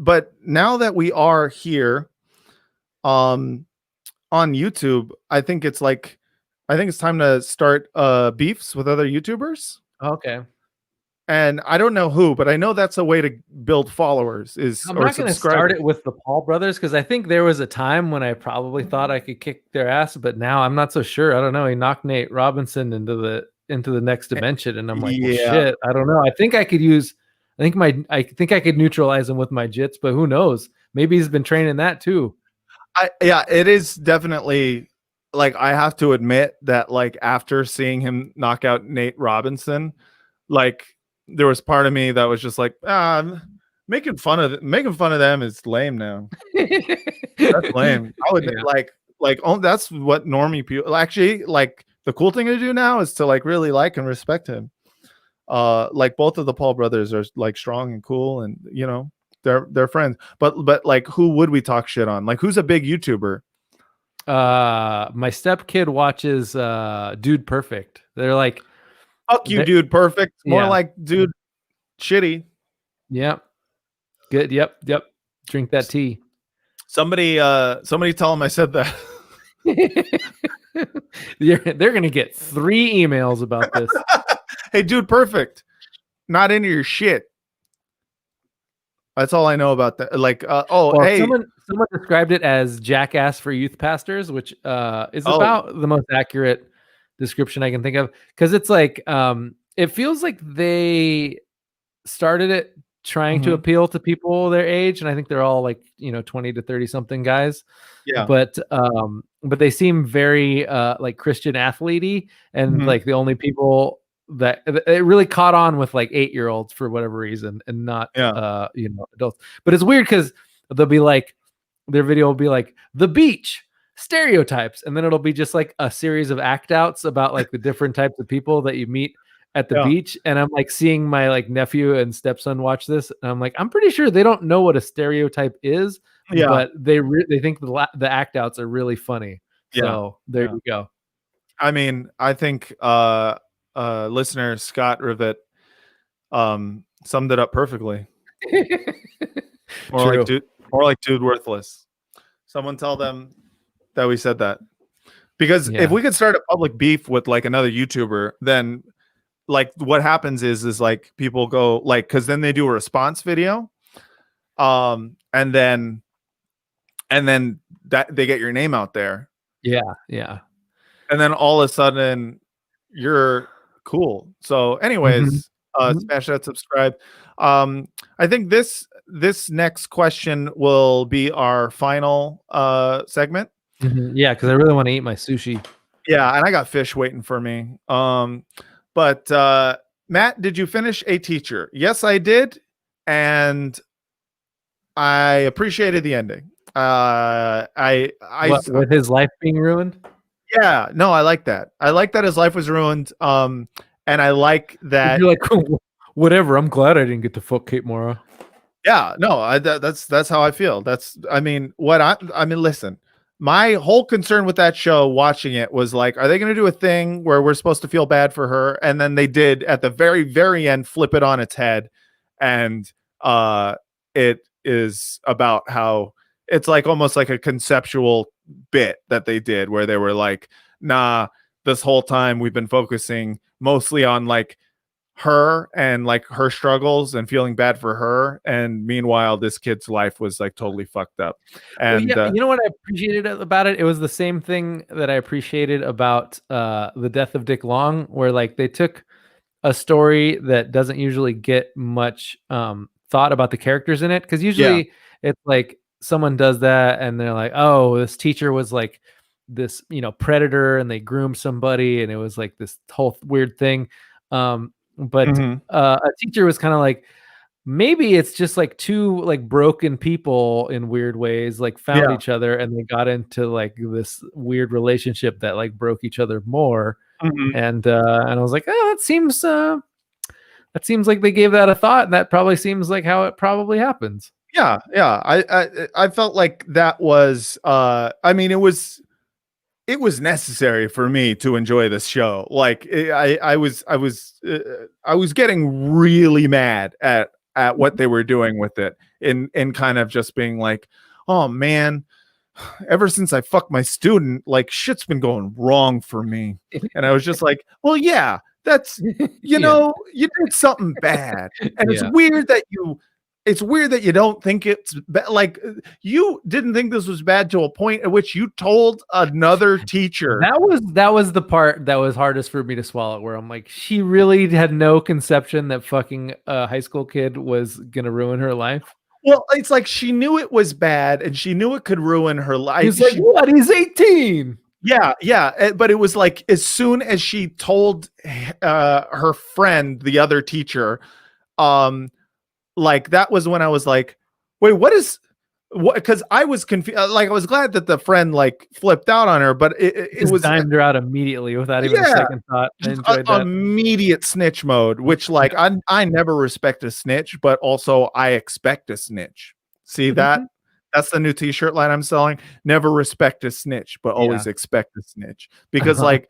[SPEAKER 4] But now that we are here on YouTube, I think it's time to start beefs with other YouTubers.
[SPEAKER 3] Okay.
[SPEAKER 4] And I don't know who, but I know that's a way to build followers
[SPEAKER 3] I'm not going to start it with the Paul brothers, because I think there was a time when I probably thought I could kick their ass, but now I'm not so sure. I don't know. He knocked Nate Robinson into the next dimension, and I'm like, well, shit, I don't know. I think I could I could neutralize him with my jits, but who knows? Maybe he's been training that too.
[SPEAKER 4] It is definitely, like, I have to admit that, like, after seeing him knock out Nate Robinson, like, there was part of me that was just like, making fun of them is lame now. That's lame. I would that's what normie people actually like. The cool thing to do now is to like really like and respect him. Like both of the Paul brothers are like strong and cool, and you know they're friends. But like, who would we talk shit on? Like, who's a big YouTuber?
[SPEAKER 3] My stepkid watches Dude Perfect. They're like,
[SPEAKER 4] fuck you, Dude Perfect. More like Dude Shitty.
[SPEAKER 3] Yep. Good. Yep. Drink that tea.
[SPEAKER 4] Somebody tell him I said that.
[SPEAKER 3] They're gonna get 3 emails about this.
[SPEAKER 4] Hey, Dude Perfect, not into your shit. That's all I know about that. Like, hey,
[SPEAKER 3] someone described it as jackass for youth pastors, which is about the most accurate description I can think of, because it's like it feels like they started it trying to appeal to people their age, and I think they're all like 20 to 30 something guys.
[SPEAKER 4] Yeah.
[SPEAKER 3] But they seem very like Christian athlete-y, and like the only people that it really caught on with like 8-year-olds for whatever reason, and not adults. But it's weird because they'll be like, their video will be like the beach stereotypes, and then it'll be just like a series of act outs about like the different types of people that you meet at the beach. And I'm like seeing my like nephew and stepson watch this, and I'm like, I'm pretty sure they don't know what a stereotype is, but they think the act outs are really funny. So there you go.
[SPEAKER 4] I mean, I think listener Scott Rivet summed it up perfectly. Or like dude worthless. Someone tell them that we said that. Because if we could start a public beef with like another YouTuber, then like what happens is like people go like, because then they do a response video, and then that they get your name out there.
[SPEAKER 3] Yeah.
[SPEAKER 4] And then all of a sudden you're cool. So anyways, smash that subscribe. I think this next question will be our final segment.
[SPEAKER 3] Yeah, because I really want to eat my sushi.
[SPEAKER 4] Yeah, and I got fish waiting for me. But Matt, did you finish A Teacher? Yes, I did, and I appreciated the ending.
[SPEAKER 3] With his life being ruined.
[SPEAKER 4] Yeah, no, I like that. I like that his life was ruined. And I like that.
[SPEAKER 3] You're like, whatever. I'm glad I didn't get to fuck Kate Mara.
[SPEAKER 4] Yeah, no, that's how I feel. Listen. My whole concern with that show, watching it, was like, are they going to do a thing where we're supposed to feel bad for her? And then they did at the very, very end, flip it on its head. And it is about how it's like almost like a conceptual bit that they did where they were like, nah, this whole time we've been focusing mostly on like her and like her struggles and feeling bad for her, and meanwhile this kid's life was like totally fucked up. And
[SPEAKER 3] you know what I appreciated about it? It was the same thing that I appreciated about the death of Dick Long, where like they took a story that doesn't usually get much thought about the characters in it, because usually it's like someone does that and they're like, oh, this teacher was like this predator and they groomed somebody and it was like this whole weird thing. But a teacher was kind of like, maybe it's just like two like broken people in weird ways, like found each other and they got into like this weird relationship that like broke each other more. And I was like, oh, that seems like they gave that a thought, and that probably seems like how it probably happens.
[SPEAKER 4] Yeah. I felt like that was I mean, it was necessary for me to enjoy this show. Like I was getting really mad at what they were doing with it, in kind of just being like, oh man, ever since I fucked my student, like shit's been going wrong for me. And I was just like, well, yeah, that's, you know, you did something bad. And it's weird that you don't think it's like you didn't think this was bad to a point at which you told another teacher.
[SPEAKER 3] That was the part that was hardest for me to swallow, where I'm like, she really had no conception that fucking a high school kid was gonna ruin her life.
[SPEAKER 4] Well, it's like she knew it was bad and she knew it could ruin her life.
[SPEAKER 3] He's like, what? He's 18.
[SPEAKER 4] Yeah. But it was like, as soon as she told her friend, the other teacher, like that was when I was like, wait, what? Because I was confused. Like I was glad that the friend like flipped out on her, but it was
[SPEAKER 3] timed her out immediately without even a second thought. I enjoyed that.
[SPEAKER 4] Immediate snitch mode, which like I never respect a snitch, but also I expect a snitch. See that? That's the new t-shirt line I'm selling. Never respect a snitch, but always expect a snitch, because like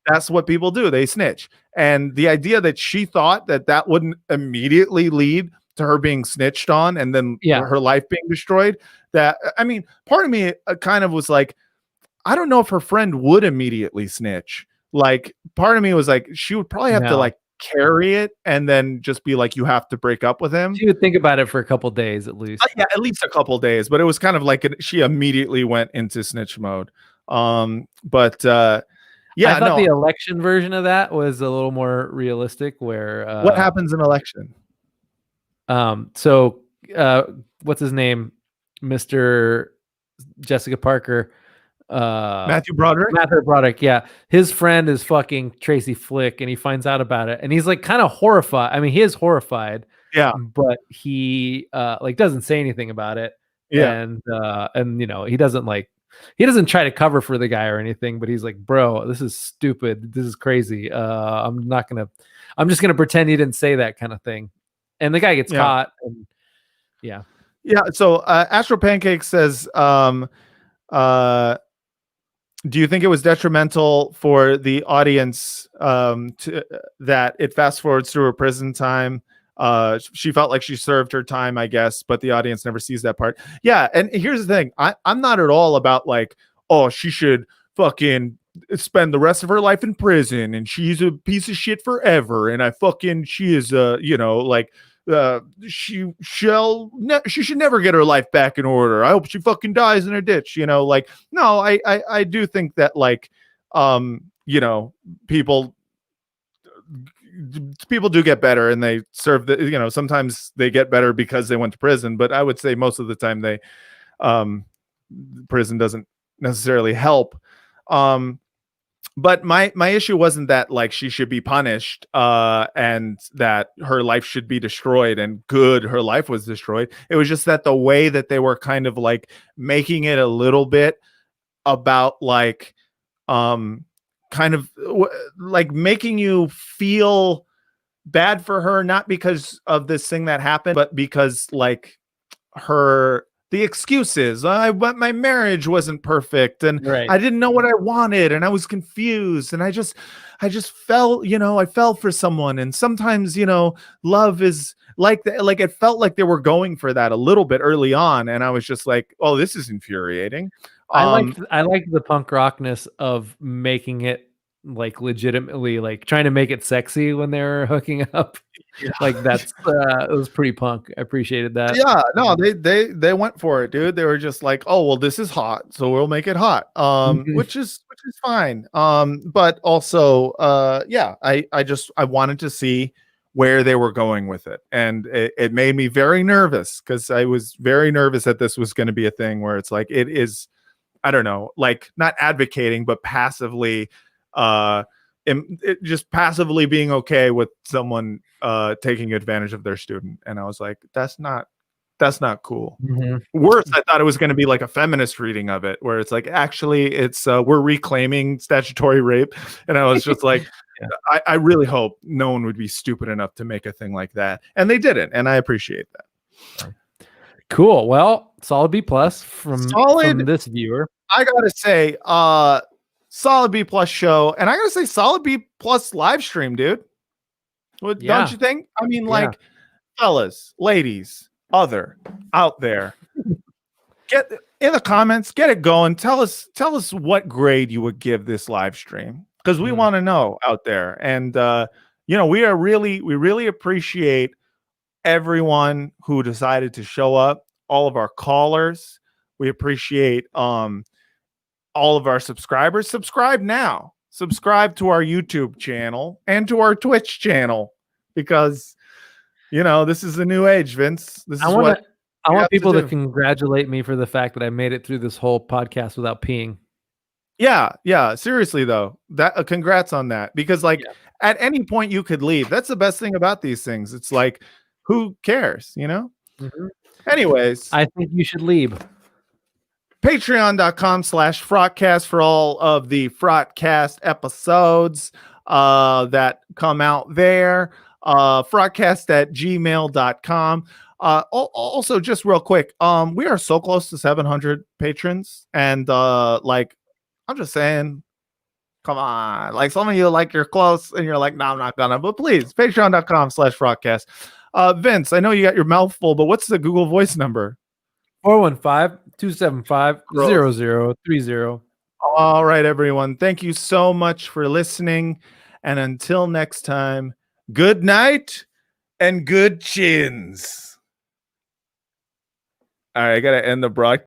[SPEAKER 4] that's what people do. They snitch. And the idea that she thought that wouldn't immediately lead to her being snitched on and then her life being destroyed, that, I mean, part of me kind of was like, I don't know if her friend would immediately snitch. Like part of me was like, she would probably have to like carry it and then just be like, you have to break up with him.
[SPEAKER 3] She would think about it for a couple days at least.
[SPEAKER 4] Yeah, at least a couple days, but it was kind of like she immediately went into snitch mode. I thought
[SPEAKER 3] the election version of that was a little more realistic, where
[SPEAKER 4] what happens in election?
[SPEAKER 3] So what's his name? Mr. Jessica Parker.
[SPEAKER 4] Matthew Broderick.
[SPEAKER 3] Yeah. His friend is fucking Tracy Flick, and he finds out about it, and he's like kind of horrified. I mean, he is horrified.
[SPEAKER 4] Yeah.
[SPEAKER 3] But he like doesn't say anything about it.
[SPEAKER 4] Yeah.
[SPEAKER 3] And you know, he doesn't try to cover for the guy or anything, but he's like, bro, this is stupid. This is crazy. I'm just gonna pretend he didn't say that kind of thing. And the guy gets caught. And
[SPEAKER 4] So Astro Pancake says, do you think it was detrimental for the audience that it fast forwards through her prison time? She felt like she served her time, I guess, but the audience never sees that part. Yeah, and here's the thing. I'm not at all about like, oh, she should fucking spend the rest of her life in prison and she's a piece of shit forever. And she is she should never get her life back in order. I hope she fucking dies in a ditch. No, I do think that like, people do get better and they serve sometimes they get better because they went to prison, but I would say most of the time prison doesn't necessarily help. But my issue wasn't that like she should be punished and that her life should be destroyed, and her life was destroyed. It was just that the way that they were kind of like making it a little bit about like kind of like making you feel bad for her, not because of this thing that happened, but because like the excuses, but my marriage wasn't perfect and I didn't know what I wanted and I was confused and I just fell, I fell for someone. And sometimes, love is like that. Like it felt like they were going for that a little bit early on. And I was just like, oh, this is infuriating.
[SPEAKER 3] I like the punk rockness of making it like legitimately like trying to make it sexy when they were hooking up. Like that's it was pretty punk. I appreciated that.
[SPEAKER 4] Yeah, no, they went for it, dude. They were just like, oh well, this is hot, so we'll make it hot. Which is fine. But also I wanted to see where they were going with it, and it made me very nervous because I was very nervous that this was going to be a thing where it's like it is, I don't know, like not advocating but passively just passively being okay with someone taking advantage of their student. And I was like, that's not cool. Worse, I thought it was going to be like a feminist reading of it, where it's like, actually, it's we're reclaiming statutory rape. And I was just like, I really hope no one would be stupid enough to make a thing like that. And they didn't. And I appreciate that.
[SPEAKER 3] Cool. Well, solid B plus from this viewer.
[SPEAKER 4] I gotta say, solid B plus show, and I gotta say, solid B plus live stream, dude. What, don't you think? I mean, like, fellas, ladies, other out there, get in the comments, get it going. Tell us what grade you would give this live stream, because we want to know out there. And we really appreciate everyone who decided to show up, all of our callers. We appreciate all of our subscribers. Subscribe now. Subscribe to our YouTube channel and to our Twitch channel, because this is the new age, Vince. I
[SPEAKER 3] want people to congratulate me for the fact that I made it through this whole podcast without peeing.
[SPEAKER 4] Yeah. Seriously though, that congrats on that, because at any point you could leave. That's the best thing about these things. It's like, who cares, Anyways,
[SPEAKER 3] I think you should leave.
[SPEAKER 4] Patreon.com/Frotcast for all of the Frotcast episodes that come out there. Frotcast@gmail.com. Also, just real quick, we are so close to 700 patrons, and I'm just saying, come on, like, some of you you're close and you're like, no, I'm not gonna, but please, patreon.com/Frotcast. Vince, I know you got your mouth full, but what's the Google Voice number?
[SPEAKER 3] 415-275-0030.
[SPEAKER 4] All right, everyone. Thank you so much for listening. And until next time, good night and good chins. All right, I got to end the broadcast.